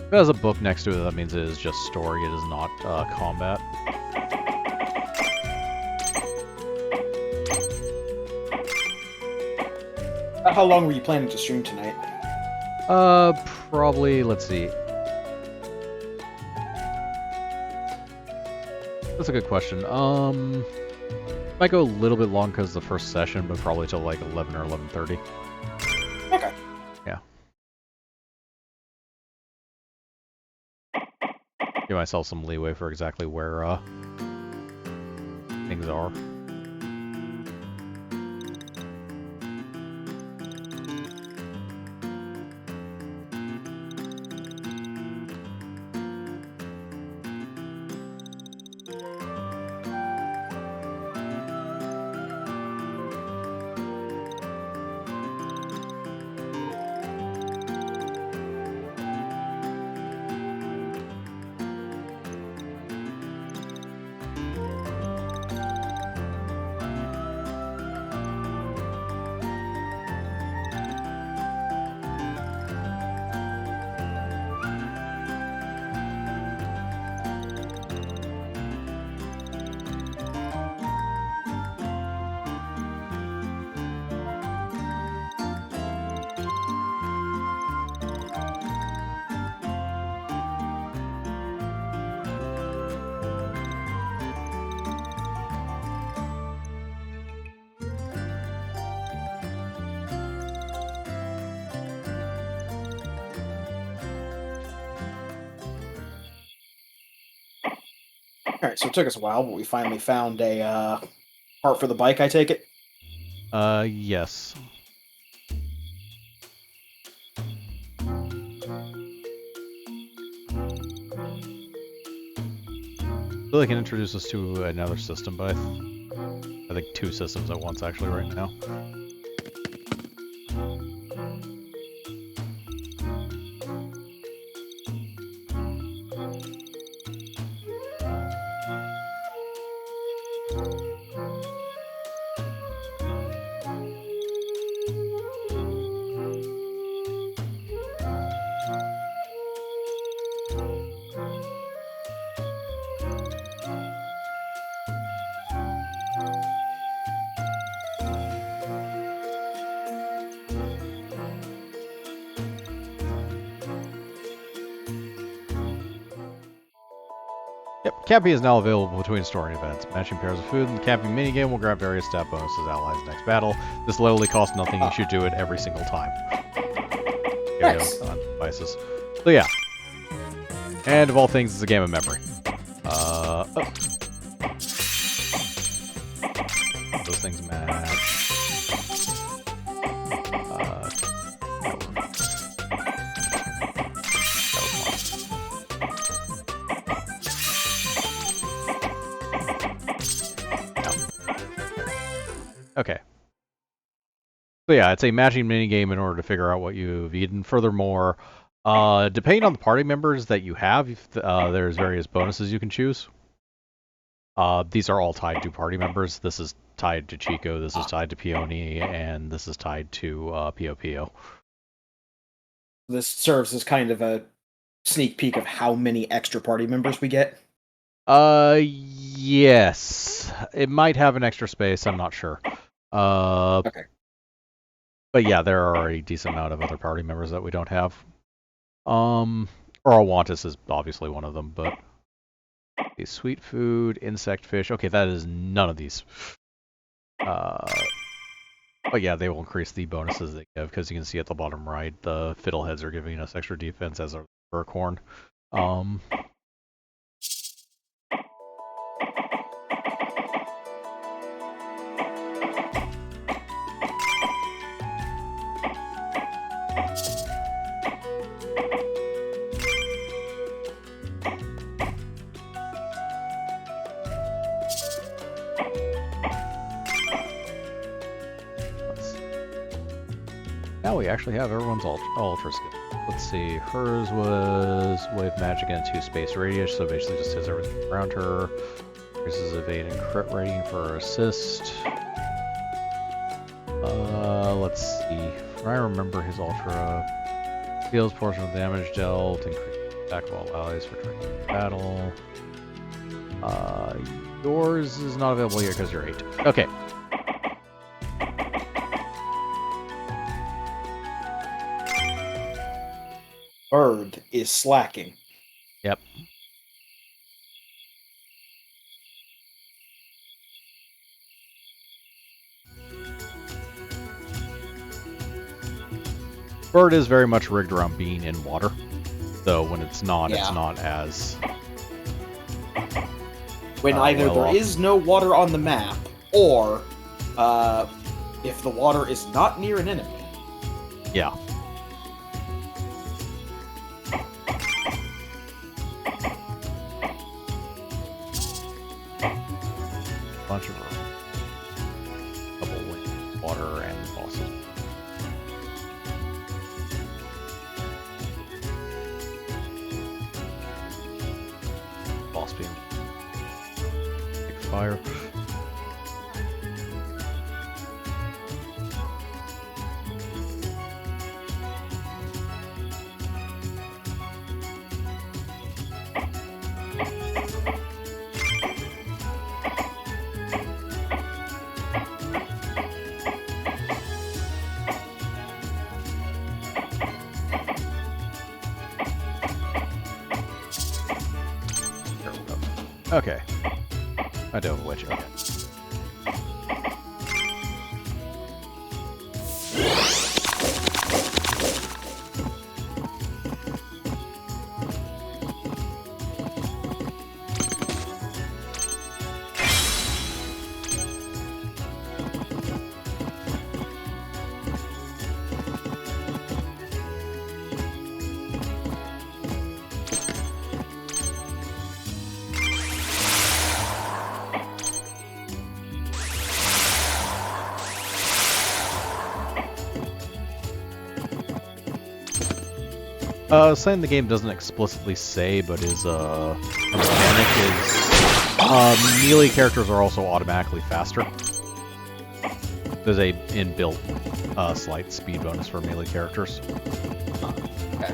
[SPEAKER 1] If it has a book next to it, that means it is just story, it is not combat.
[SPEAKER 2] How long were you planning to stream tonight?
[SPEAKER 1] Probably, let's see. That's a good question. Might go a little bit long because the first session, but probably till like 11 or 11:30. give myself some leeway for exactly where things are.
[SPEAKER 2] Alright, so it took us a while, but we finally found a part for the bike, I take it?
[SPEAKER 1] Yes. I feel like it introduced us to another system, but I think two systems at once actually right now. Yep, camping is now available between story events. Matching pairs of food in the camping minigame will grab various stat bonuses allies next battle. This literally costs nothing, you should do it every single time.
[SPEAKER 2] Nice.
[SPEAKER 1] Devices. So yeah. And of all things, it's a game of memory. Those things match. Okay. So yeah, it's a matching minigame in order to figure out what you've eaten. Furthermore, depending on the party members that you have, there's various bonuses you can choose. These are all tied to party members. This is tied to Chico, this is tied to Peony, and this is tied to Pio Pio.
[SPEAKER 2] This serves as kind of a sneak peek of how many extra party members we get.
[SPEAKER 1] Yes. It might have an extra space, I'm not sure.
[SPEAKER 2] Okay.
[SPEAKER 1] But yeah, there are a decent amount of other party members that we don't have. Oralwantis is obviously one of them, but okay, sweet food, insect fish. Okay, that is none of these. But yeah, they will increase the bonuses they give, because you can see at the bottom right, the fiddleheads are giving us extra defense, as are the furcorn. Now we actually have everyone's ultra skill. Let's see, hers was wave magic into space radius, so basically just hits everything around her. Increases evade and crit rating for her assist. Let's see. I remember his ultra deals portion of damage dealt, increases attack of all allies for tracking battle. Yours is not available yet because you're 8. Okay.
[SPEAKER 2] Bird is slacking.
[SPEAKER 1] Yep. Bird is very much rigged around being in water, so when it's not, it's not as
[SPEAKER 2] when either
[SPEAKER 1] well
[SPEAKER 2] there
[SPEAKER 1] off.
[SPEAKER 2] is no water on the map, or if the water is not near an enemy.
[SPEAKER 1] Yeah. Bunch of room. Couple wind, water, and bosses. Boss beam. Big fire. There we go. Okay. I dove a witch. Okay. Something the game doesn't explicitly say, but is a mechanic is melee characters are also automatically faster. There's a inbuilt slight speed bonus for melee characters.
[SPEAKER 2] Okay.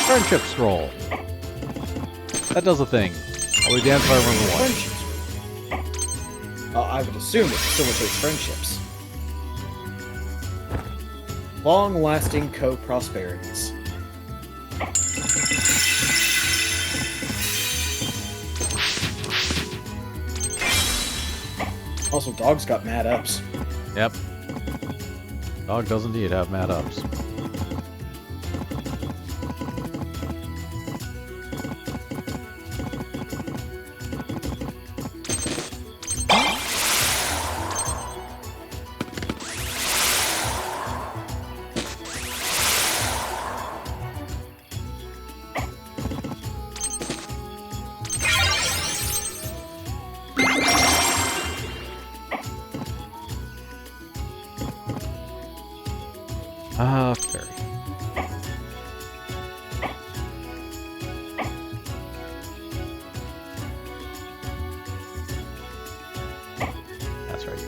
[SPEAKER 1] Friendship scroll. That does a thing. I'll be damned if I remember what.
[SPEAKER 2] Friendships. I would assume it facilitates friendships. Long-lasting co-prosperities. Also, dog's got mad ups.
[SPEAKER 1] Yep. Dog does indeed have mad ups. Fairy. That's right.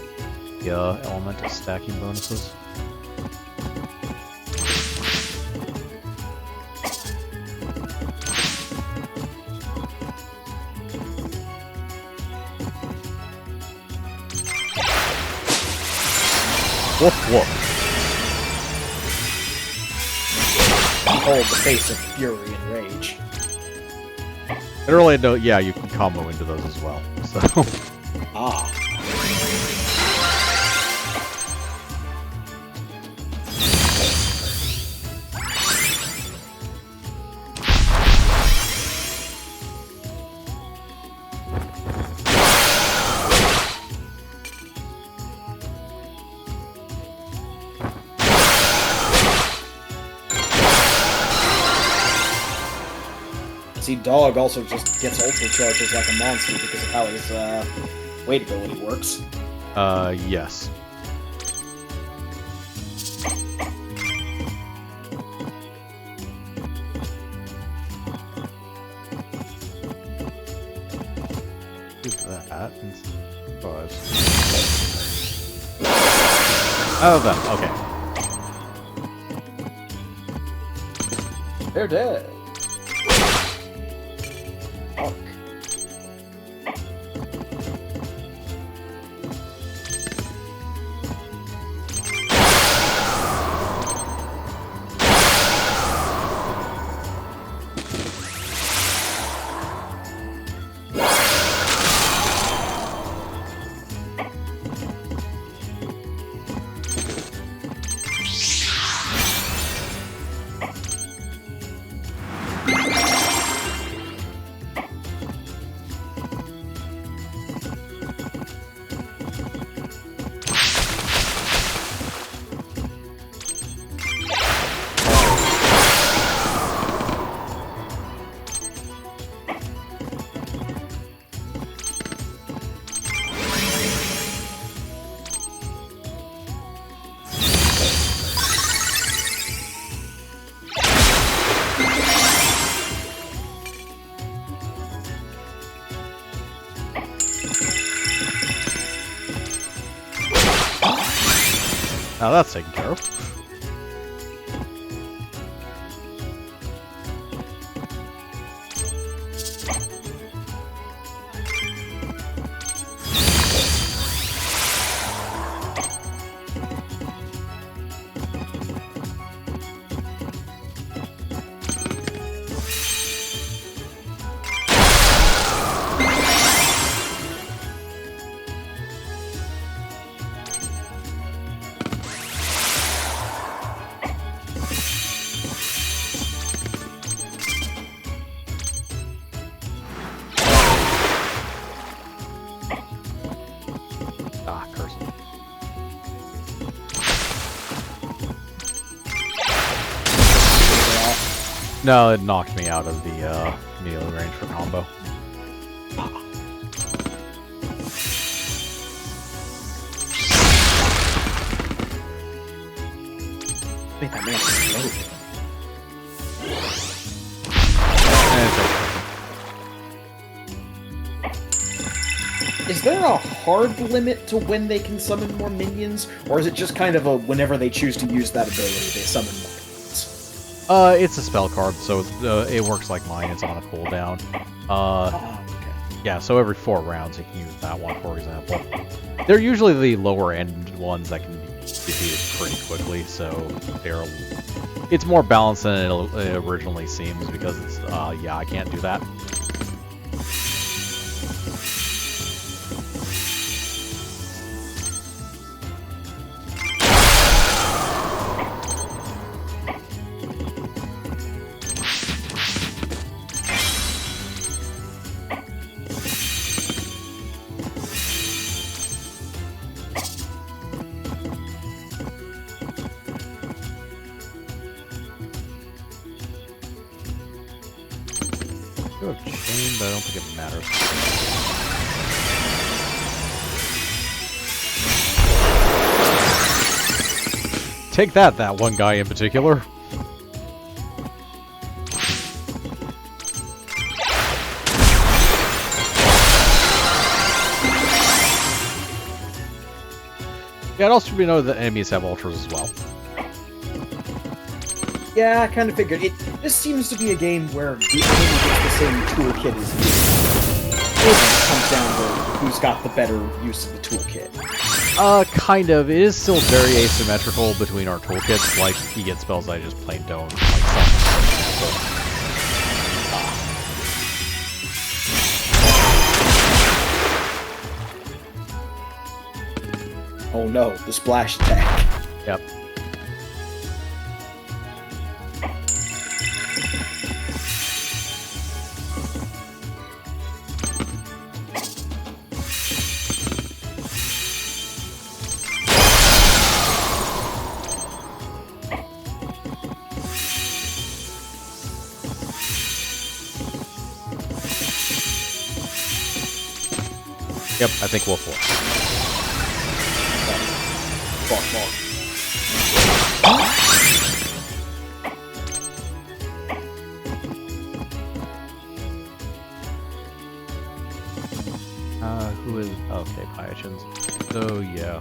[SPEAKER 1] The element of stacking bonuses. Woof woof.
[SPEAKER 2] Behold the face of fury and rage.
[SPEAKER 1] And really, no, yeah, you can combo into those as well. So.
[SPEAKER 2] Ah. See, Dog also just gets ultra charges like a monster because of how his weight ability works.
[SPEAKER 1] Yes. Do that and surprise. Oh, them. Okay.
[SPEAKER 2] They're dead. Fuck.
[SPEAKER 1] Now that's taken care of. Ah, curse it. No, it knocked me out of the melee range for combo.
[SPEAKER 2] I think that man exploded.
[SPEAKER 1] And it's okay.
[SPEAKER 2] Is there a hard limit to when they can summon more minions, or is it just kind of a whenever they choose to use that ability, they summon more minions?
[SPEAKER 1] It's a spell card, so it works like mine. It's on a cooldown.
[SPEAKER 2] Okay.
[SPEAKER 1] Yeah, so every 4 rounds you can use that one, for example. They're usually the lower end ones that can be defeated pretty quickly, so it's more balanced than it originally seems, because it's, yeah, I can't do that. Go chain, but I don't think it matters. take that one guy in particular. Yeah, it also should be noted that enemies have ultras as well.
[SPEAKER 2] Yeah, I kind of figured. This seems to be a game where the enemy gets the same toolkit as you. It comes down to who's got the better use of the toolkit.
[SPEAKER 1] Kind of. It is still very asymmetrical between our toolkits. Like, he gets spells I just plain don't. Like, some, for example.
[SPEAKER 2] Oh no, the splash attack.
[SPEAKER 1] Yep. Yep, I think we'll fall. Who is... Okay, Pyachins. So, yeah.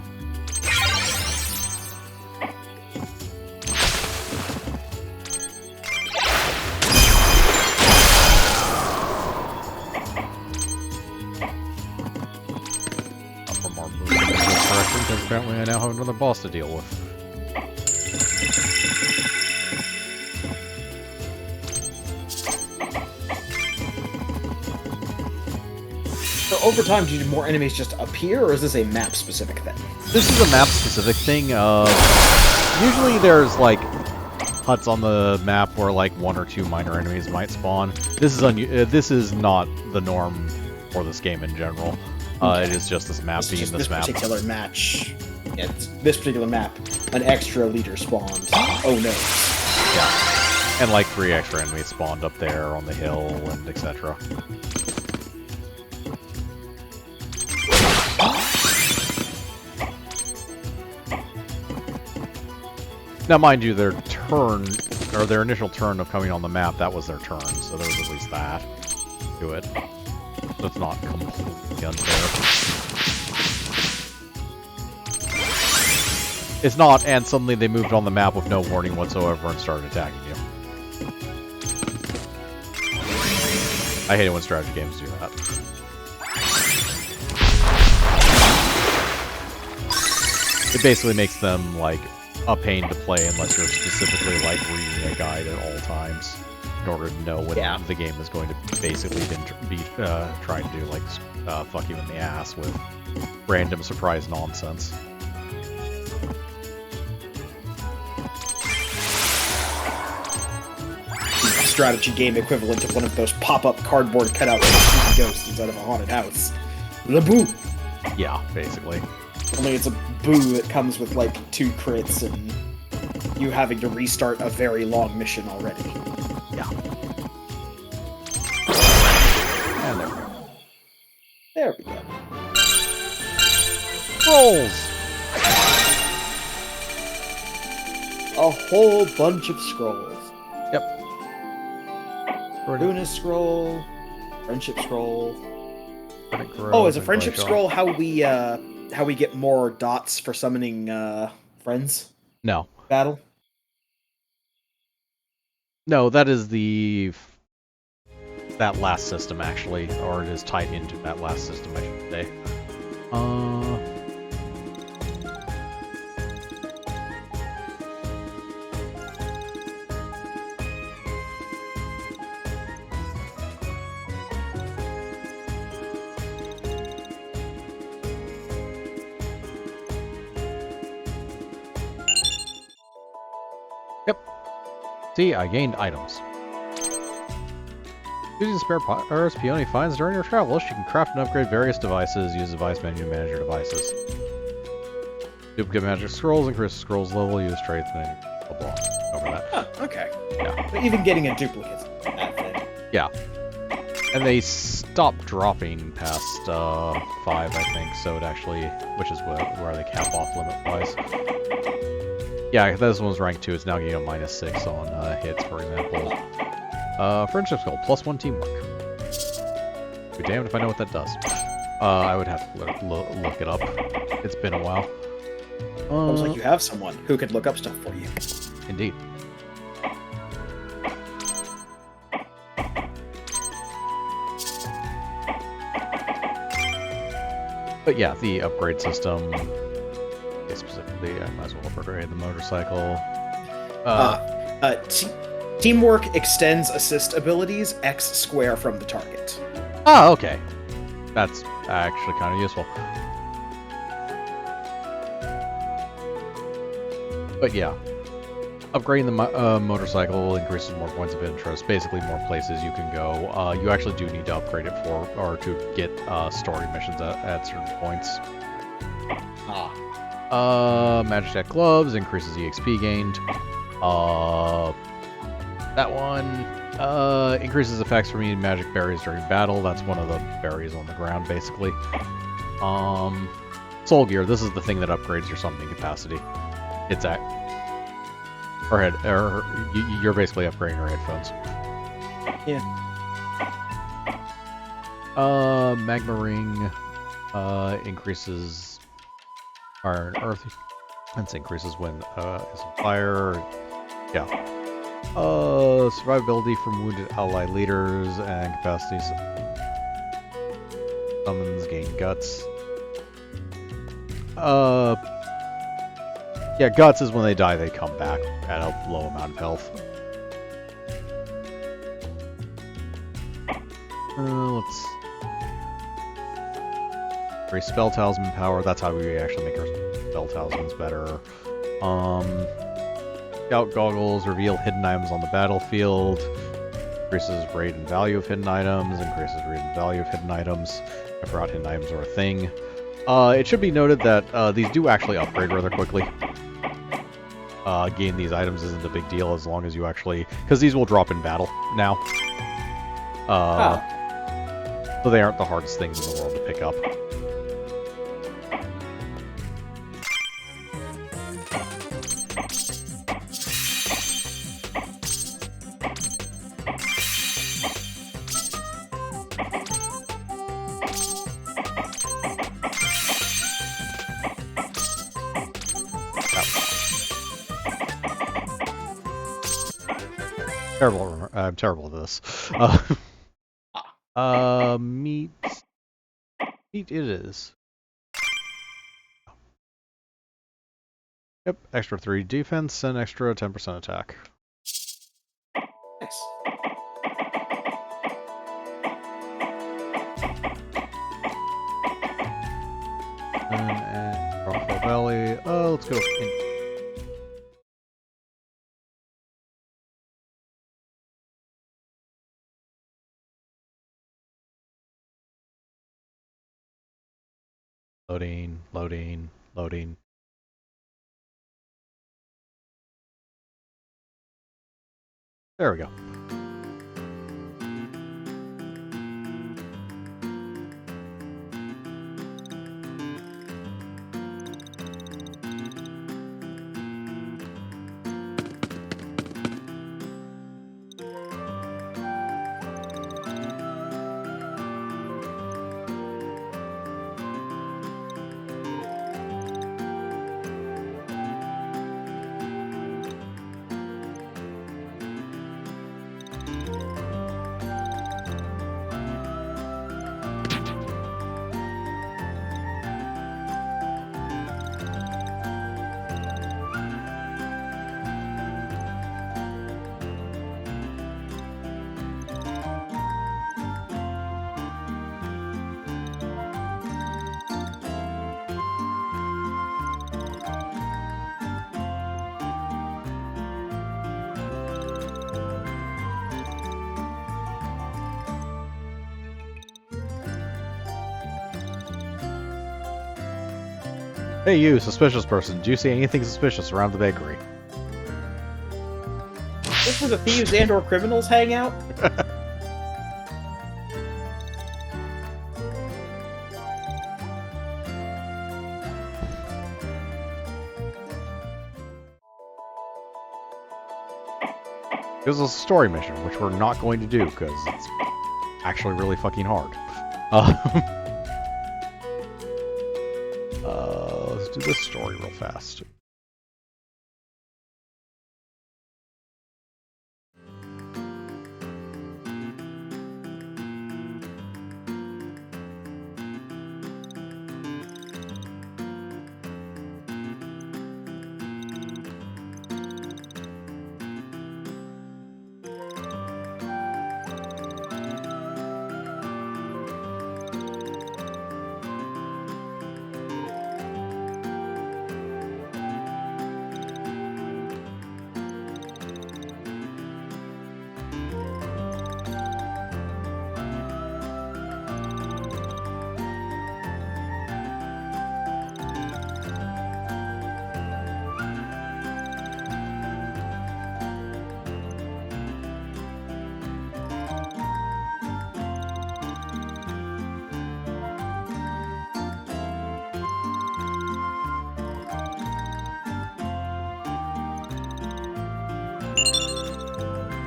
[SPEAKER 1] From our movement in this direction, because apparently I now have another boss to deal with.
[SPEAKER 2] So over time, do more enemies just appear, or is this a map-specific thing?
[SPEAKER 1] This is a map-specific thing. Usually there's, like, huts on the map where, like, 1 or 2 minor enemies might spawn. This is not the norm for this game in general.
[SPEAKER 2] Okay.
[SPEAKER 1] It is just this map being this map.
[SPEAKER 2] Particular match. Yeah, this particular map, an extra leader spawned. Oh no.
[SPEAKER 1] Yeah. And, like, 3 extra enemies spawned up there on the hill and etc. Now, mind you, their turn, or their initial turn of coming on the map, that was their turn, so there was at least that to it. So it's not completely unfair. It's not, and suddenly they moved on the map with no warning whatsoever and started attacking you. I hate it when strategy games do that. It basically makes them, like, a pain to play unless you're specifically, like, reading a guide at all times in order to know when the game is going to basically be trying to, like, fuck you in the ass with random surprise nonsense.
[SPEAKER 2] Strategy game equivalent of one of those pop-up cardboard cutouts of a ghost inside of a haunted house. The boo!
[SPEAKER 1] Yeah, basically.
[SPEAKER 2] Only it's a boo that comes with, like, 2 crits and you having to restart a very long mission already.
[SPEAKER 1] Yeah. And there we go.
[SPEAKER 2] There we go.
[SPEAKER 1] Scrolls!
[SPEAKER 2] A whole bunch of scrolls.
[SPEAKER 1] Yep.
[SPEAKER 2] Runa scroll, friendship scroll. Oh, is a friendship scroll how we get more dots for summoning friends?
[SPEAKER 1] No.
[SPEAKER 2] Battle?
[SPEAKER 1] No, that is that last system, actually. Or it is tied into that last system, I should say. See, I gained items. Using spare RSP only finds during your travels, you can craft and upgrade various devices, use the device menu to manage your devices. Duplicate magic scrolls, increase scrolls level, use traits, menu, blah blah. Over that.
[SPEAKER 2] Oh, okay.
[SPEAKER 1] Yeah.
[SPEAKER 2] But even getting a duplicate, that thing.
[SPEAKER 1] Yeah. And they stopped dropping past 5, I think, so it actually, which is where they cap off limit-wise. Yeah, this one's rank 2. It's now getting a -6 on hits, for example. Friendship skill, +1 teamwork. Be damned if I know what that does. I would have to look it up. It's been a while.
[SPEAKER 2] Looks like you have someone who could look up stuff for you.
[SPEAKER 1] Indeed. But yeah, the upgrade system. Specifically, I might as well upgrade the motorcycle.
[SPEAKER 2] Teamwork extends assist abilities X square from the target.
[SPEAKER 1] Oh, okay. That's actually kind of useful. But yeah, upgrading the motorcycle increases more points of interest. Basically, more places you can go. You actually do need to upgrade it to get story missions at certain points. Magic Tech gloves increases EXP gained. That one increases effects from eating magic berries during battle. That's one of the berries on the ground, basically. Soul Gear. This is the thing that upgrades your summoning capacity. It's at you're basically upgrading your headphones.
[SPEAKER 2] Yeah.
[SPEAKER 1] Magma Ring increases Iron Earth. This increases when it's on fire. Yeah. Survivability from wounded ally leaders and capacities. Summons gain guts. Yeah, guts is when they die, they come back at a low amount of health. Let's increase spell talisman power. That's how we actually make our spell talismans better. Scout goggles reveal hidden items on the battlefield. Increases rate and value of hidden items. Increases rate and value of hidden items. I forgot hidden items are a thing. It should be noted that these do actually upgrade rather quickly. Getting these items isn't a big deal as long as you actually... Because these will drop in battle now. So they aren't the hardest things in the world to pick up. I'm terrible at this. Meat it is. Yep, extra 3 defense and extra 10% attack.
[SPEAKER 2] Nice.
[SPEAKER 1] And Rockville Valley. Let's go. Loading. There we go. Hey you, suspicious person, do you see anything suspicious around the bakery?
[SPEAKER 2] This is where the thieves and or criminals hang out?
[SPEAKER 1] This is a story mission, which we're not going to do because it's actually really fucking hard. Let's do this story real fast.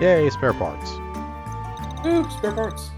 [SPEAKER 1] Yay, spare parts.
[SPEAKER 2] Ooh, spare parts.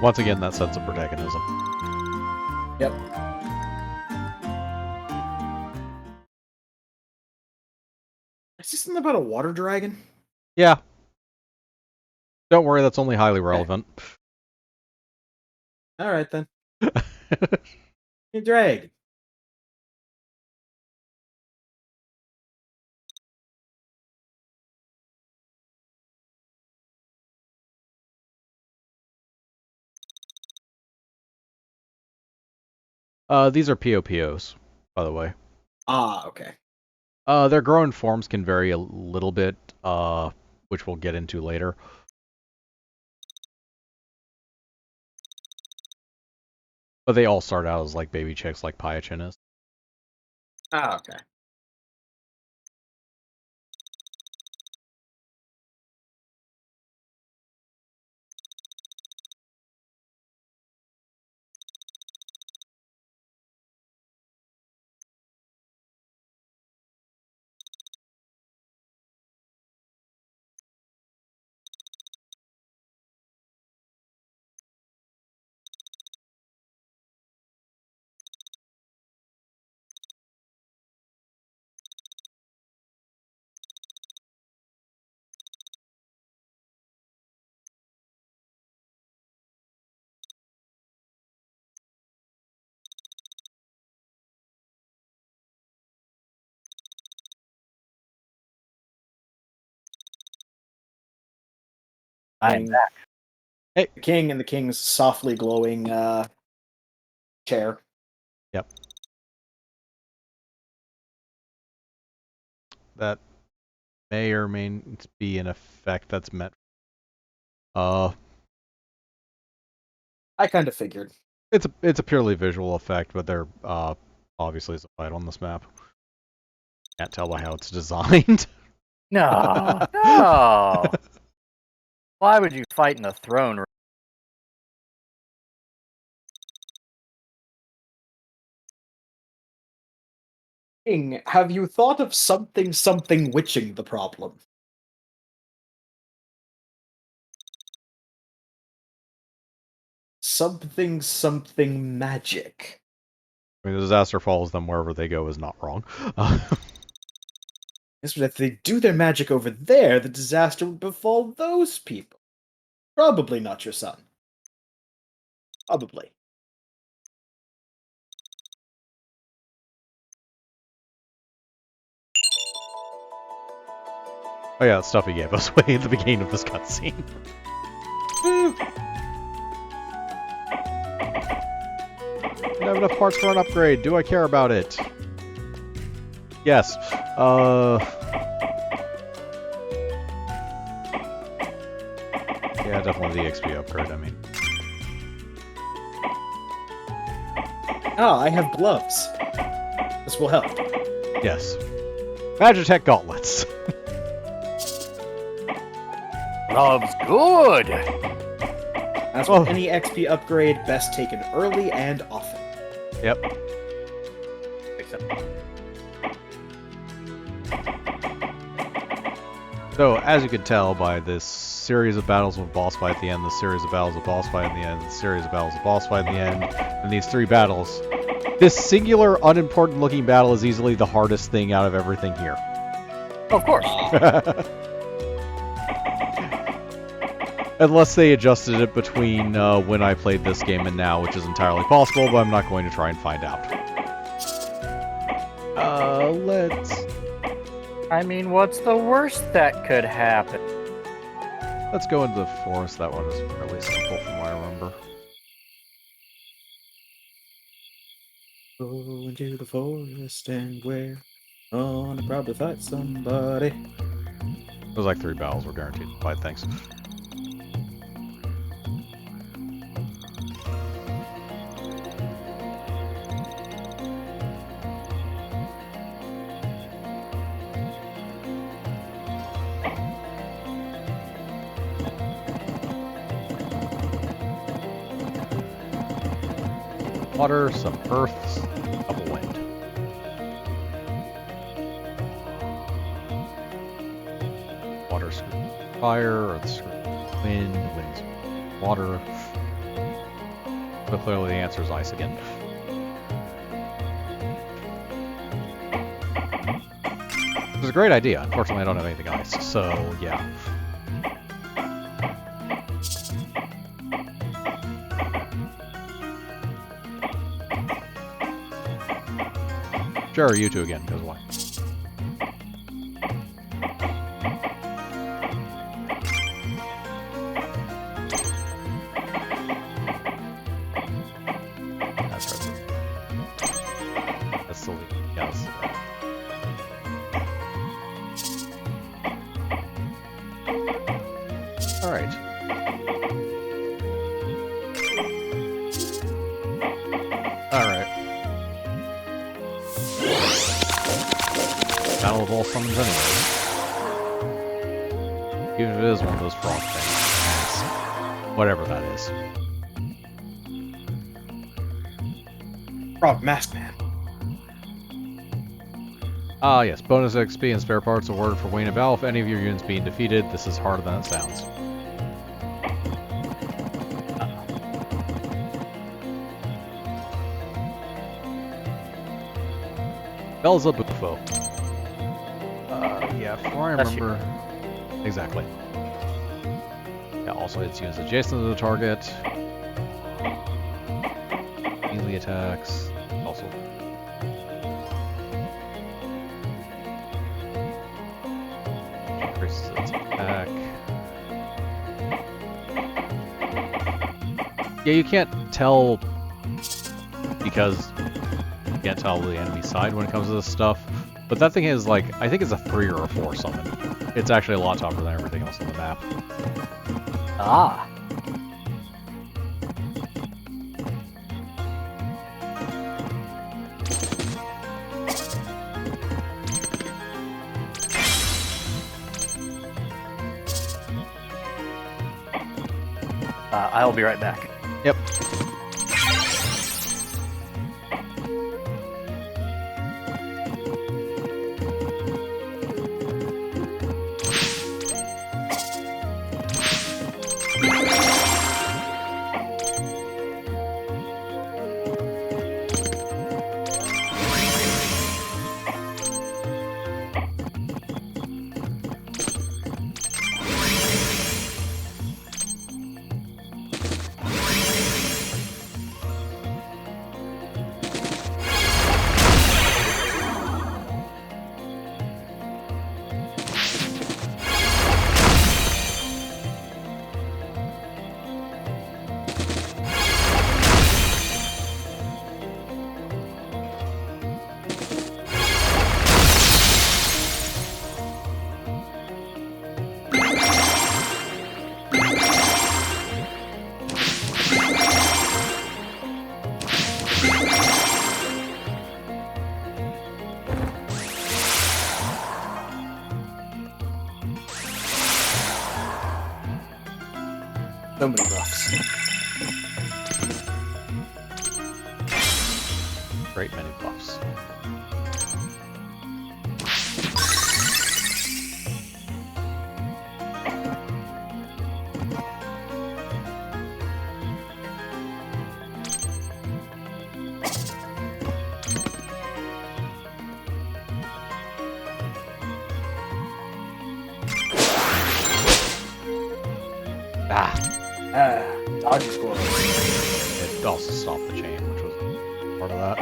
[SPEAKER 1] Once again, that sense of protagonism.
[SPEAKER 2] Yep. Is this something about a water dragon?
[SPEAKER 1] Yeah. Don't worry, that's only highly relevant.
[SPEAKER 2] All right then. A dragon.
[SPEAKER 1] These are POPOs, by the way.
[SPEAKER 2] Ah, okay.
[SPEAKER 1] Their growing forms can vary a little bit, which we'll get into later. But they all start out as like baby chicks, like Pyachin is.
[SPEAKER 2] Ah, okay.
[SPEAKER 3] I'm back.
[SPEAKER 1] Hey.
[SPEAKER 2] The king and the king's softly glowing chair.
[SPEAKER 1] Yep. That may or may be an effect that's meant.
[SPEAKER 2] I kind of figured.
[SPEAKER 1] It's a purely visual effect, but they're obviously is a fight on this map. Can't tell by how it's designed.
[SPEAKER 3] No, no. Why would you fight in a throne room?
[SPEAKER 2] King, have you thought of something witching the problem? Something magic.
[SPEAKER 1] I mean, the disaster follows them wherever they go is not wrong.
[SPEAKER 2] Yes, but if they do their magic over there, the disaster would befall those people. Probably not your son. Probably.
[SPEAKER 1] Oh yeah, stuff he gave us way at the beginning of this cutscene. I don't have enough parts for an upgrade. Do I care about it? Yes. Yeah, definitely the XP upgrade, I mean.
[SPEAKER 2] Ah, I have gloves. This will help.
[SPEAKER 1] Yes. Magitech gauntlets.
[SPEAKER 3] Love's good.
[SPEAKER 2] As with any XP upgrade, best taken early and often.
[SPEAKER 1] Yep.
[SPEAKER 3] Except
[SPEAKER 1] So, as you can tell by this series of battles with boss fight at the end, this series of battles with boss fight at the end, this series of battles with boss fight at the end, and these 3 battles, this singular, unimportant looking battle is easily the hardest thing out of everything here.
[SPEAKER 3] of course.
[SPEAKER 1] Unless they adjusted it between when I played this game and now, which is entirely possible, but I'm not going to try and find out. Let's...
[SPEAKER 3] I mean, what's the worst that could happen?
[SPEAKER 1] Let's go into the forest. That one is fairly simple from what I remember.
[SPEAKER 2] Go into the forest and we're gonna probably fight somebody.
[SPEAKER 1] It was like 3 battles were guaranteed to fight, thanks. Water, some earth, double wind. Water screws fire, earth screws wind, wind's water. But clearly the answer is ice again. It was a great idea. Unfortunately, I don't have anything ice, so yeah. Sure, you two again, because why? That's right. That's the lead. Yes. Alright. Alright. Battle of all summons anyway. Even if it is one of those frog things. Whatever that is.
[SPEAKER 2] Frog Mask Man.
[SPEAKER 1] Ah yes, bonus XP and spare parts awarded for Wayne and Val if any of your units being defeated. This is harder than it sounds. Belzebufo. Yeah, before I remember... Exactly. Yeah, also hits units adjacent to the target. Melee attacks. Also... increases its attack. Yeah, you can't tell... because... you can't tell the enemy side when it comes to this stuff. But that thing is like, I think it's a 3 or a 4 summon. It's actually a lot tougher than everything else on the map.
[SPEAKER 3] Ah. I'll be right back.
[SPEAKER 1] Yep. great many buffs.
[SPEAKER 3] Dodge score.
[SPEAKER 1] It also stopped the chain, which was part of that.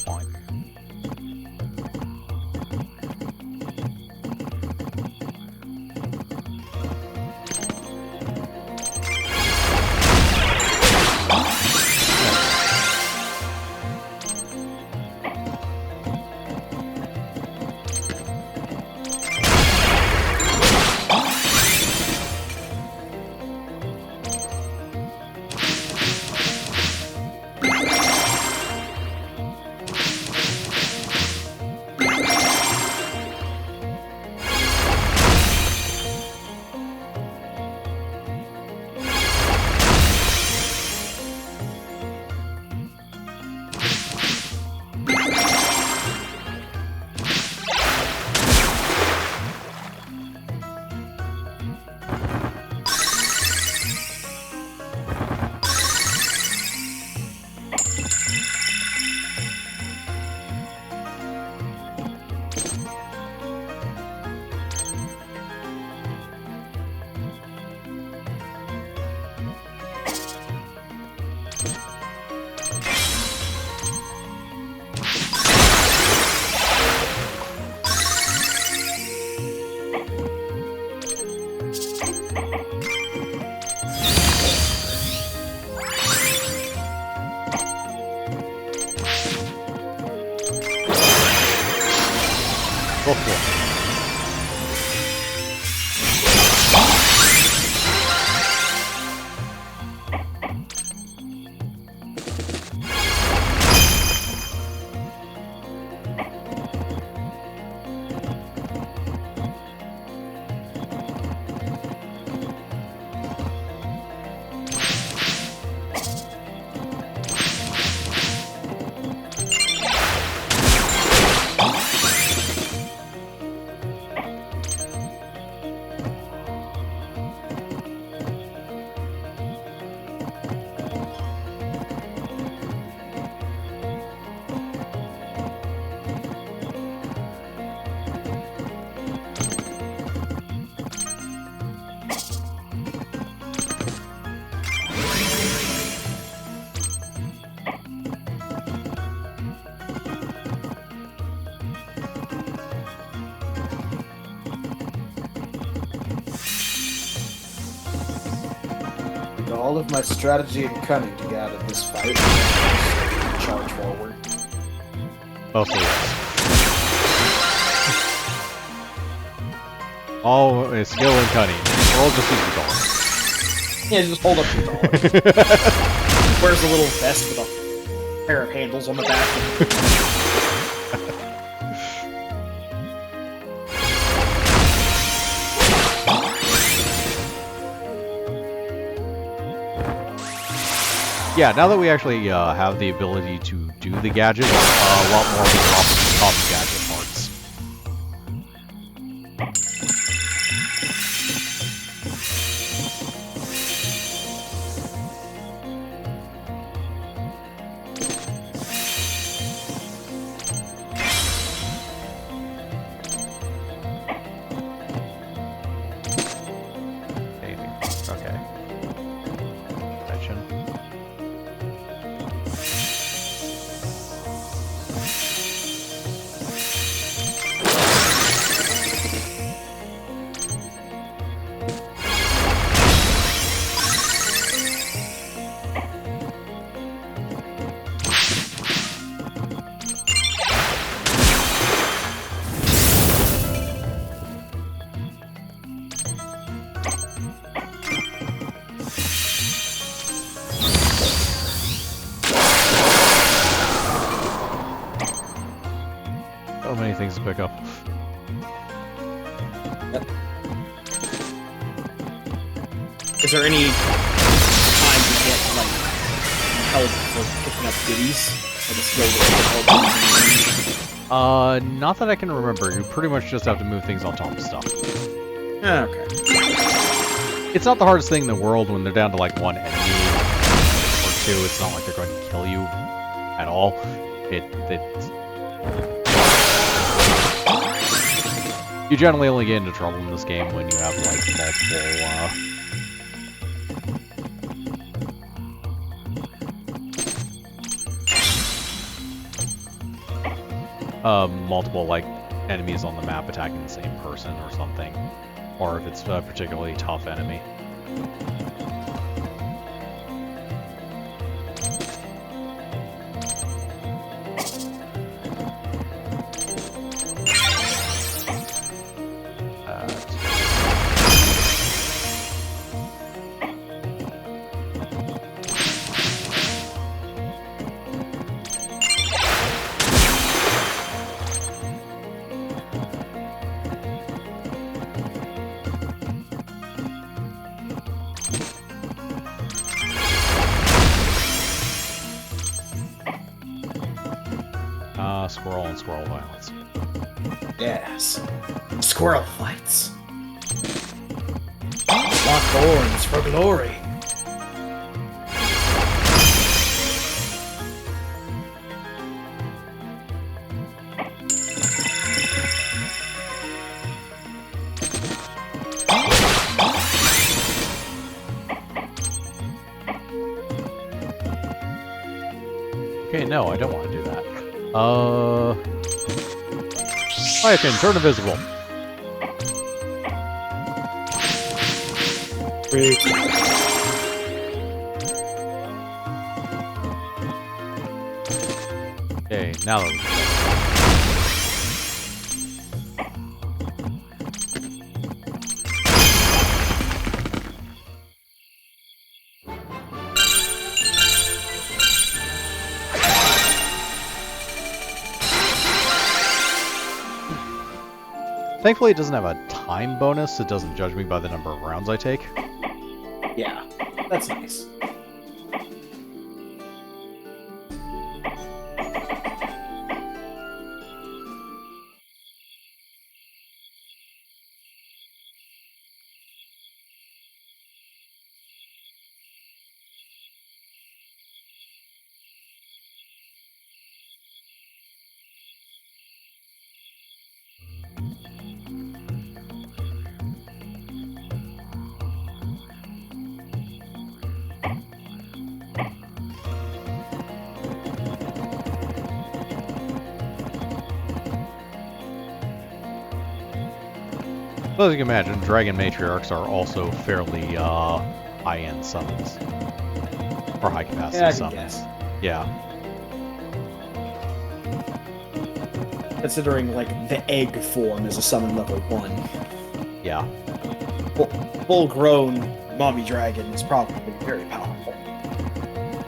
[SPEAKER 1] Fine. Go for it.
[SPEAKER 4] All of my strategy and cunning to get out of this fight. Charge forward.
[SPEAKER 1] Mostly yes. All is skill and cunning. Or just use the dog.
[SPEAKER 2] Yeah, just hold up your dog. Wears a little vest with a pair of handles on the back.
[SPEAKER 1] Yeah, now that we actually have the ability to do the gadget, a lot more of the top gadget parts. Okay. Attention. things to pick up.
[SPEAKER 2] Is there any time you get like held for picking up goodies? Like a skill that
[SPEAKER 1] Not that I can remember. You pretty much just have to move things on top of stuff.
[SPEAKER 2] okay.
[SPEAKER 1] It's not the hardest thing in the world when they're down to like one enemy or two. It's not like they're going to kill you at all. You generally only get into trouble in this game when you have like multiple like enemies on the map attacking the same person or something, or if it's a particularly tough enemy. Squirrel and squirrel violence.
[SPEAKER 2] Yes. Squirrel fights. Lock horns for glory.
[SPEAKER 1] Okay, no, I don't want to do that. I can turn invisible. Okay, now that Thankfully, it doesn't have a time bonus. It doesn't judge me by the number of rounds I take.
[SPEAKER 2] Yeah, that's nice.
[SPEAKER 1] So as you can imagine, Dragon Matriarchs are also fairly high-end summons. Or high-capacity
[SPEAKER 2] Yeah, I can
[SPEAKER 1] summons.
[SPEAKER 2] guess.
[SPEAKER 1] Yeah.
[SPEAKER 2] Considering, like, the egg form is a summon level 1.
[SPEAKER 1] Yeah.
[SPEAKER 2] Full-grown mommy dragon is probably very powerful.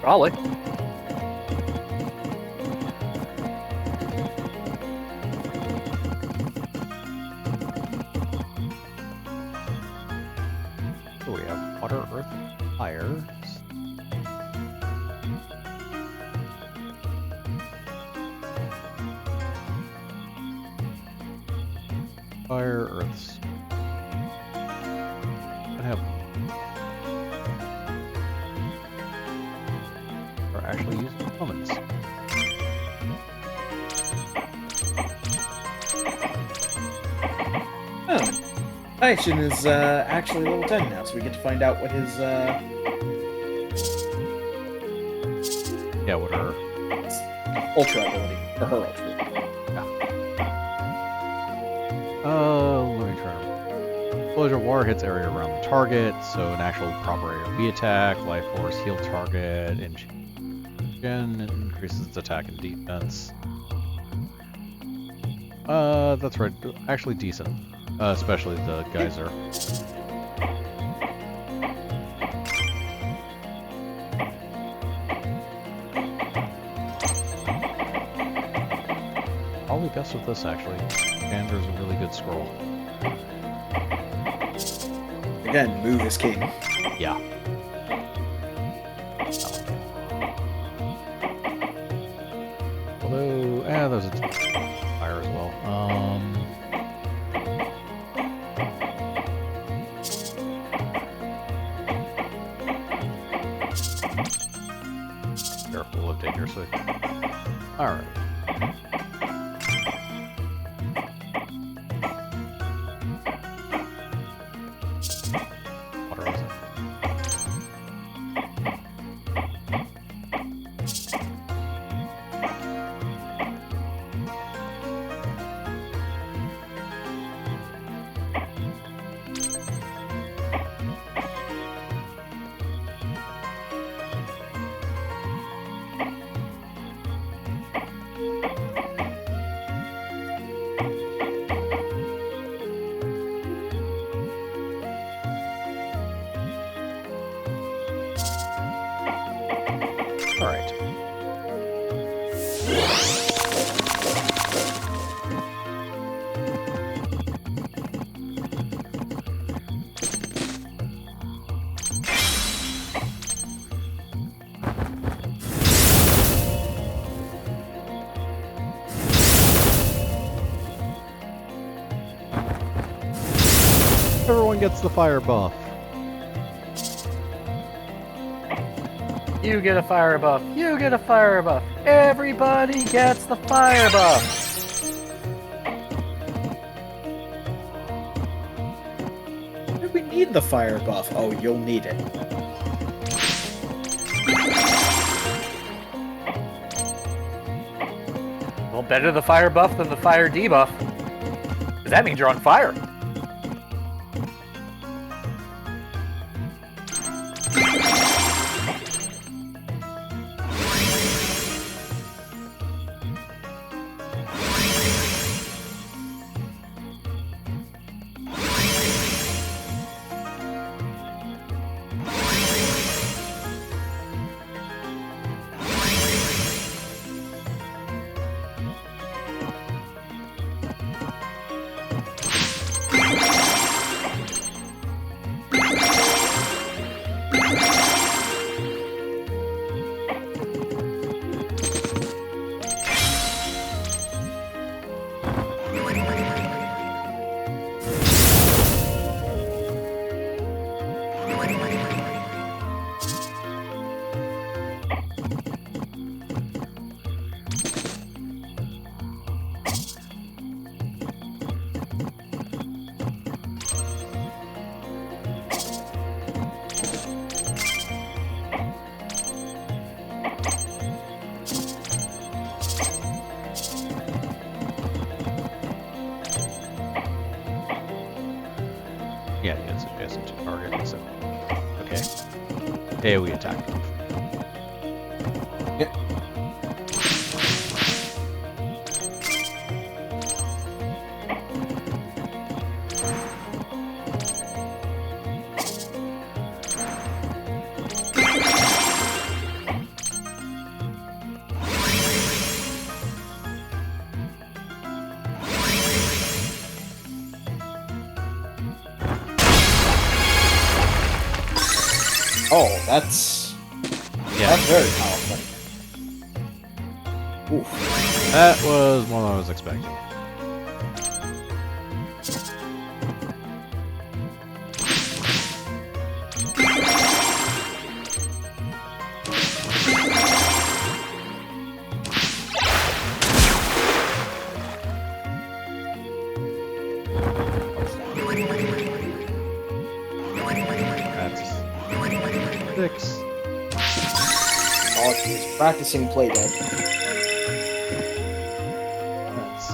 [SPEAKER 3] Probably.
[SPEAKER 1] So we have water, earth, fire. Fire, earth. I have. Are actually using summons.
[SPEAKER 2] Oh. Action is actually level 10 now, so we get to find out what his
[SPEAKER 1] Yeah, what are
[SPEAKER 2] ultra ability, or her ultra ability.
[SPEAKER 1] Let me try. Explosion of water hits area around the target, so an actual proper area B attack. Life force heal target. Increases its attack and defense. That's right. Actually decent. Especially the geyser. really best with this, actually. Gander's a really good scroll.
[SPEAKER 2] Again, move is king.
[SPEAKER 1] Yeah. Although, there's a fire as well. Careful of dangerously. Alright. Water was it? Alright. Everyone gets the fire buff.
[SPEAKER 3] You get a fire buff. You get a fire buff. Everybody gets the fire buff.
[SPEAKER 2] Do we need the fire buff? Oh, you'll need it.
[SPEAKER 3] Well, better the fire buff than the fire debuff. Because that means you're on fire.
[SPEAKER 1] Yeah, it's adjacent to target, so... Okay. AoE attack.
[SPEAKER 4] Yep. Oh, that's very powerful. Oof.
[SPEAKER 1] That was more than I was expecting. That's 6.
[SPEAKER 4] Oh, he's practicing play dead.
[SPEAKER 1] That's...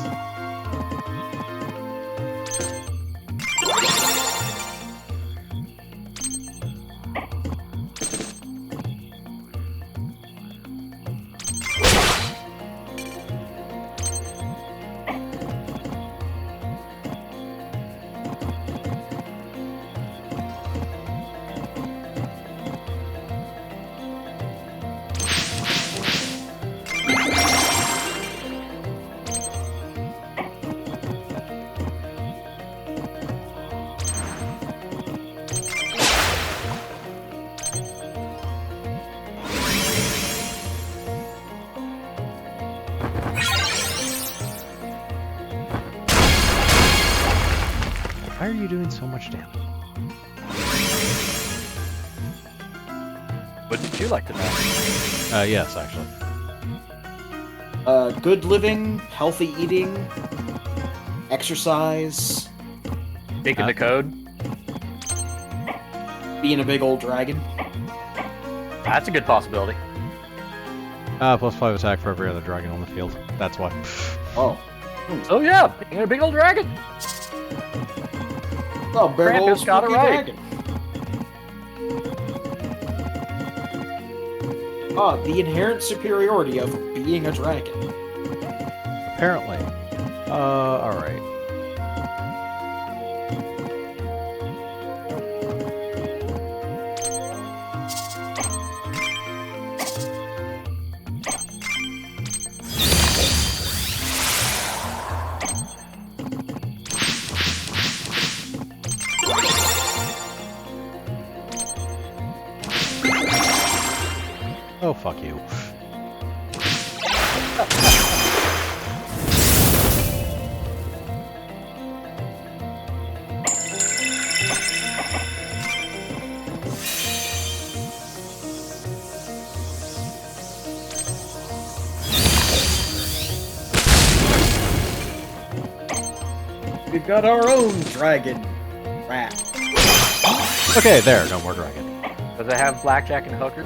[SPEAKER 1] Why are you doing so much damage?
[SPEAKER 3] Wouldn't you like to know?
[SPEAKER 1] Yes, actually.
[SPEAKER 2] Good living, healthy eating, exercise,
[SPEAKER 3] Taking the code?
[SPEAKER 2] being a big old dragon.
[SPEAKER 3] That's a good possibility.
[SPEAKER 1] Plus 5 attack for every other dragon on the field. That's why.
[SPEAKER 2] Oh.
[SPEAKER 3] Oh yeah, being a big old dragon.
[SPEAKER 2] Oh, big old
[SPEAKER 3] Krampus got it
[SPEAKER 2] spooky
[SPEAKER 3] right.
[SPEAKER 2] dragon. Ah, the inherent superiority of being a dragon.
[SPEAKER 1] Apparently. Alright. Oh, fuck you.
[SPEAKER 2] We've got our own dragon rat.
[SPEAKER 1] Okay, there, no more dragon.
[SPEAKER 3] Does it have blackjack and hooker?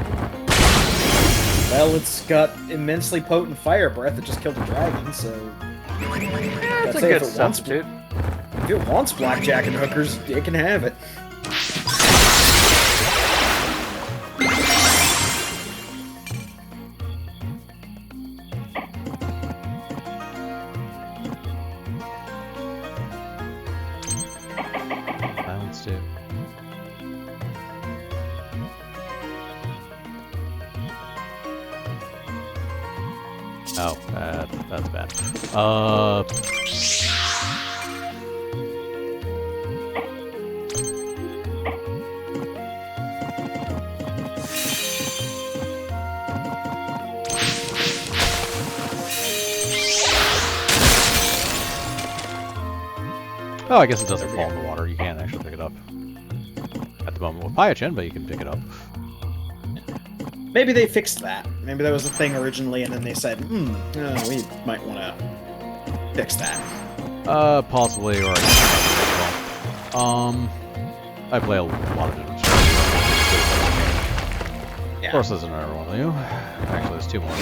[SPEAKER 2] Well, it's got immensely potent fire breath that just killed a dragon, so...
[SPEAKER 3] Yeah, it's
[SPEAKER 2] I'd
[SPEAKER 3] a
[SPEAKER 2] say
[SPEAKER 3] good
[SPEAKER 2] if it wants-
[SPEAKER 3] substitute.
[SPEAKER 2] If it wants blackjack and hookers, it can have it.
[SPEAKER 1] Silence too. Oh, that's bad. Oh, I guess it doesn't fall in the water. You can't actually pick it up at the moment with Pyachin, but you can pick it up.
[SPEAKER 2] Maybe they fixed that. Maybe that was a thing originally, and then they said, we might want to fix that.
[SPEAKER 1] Possibly, or I play a lot of different strategies.
[SPEAKER 2] Yeah.
[SPEAKER 1] Of course, there's another one of you. Actually, there's two more.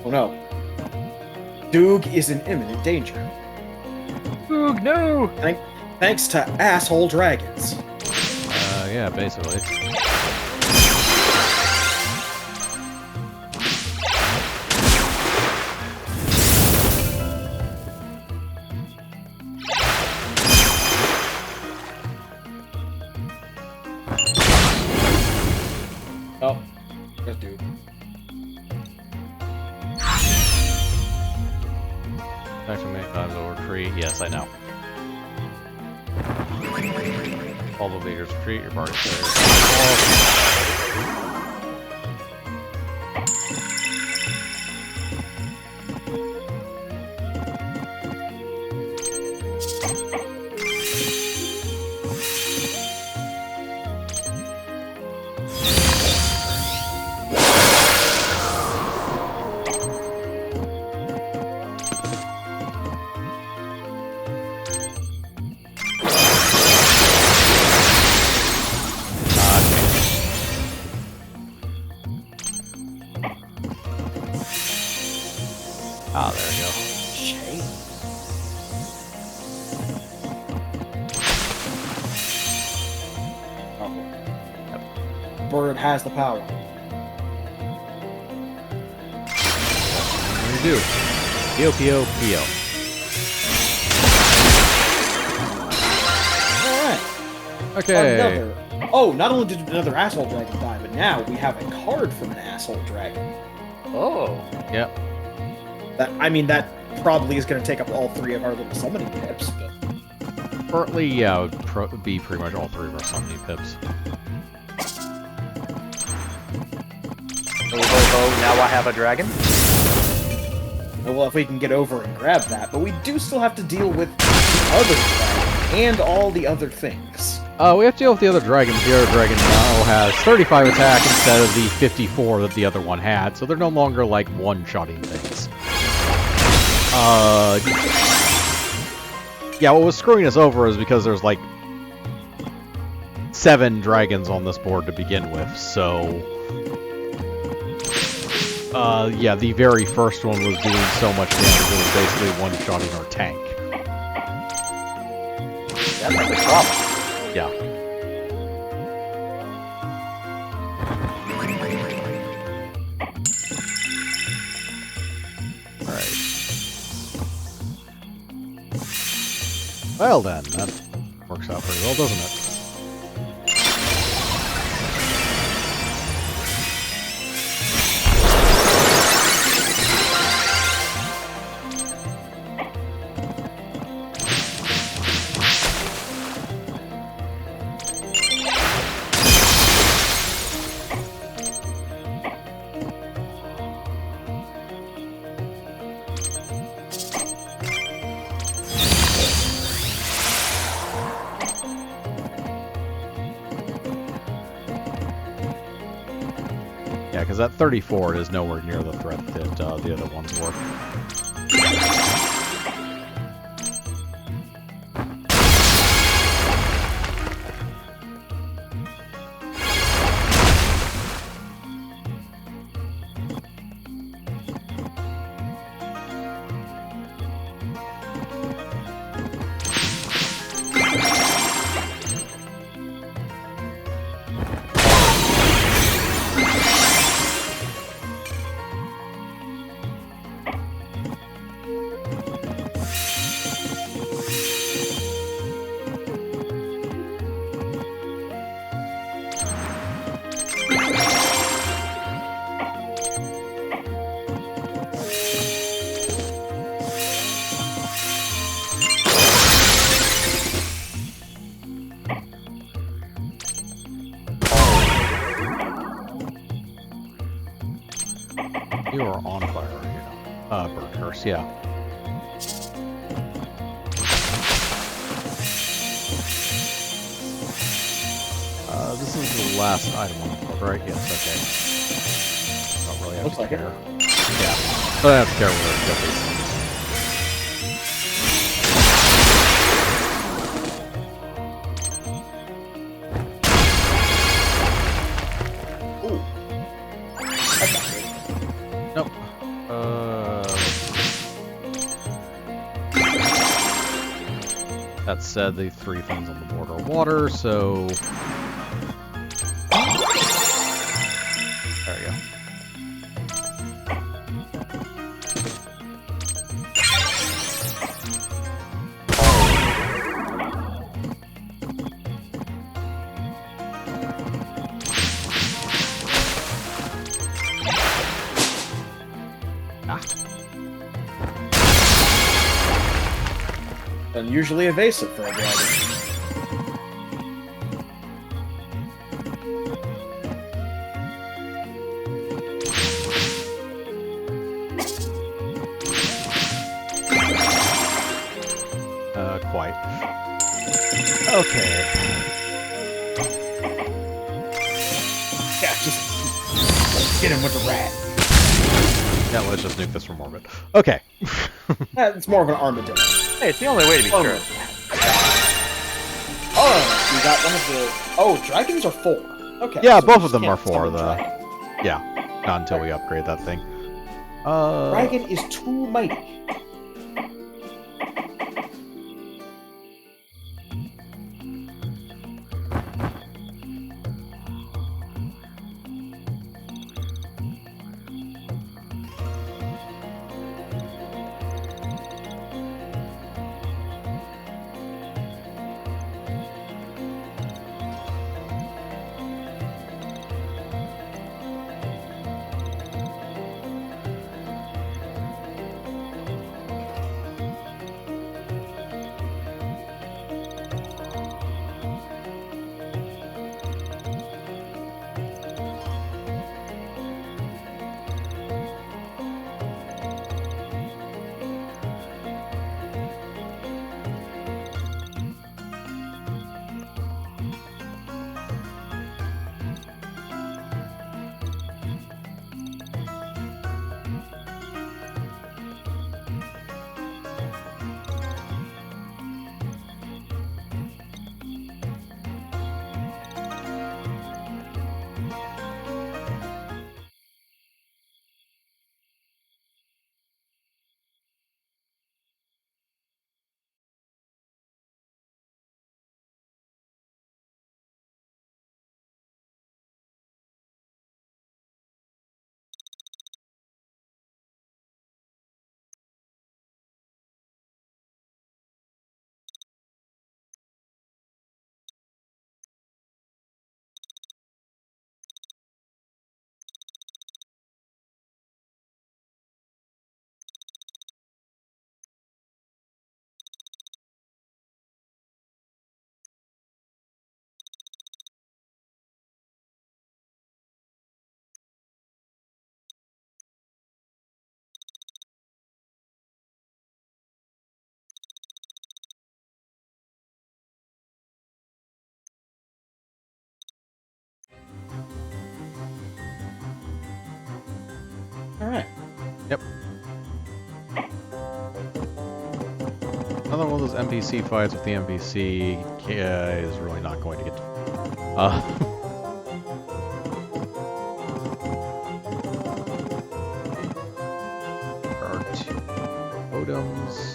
[SPEAKER 2] Oh no. Doog is in imminent danger.
[SPEAKER 3] Oog, no!
[SPEAKER 2] Thanks to asshole dragons.
[SPEAKER 1] Yeah, basically.
[SPEAKER 2] Oh, there's Doog.
[SPEAKER 1] Actually, many times over retreat. Yes, I know. All the leaders retreat. Your party's Ah, there we go.
[SPEAKER 2] Shame. Oh. Bird has the power.
[SPEAKER 1] What do you do? Pio, pio, pio.
[SPEAKER 2] Alright.
[SPEAKER 1] Okay.
[SPEAKER 2] Another. Oh, not only did another asshole dragon die, but now we have a card from an asshole dragon.
[SPEAKER 3] Oh.
[SPEAKER 1] Yep.
[SPEAKER 2] That probably is going to take up all three of our little summoning pips, but...
[SPEAKER 1] Currently, yeah, it would be pretty much all three of our summoning pips.
[SPEAKER 3] Now I have a dragon.
[SPEAKER 2] Well, if we can get over and grab that, but we do still have to deal with the other dragon and all the other things.
[SPEAKER 1] We have to deal with the other dragon. The other dragon now has 35 attack instead of the 54 that the other one had, so they're no longer like one-shotting things. Yeah, what was screwing us over is because there's like 7 dragons on this board to begin with, so... yeah, the very first one was doing so much damage, it was basically one-shotting our tank.
[SPEAKER 3] That's a big problem.
[SPEAKER 1] Yeah. Alright. Well then, that works out pretty well, doesn't it? Yeah, because that 34 is nowhere near the threat that the other ones were. You are on fire right now. Bird curse, yeah. This is the last item on the board, right? Yes, okay. Don't really have
[SPEAKER 2] Looks
[SPEAKER 1] to
[SPEAKER 2] like it.
[SPEAKER 1] care. Yeah. Don't have to care where it's
[SPEAKER 2] Ooh. That's not good.
[SPEAKER 1] Nope. That said, the 3 things on the board are water, so... There we go.
[SPEAKER 2] Unusually evasive for a dragon.
[SPEAKER 1] Quite. Okay.
[SPEAKER 2] Yeah, just get him with the rat.
[SPEAKER 1] Yeah, let's just nuke this from orbit. Okay.
[SPEAKER 2] It's more of an armadillo.
[SPEAKER 3] Hey, it's the only way to be
[SPEAKER 2] Oh.
[SPEAKER 3] sure.
[SPEAKER 2] Oh, we got one of the... Oh, dragons are 4. Okay.
[SPEAKER 1] Yeah,
[SPEAKER 2] so
[SPEAKER 1] both
[SPEAKER 2] we
[SPEAKER 1] of them
[SPEAKER 2] just
[SPEAKER 1] are
[SPEAKER 2] can't
[SPEAKER 1] 4.
[SPEAKER 2] summon
[SPEAKER 1] The
[SPEAKER 2] dragon.
[SPEAKER 1] yeah, not until we upgrade that thing.
[SPEAKER 2] Dragon is too mighty.
[SPEAKER 1] Yep. Another one of those NPC fights with the NPC is really not going to get. There are 2 totems.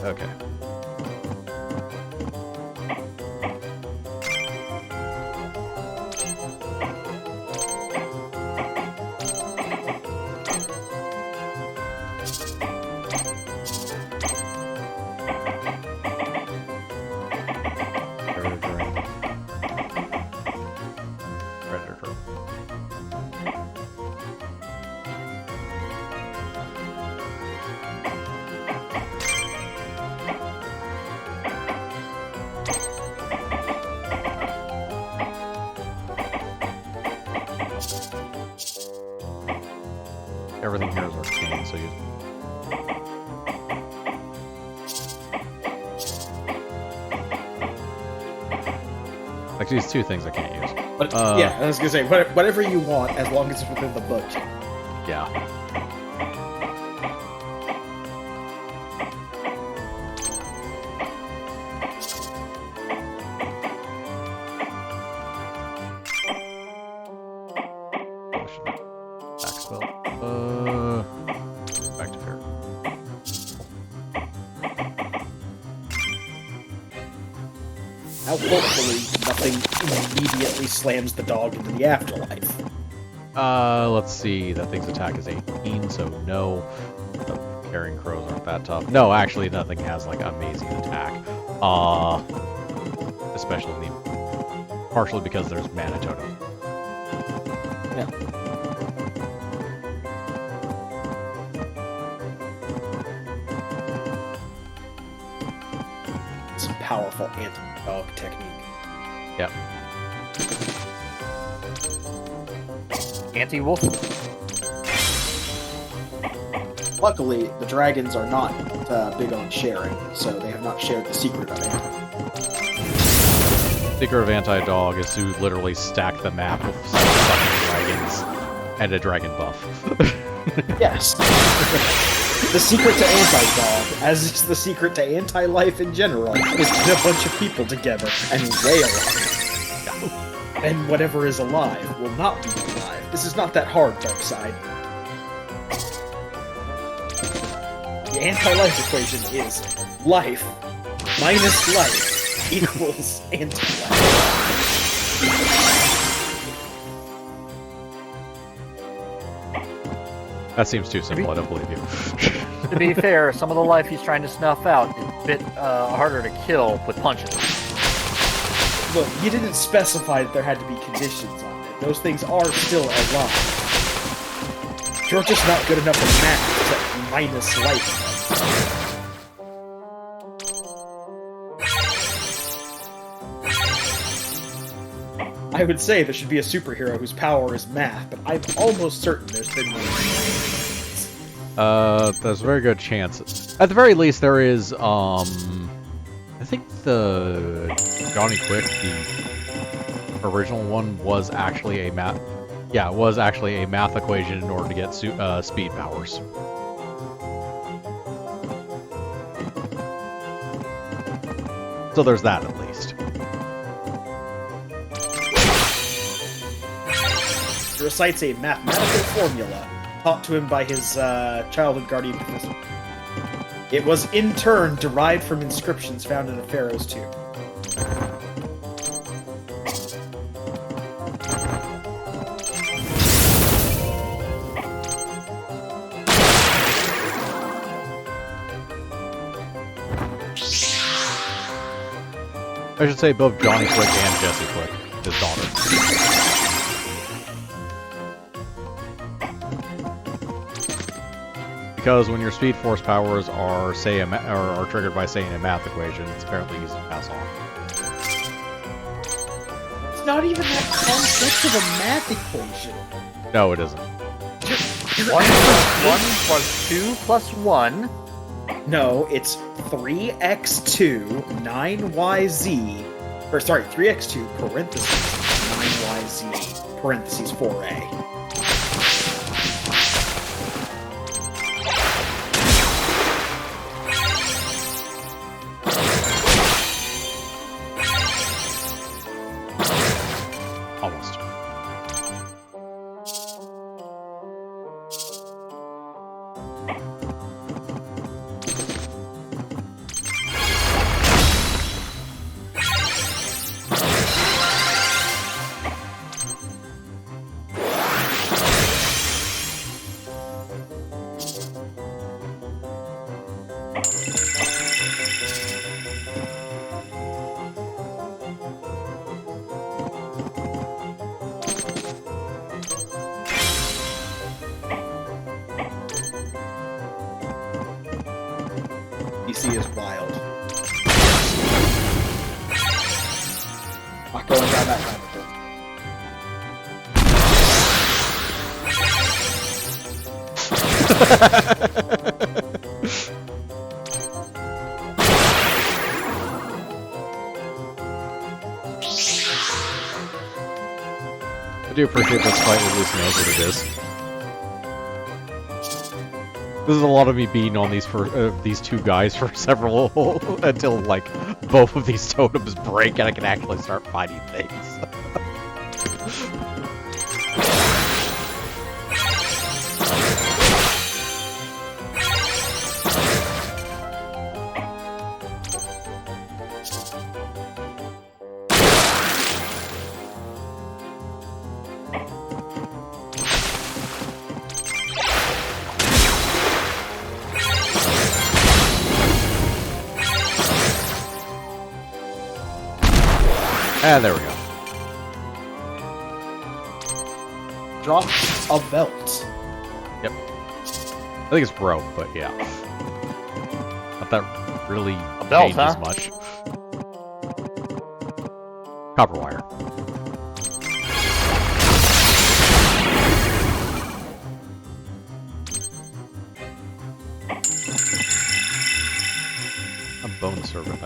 [SPEAKER 1] Okay. Predator drone. Everything here is arcane, so you. Like these 2 things I can't use.
[SPEAKER 2] But, yeah, I was gonna say, whatever you want, as long as it's within the budget.
[SPEAKER 1] Yeah. Back spell. Back to fair.
[SPEAKER 2] Now, hopefully, nothing immediately slams the dog into the afterlife.
[SPEAKER 1] Let's see. That thing's attack is 18, so no. The carrying crows aren't that tough. No, actually, nothing has like amazing attack. Especially partially because there's mana totem.
[SPEAKER 2] Yeah. Some powerful anti-dog technique.
[SPEAKER 1] Yep.
[SPEAKER 3] Anti-wolf.
[SPEAKER 2] Luckily, the dragons are not big on sharing, so they have not shared the secret of it.
[SPEAKER 1] Secret of Anti-Dog is to literally stack the map with some fucking dragons and a dragon buff.
[SPEAKER 2] Yes. The secret to anti-dog, as is the secret to anti-life in general, is to get a bunch of people together and wail on it. And whatever is alive will not be alive. This is not that hard, Darkside. The anti-life equation is life minus life equals anti-life.
[SPEAKER 1] That seems too simple, I don't believe you.
[SPEAKER 3] To be fair, some of the life he's trying to snuff out is a bit harder to kill with punches.
[SPEAKER 2] Look, you didn't specify that there had to be conditions on it. Those things are still alive. You're just not good enough at math to minus life. I would say there should be a superhero whose power is math, but I'm almost certain there's been one.
[SPEAKER 1] There's a very good chance. At the very least, there is, I think the Johnny Quick, the original one, was actually a math... Yeah, it was actually a math equation in order to get speed powers. So there's that, at least.
[SPEAKER 2] He recites a mathematical formula taught to him by his childhood guardian professor. It was in turn derived from inscriptions found in a pharaoh's tomb.
[SPEAKER 1] I should say both Johnny Quick and Jesse Quick, his daughter. Because when your Speed Force powers are are triggered by saying a math equation, it's apparently easy to pass on.
[SPEAKER 2] It's not even that complex of a math equation.
[SPEAKER 1] No, it isn't.
[SPEAKER 3] 1 plus 1 plus 2 plus 1
[SPEAKER 2] No, it's 3x2 9yz. Or sorry, 3x2 parentheses 9yz parentheses 4a.
[SPEAKER 1] Almost.
[SPEAKER 2] DC is wild. Not going down that rabbit hole.
[SPEAKER 1] I do appreciate this fight at least knows what it is. This is a lot of me beating on these two guys for several until like both of these totems break and I can actually start fighting things. And there we go.
[SPEAKER 2] Drop a belt.
[SPEAKER 1] Yep. I think it's broke, but yeah. Not that really
[SPEAKER 3] belt,
[SPEAKER 1] changes
[SPEAKER 3] huh?
[SPEAKER 1] much. Copper wire. A bone serpent.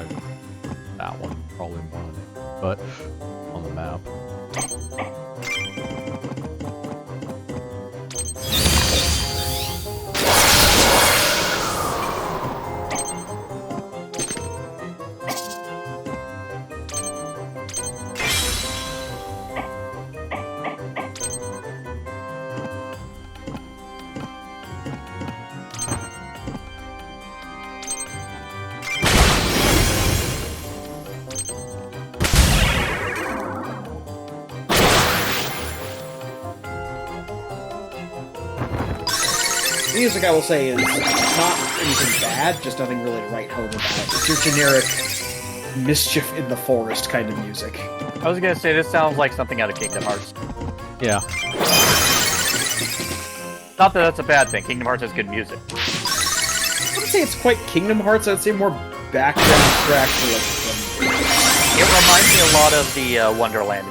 [SPEAKER 1] That one probably more than it, but on the map.
[SPEAKER 2] Music, I will say, is not anything bad, just nothing really to write home about. It's your generic mischief in the forest kind of music.
[SPEAKER 3] I was gonna say this sounds like something out of Kingdom Hearts.
[SPEAKER 1] Yeah.
[SPEAKER 3] Not that that's a bad thing. Kingdom Hearts has good music.
[SPEAKER 2] I wouldn't say it's quite Kingdom Hearts, I'd say more background track for like
[SPEAKER 3] It reminds me a lot of the Wonderland.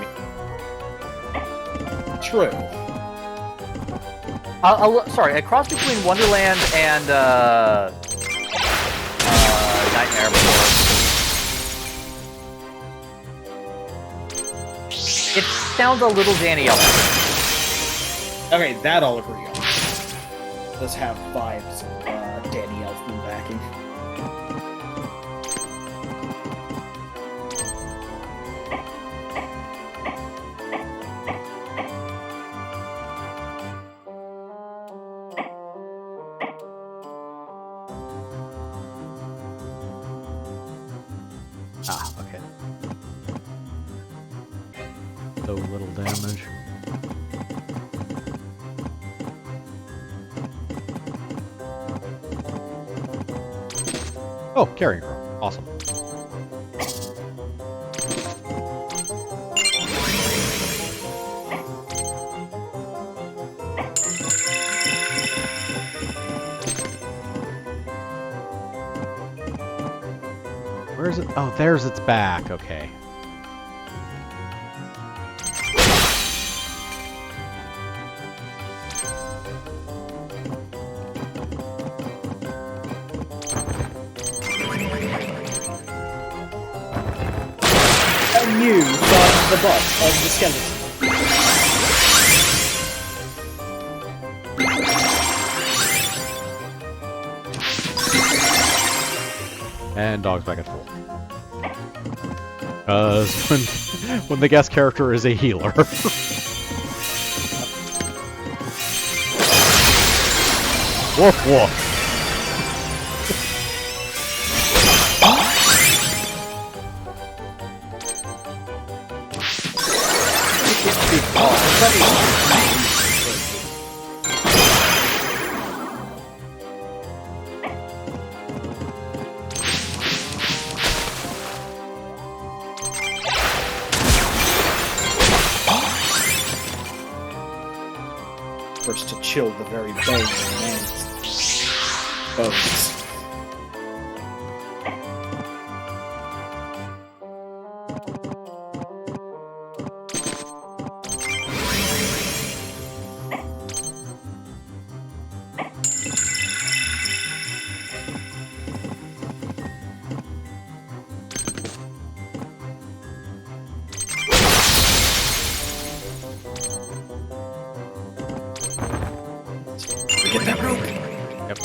[SPEAKER 2] True.
[SPEAKER 3] Sorry, a cross between Wonderland and Nightmare Before. It sounds a little Danny Elfman.
[SPEAKER 2] Okay, that I'll agree on. Does have vibes of Danny Elfman backing.
[SPEAKER 1] Ah, okay. So little damage. Oh, carrying room. Awesome. Where is it? Oh, there's its back. Okay.
[SPEAKER 2] the butt of the skeleton.
[SPEAKER 1] And dogs back at full. Because when the guest character is a healer. Woof woof.
[SPEAKER 2] First to chill the very bones of man's bones. Get that rope.
[SPEAKER 1] Yep.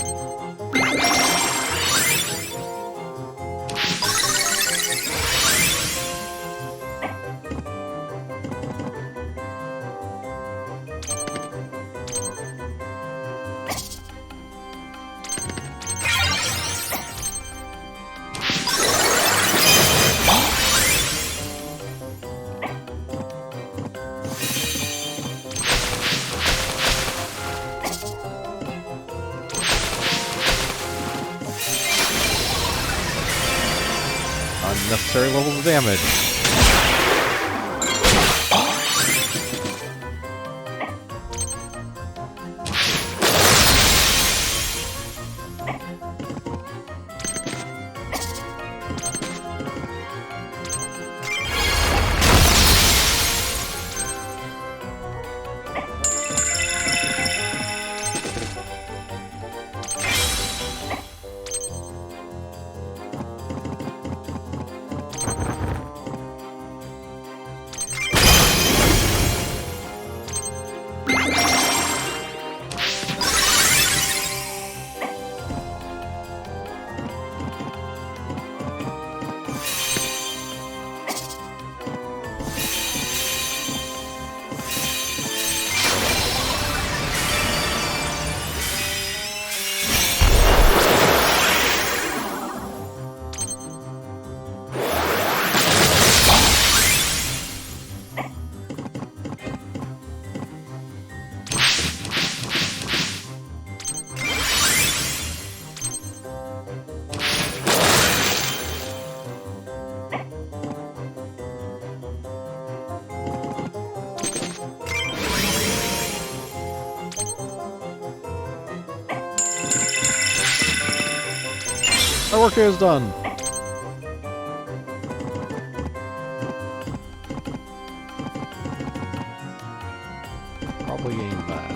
[SPEAKER 1] Unnecessary levels of damage. My work here is done. Probably aim that.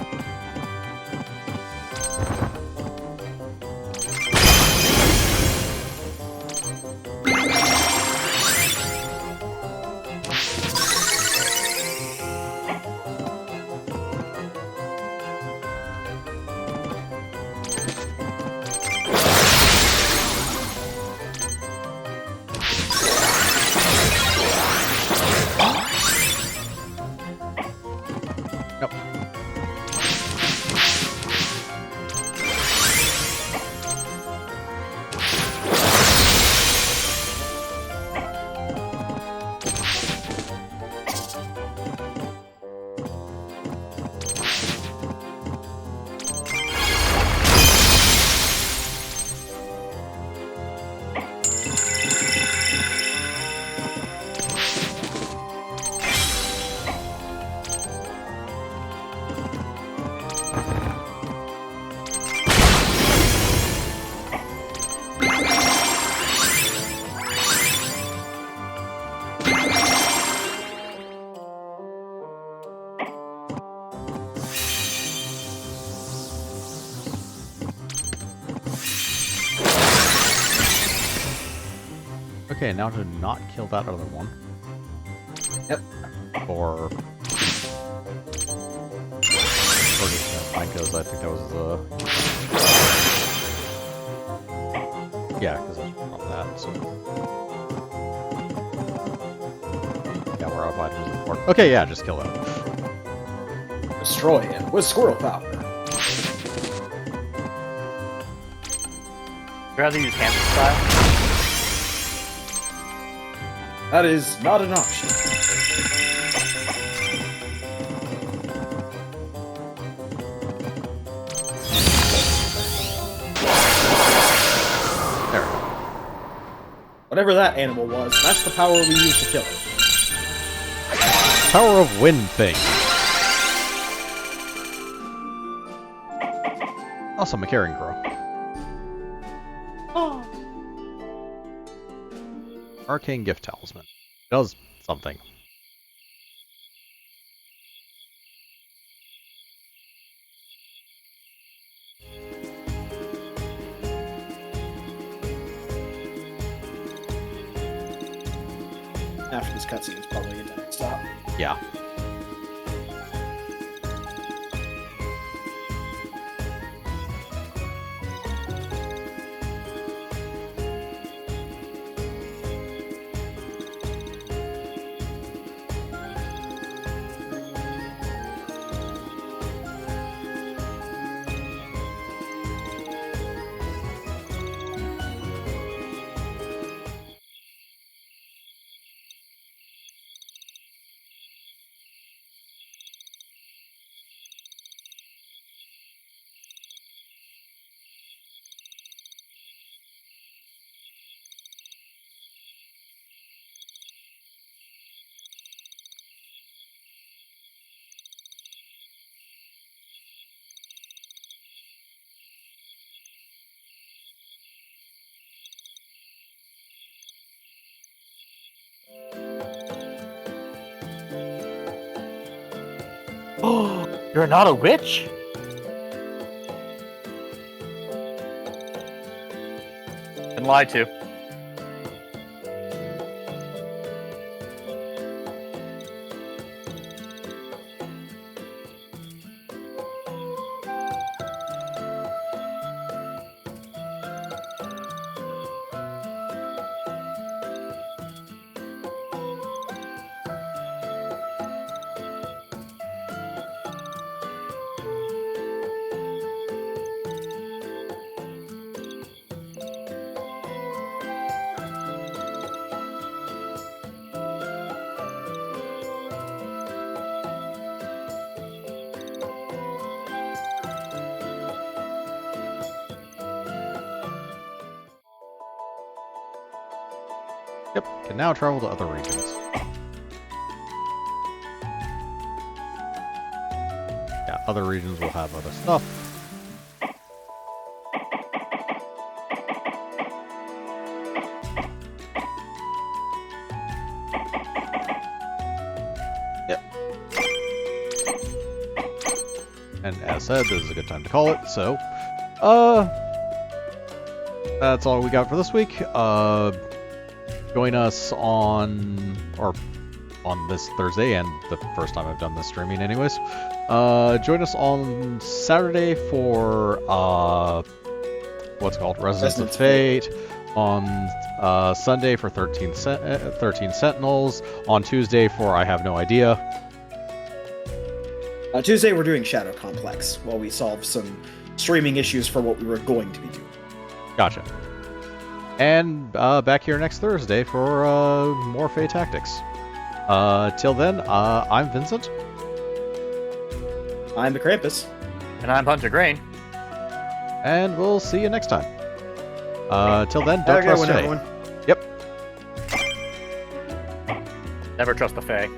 [SPEAKER 1] Yep. Okay, now to not kill that other one.
[SPEAKER 4] Yep.
[SPEAKER 1] Or just mine goes. I think that was the. Yeah, because that's from that. So. Yeah, we're out of items. Okay, yeah, just kill it.
[SPEAKER 4] Destroy him with squirrel power.
[SPEAKER 3] I'd rather use hammer style.
[SPEAKER 4] That is not an option.
[SPEAKER 1] There we go.
[SPEAKER 2] Whatever that animal was, that's the power we use to kill it.
[SPEAKER 1] Power of Wind Thing. Awesome, a carrying crow. Arcane Gift Talisman. Does something.
[SPEAKER 2] After this cutscene, it's probably a done stop.
[SPEAKER 1] Yeah.
[SPEAKER 3] Oh, you're not a witch? Been lied to.
[SPEAKER 1] Yep, can now travel to other regions. Yeah, other regions will have other stuff. Yep. And as said, this is a good time to call it, so, that's all we got for this week. Join us on this Thursday, and the first time I've done this streaming anyways. Join us on Saturday for, what's it called? Resonance of Fate. On Sunday for 13 Sentinels. On Tuesday for I have no idea.
[SPEAKER 2] Tuesday we're doing Shadow Complex while we solve some streaming issues for what we were going to be doing.
[SPEAKER 1] Gotcha. And back here next Thursday for more Fae Tactics. Till then, I'm Vincent.
[SPEAKER 2] I'm the Krampus.
[SPEAKER 3] And I'm Hunter Grain.
[SPEAKER 1] And we'll see you next time. Till then, don't trust Fae.
[SPEAKER 2] everyone.
[SPEAKER 1] Yep.
[SPEAKER 3] Never trust the Fae.